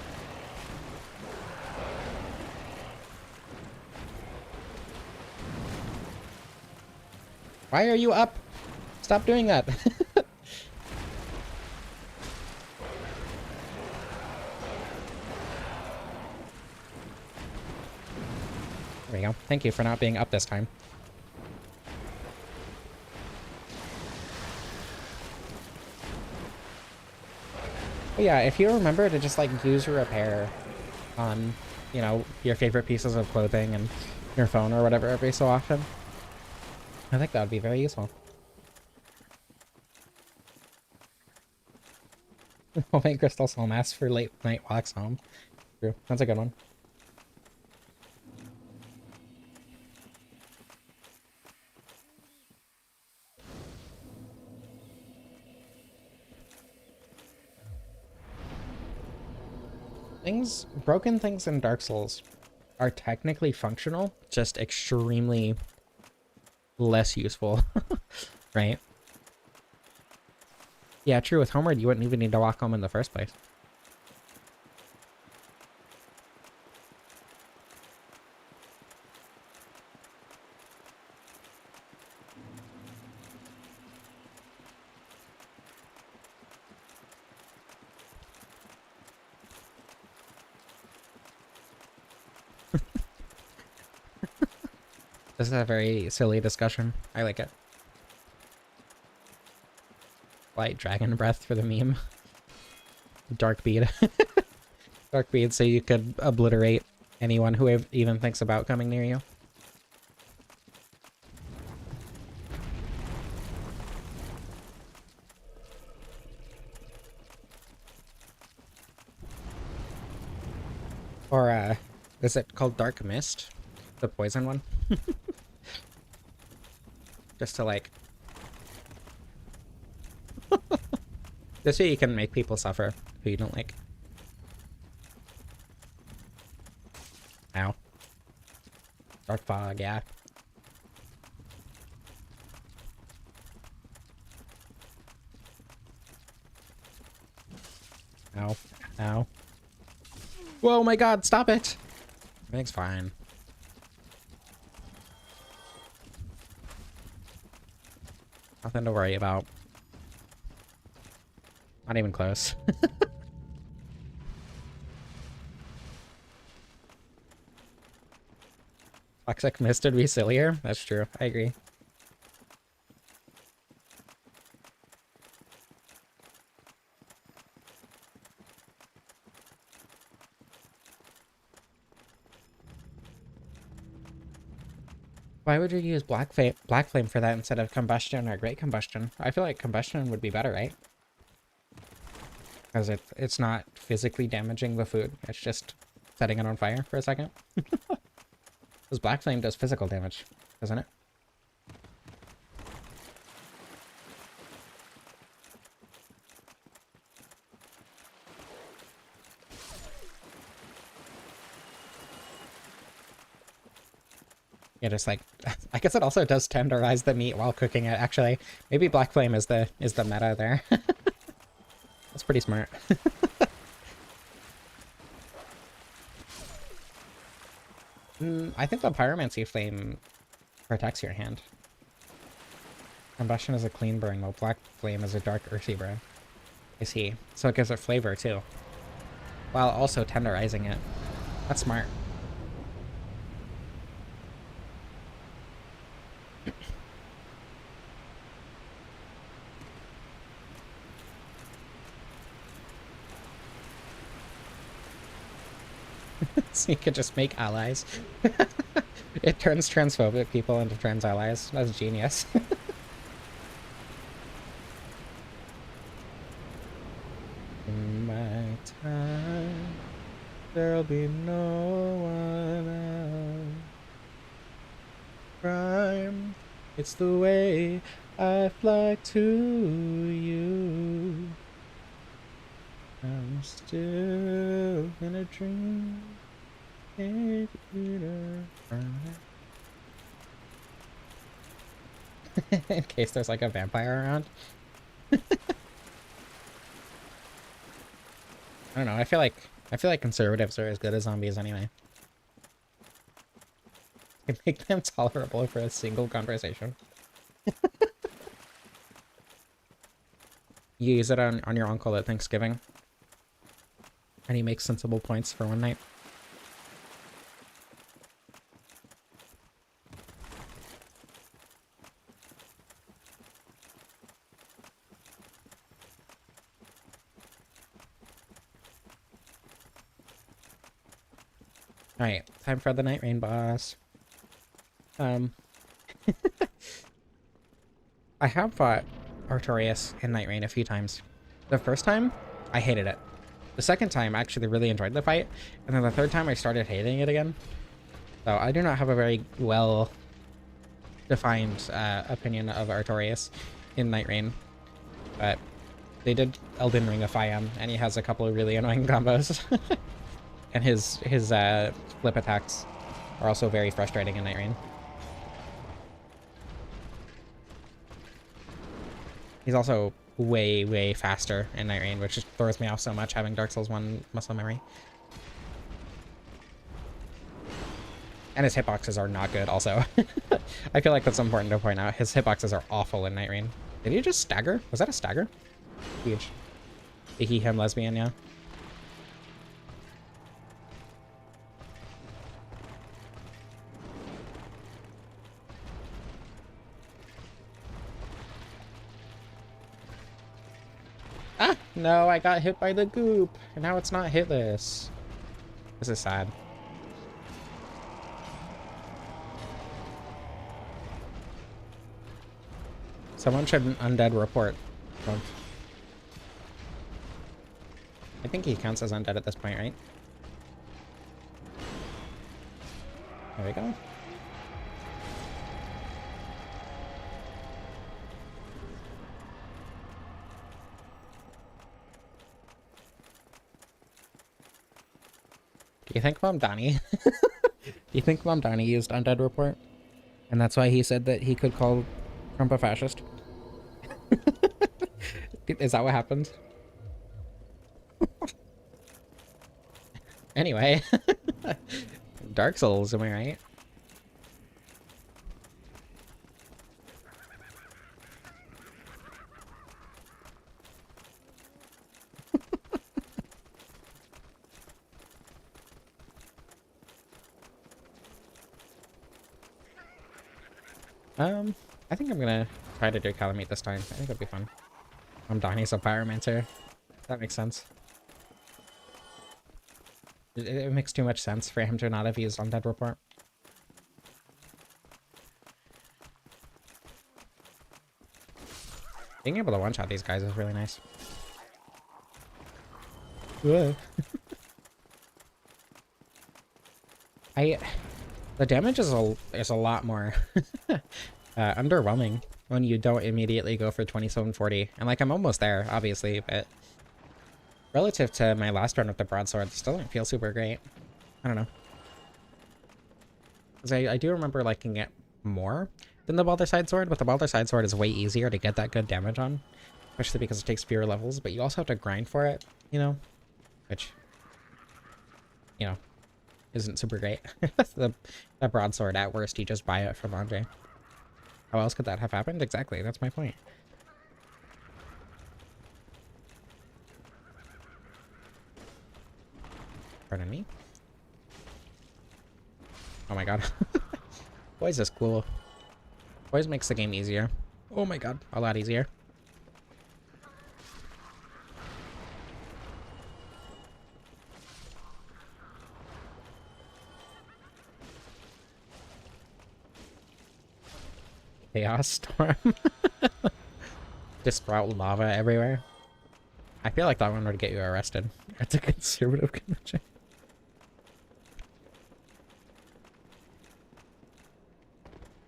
Why are you up? Stop doing that. There we go. Thank you for not being up this time. But yeah, if you remember to just like use your repair on, you know, your favorite pieces of clothing and your phone or whatever every so often, I think that would be very useful. Homemade crystal soul mask for late night walks home. True. That's a good one. Broken things in Dark Souls are technically functional, just extremely less useful, right? Yeah, true. With Homeward, you wouldn't even need to walk home in the first place. This is a very silly discussion. I like it. Light dragon breath for the meme. Dark bead. Dark bead so you could obliterate anyone who even thinks about coming near you. Or, is it called Dark Mist? The poison one? Just to, like... This way you can make people suffer who you don't like. Ow. Dark fog, yeah. Ow. Ow. Whoa, my god, stop it! Everything's fine. Nothing to worry about. Not even close. Toxic Mist would be sillier. That's true. I agree. Why would you use Black Flame for that instead of Combustion or Great Combustion? I feel like Combustion would be better, right? Because it's not physically damaging the food. It's just setting it on fire for a second. Because Black Flame does physical damage, doesn't it? Yeah, just like, I guess it also does tenderize the meat while cooking it. Actually, maybe Black Flame is the meta there. That's pretty smart. I think the Pyromancy Flame protects your hand. Combustion is a clean burn, while Black Flame is a dark earthy burn. I see. So it gives it flavor too, while also tenderizing it. That's smart. So you could just make allies. It turns transphobic people into trans allies. That's genius. In my time, there'll be no one else. Crime, it's the way I fly to you. I'm still in a dream. In case there's like a vampire around. I don't know. I feel like conservatives are as good as zombies anyway. I make them tolerable for a single conversation. You use it on your uncle at Thanksgiving, and he makes sensible points for one night. Alright, time for the Night Rain boss. I have fought Artorias in Night Rain a few times. The first time, I hated it. The second time, I actually really enjoyed the fight. And then the third time, I started hating it again. So I do not have a very well-defined opinion of Artorias in Night Rain. But they did Elden Ringify him, and he has a couple of really annoying combos. And his flip attacks are also very frustrating in Night Rain. He's also way, way faster in Night Rain, which just throws me off so much having Dark Souls 1 muscle memory. And his hitboxes are not good also. I feel like that's important to point out. His hitboxes are awful in Night Rain. Did he just stagger? Was that a stagger? Huge. He, him, lesbian, yeah. Ah! No, I got hit by the goop. And now it's not hitless. This is sad. Someone should undead report. Oh. I think he counts as undead at this point, right? There we go. Do you think Mom Donnie? Do you think Mom Donnie used undead report? And that's why he said that he could call Trump a fascist? Is that what happened? Anyway. Dark Souls, am I right? I think I'm gonna try to do Calamite this time. I think it'll be fun. Donnie's a pyromancer. That makes sense. It makes too much sense for him to not have used Undead Report. Being able to one-shot these guys is really nice. The damage is a lot more underwhelming when you don't immediately go for 2740. And like, I'm almost there, obviously, but relative to my last run with the broadsword, it still didn't feel super great. I don't know. Because I do remember liking it more than the Balder Sword, but the Balder Sword is way easier to get that good damage on, especially because it takes fewer levels, but you also have to grind for it, you know, which, you know, isn't super great. the broadsword, at worst, you just buy it from Andre. How else could that have happened? Exactly, that's my point. Pardon me? Oh my god. Poise is cool. Poise makes the game easier. Oh my god, a lot easier. Chaos Storm. Just sprout lava everywhere. I feel like that one would get you arrested. It's a conservative convention.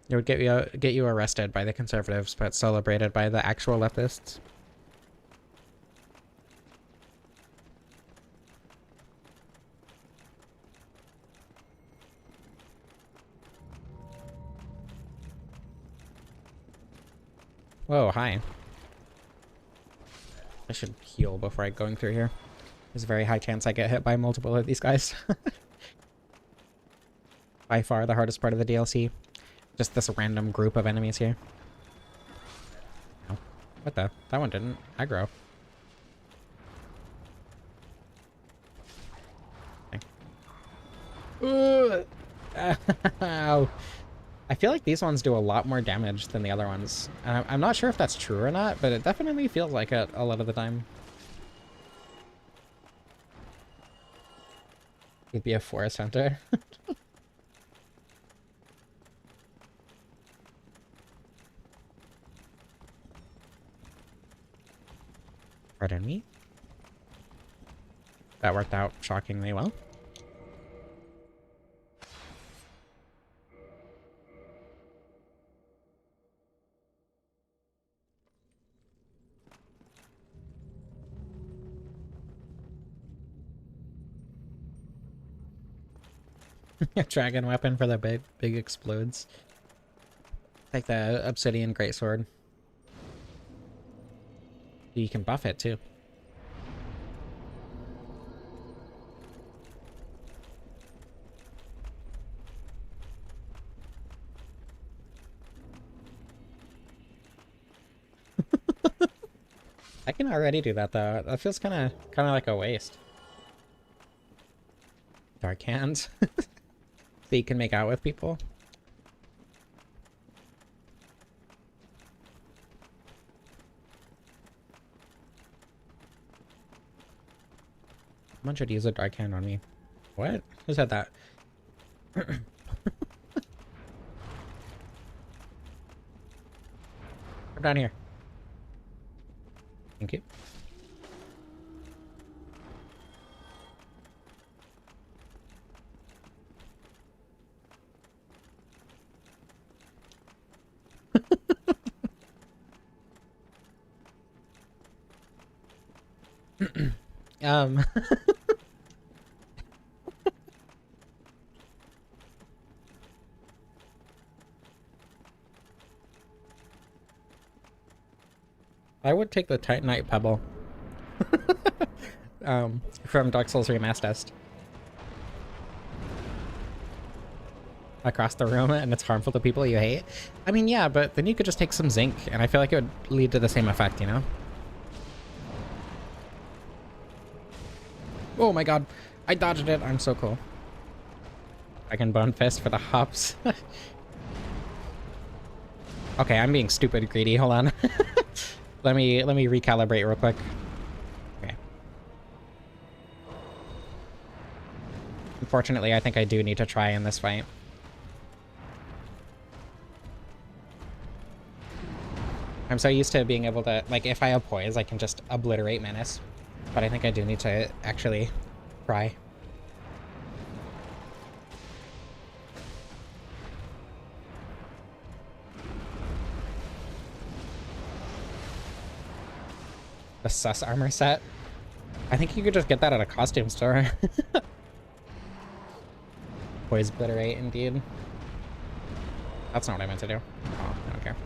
It would get you arrested by the conservatives, but celebrated by the actual leftists. Whoa, hi. I should heal before going through here. There's a very high chance I get hit by multiple of these guys. By far the hardest part of the DLC. Just this random group of enemies here. Oh, what the? That one didn't aggro. Okay. Ow. I feel like these ones do a lot more damage than the other ones. And I'm not sure if that's true or not, but it definitely feels like it a lot of the time. He'd be a forest hunter. Pardon me? That worked out shockingly well. Dragon weapon for the big explodes. Like the obsidian greatsword. You can buff it too. I can already do that though. That feels kind of like a waste. Dark hands. So you can make out with people. Someone should use a dark hand on me. What? Who said that? Come down here. Thank you. um I would take the Titanite Pebble from Dark Souls Remastered across the room, and it's harmful to people you hate. I mean, yeah, but then you could just take some zinc, and I feel like it would lead to the same effect, you know? Oh my god, I dodged it. I'm so cool. I can bone fist for the hops. Okay, I'm being stupid greedy. Hold on. Let me recalibrate real quick. Okay. Unfortunately, I think I do need to try in this fight. I'm so used to being able to, like, if I have poise, I can just obliterate Menace. But I think I do need to actually try. The sus armor set. I think you could just get that at a costume store. Poise obliterate, indeed. That's not what I meant to do. Oh, I don't care.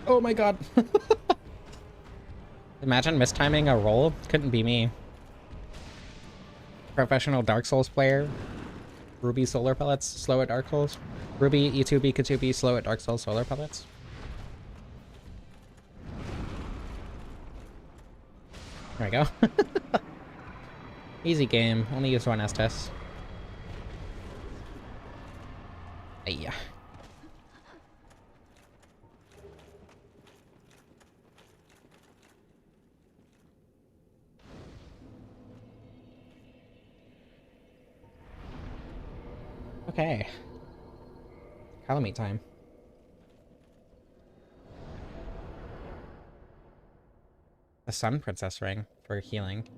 Oh my god. Imagine mistiming a roll. Couldn't be me. Professional Dark Souls player. Ruby solar pellets, slow at Dark Souls. Ruby, E2B, K2B, slow at Dark Souls solar pellets. There we go. Easy game. Only use one Estus. Yeah. Okay. Calamite time. The Sun Princess ring for healing.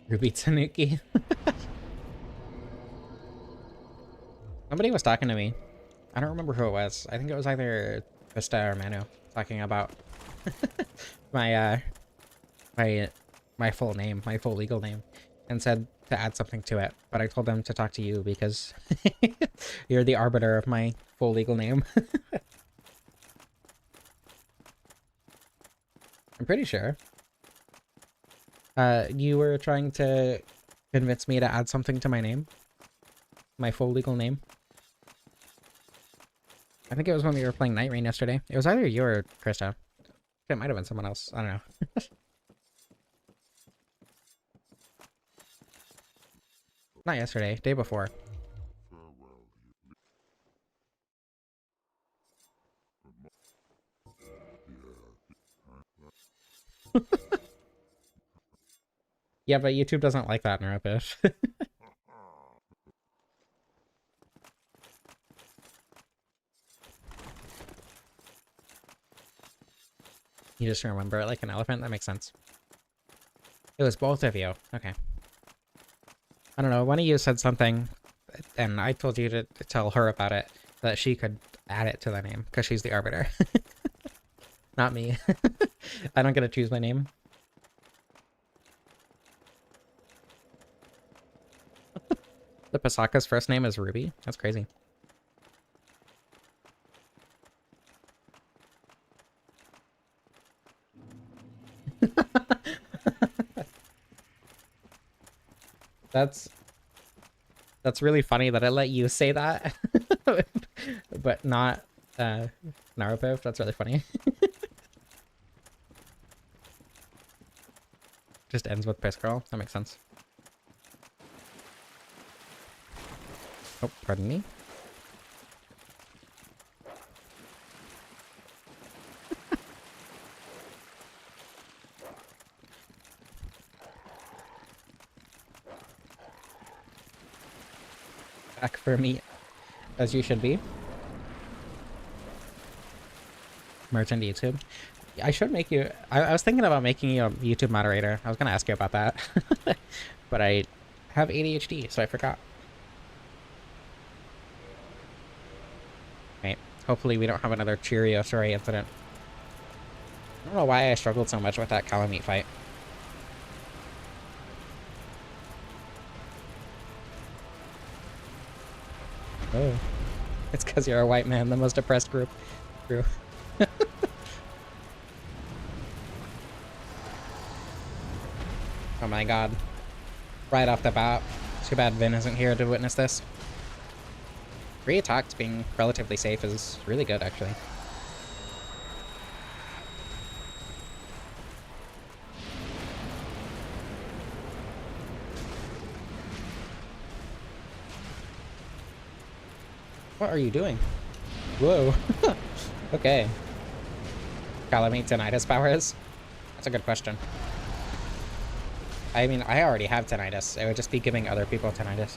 Ruby Tanuki. Somebody was talking to me. I don't remember who it was. I think it was either Krista or Manu talking about my my full name, my full legal name, and said to add something to it, but I told them to talk to you because you're the arbiter of my full legal name. I'm pretty sure. You were trying to convince me to add something to my name. My full legal name. I think it was when we were playing Night Rain yesterday. It was either you or Krista. It might have been someone else. I don't know. Not yesterday, day before. Yeah, but YouTube doesn't like that, Neuropish. You just remember it like an elephant? That makes sense. It was both of you. Okay. I don't know, one of you said something and I told you to tell her about it, that she could add it to the name, because she's the arbiter. Not me. I don't get to choose my name. The Pasaka's first name is Ruby? That's crazy. That's really funny that I let you say that. But not Naruto. That's really funny. Just ends with Piss Girl. That makes sense. Oh, pardon me. Back for me, as you should be. Merchant YouTube. I should make you... I was thinking about making you a YouTube moderator. I was going to ask you about that. But I have ADHD, so I forgot. Right. Hopefully we don't have another Cheerio story incident. I don't know why I struggled so much with that Calamite fight. Oh. It's because you're a white man, the most oppressed group. True. Oh my god. Right off the bat. Too bad Vin isn't here to witness this. Re-attacked being relatively safe is really good, actually. What are you doing? Whoa. Okay. Calamite tinnitus powers? That's a good question. I mean, I already have tinnitus. It would just be giving other people tinnitus.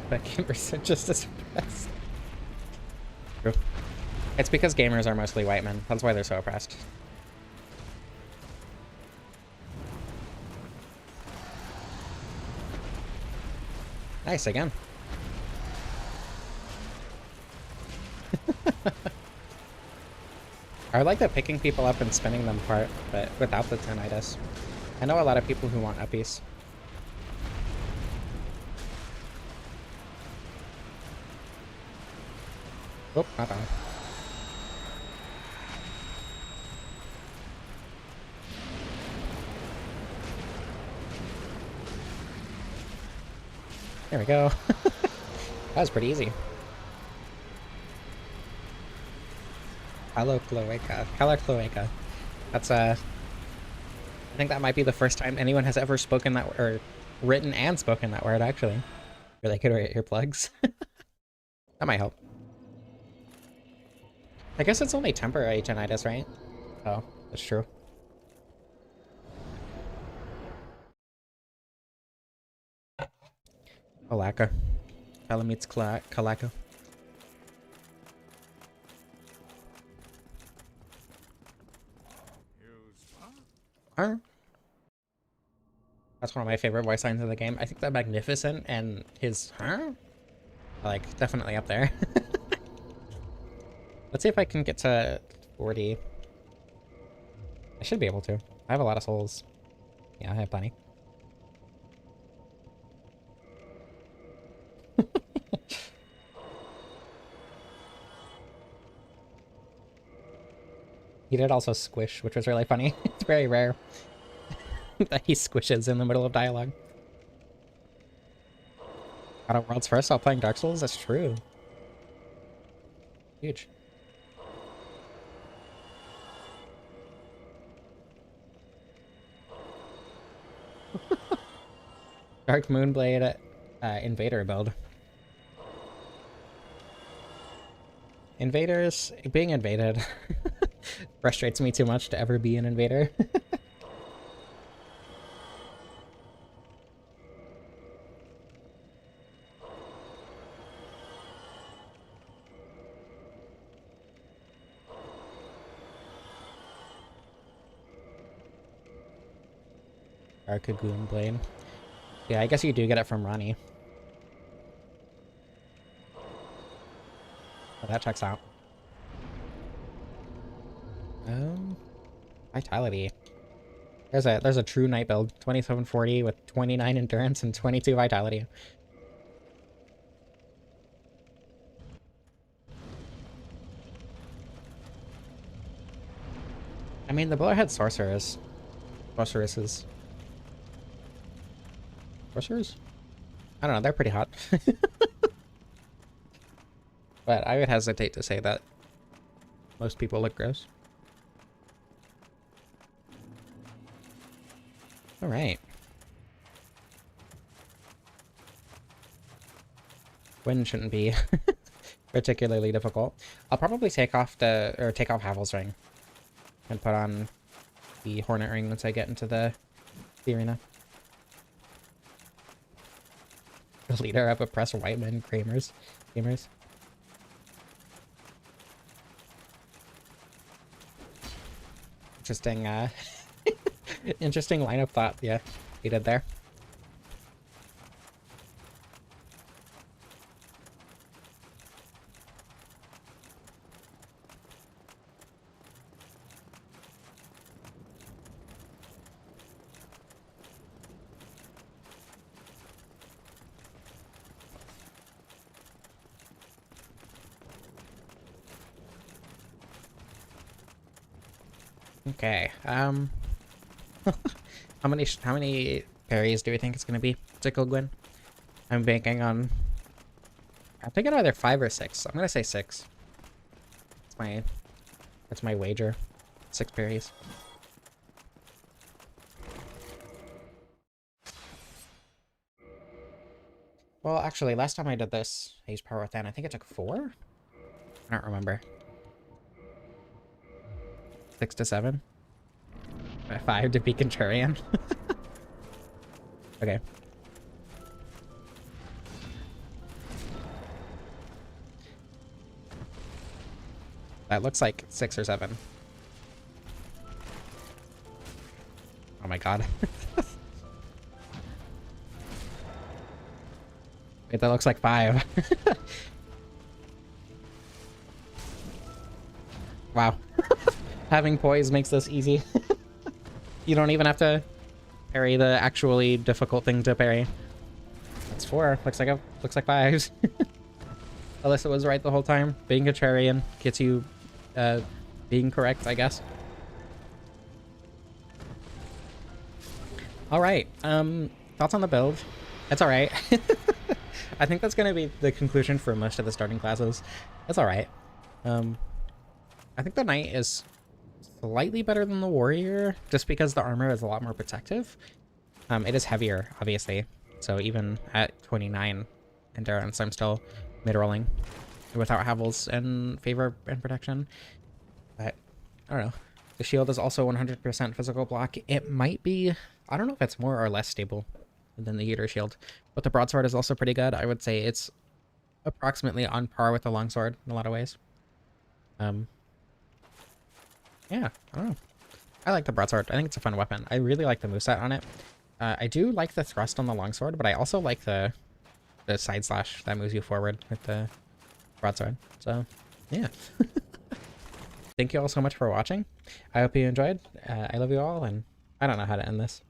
But gamers are just as oppressed. True. It's because gamers are mostly white men. That's why they're so oppressed. Nice, again. I like the picking people up and spinning them part, but without the tinnitus. I know a lot of people who want uppies. Oh, not on. There we go. That was pretty easy. Hello, Cloaca. Hello, Cloaca. That's, I think that might be the first time anyone has ever spoken that, or written and spoken that word, actually. Or they could write earplugs. That might help. I guess it's only temporary tinnitus, right? Oh, that's true. Kalaka. Calamite's Kalaka. That's one of my favorite voice lines in the game. I think that Magnificent and his are like definitely up there. Let's see if I can get to 40. I should be able to. I have a lot of souls. Yeah, I have plenty. He did also squish, which was really funny. It's very rare that he squishes in the middle of dialogue. Got a world's first while playing Dark Souls? That's true. Huge. Dark Moonblade Invader build. Invaders being invaded frustrates me too much to ever be an invader. Arcagoon Blade. Yeah, I guess you do get it from Ronnie. But that checks out. Vitality. There's a true knight build. 2740 with 29 endurance and 22 vitality. I mean, the Bullerhead sorcerers. Sorceresses. Sorcerers? I don't know, they're pretty hot. But I would hesitate to say that most people look gross. Alright. Gwyn shouldn't be particularly difficult. I'll probably take off Havel's ring and put on the Hornet ring once I get into the arena. The leader of oppressed white men, gamers. Interesting, interesting line of thought, yeah, he did there. Okay, how many parries do we think it's gonna be to kill Gwyn? I'm banking on, I think it's either 5 or 6. I'm gonna say 6. That's my wager. 6 parries. Well, actually, last time I did this, I used Power Within. I think it took 4? I don't remember. 6 to 7? 5 to be Contrarian? Okay. That looks like 6 or 7. Oh my god. Wait, that looks like 5. Wow. Having poise makes this easy. You don't even have to parry the actually difficult thing to parry. That's 4. Looks like 5. Alyssa was right the whole time. Being contrarian gets you being correct, I guess. All right. Thoughts on the build? It's all right. I think that's gonna be the conclusion for most of the starting classes. It's all right. I think the knight is slightly better than the warrior, just because the armor is a lot more protective. It is heavier, obviously. So even at 29 endurance, I'm still mid-rolling without Havel's in favor and protection. But I don't know. The shield is also 100% physical block. It might be, I don't know if it's more or less stable than the Yeater shield, but the broadsword is also pretty good. I would say it's approximately on par with the longsword in a lot of ways. Yeah, I don't know. I like the broadsword. I think it's a fun weapon. I really like the moveset on it. I do like the thrust on the longsword, but I also like the side slash that moves you forward with the broadsword. So, yeah. Thank you all so much for watching. I hope you enjoyed. I love you all, and I don't know how to end this.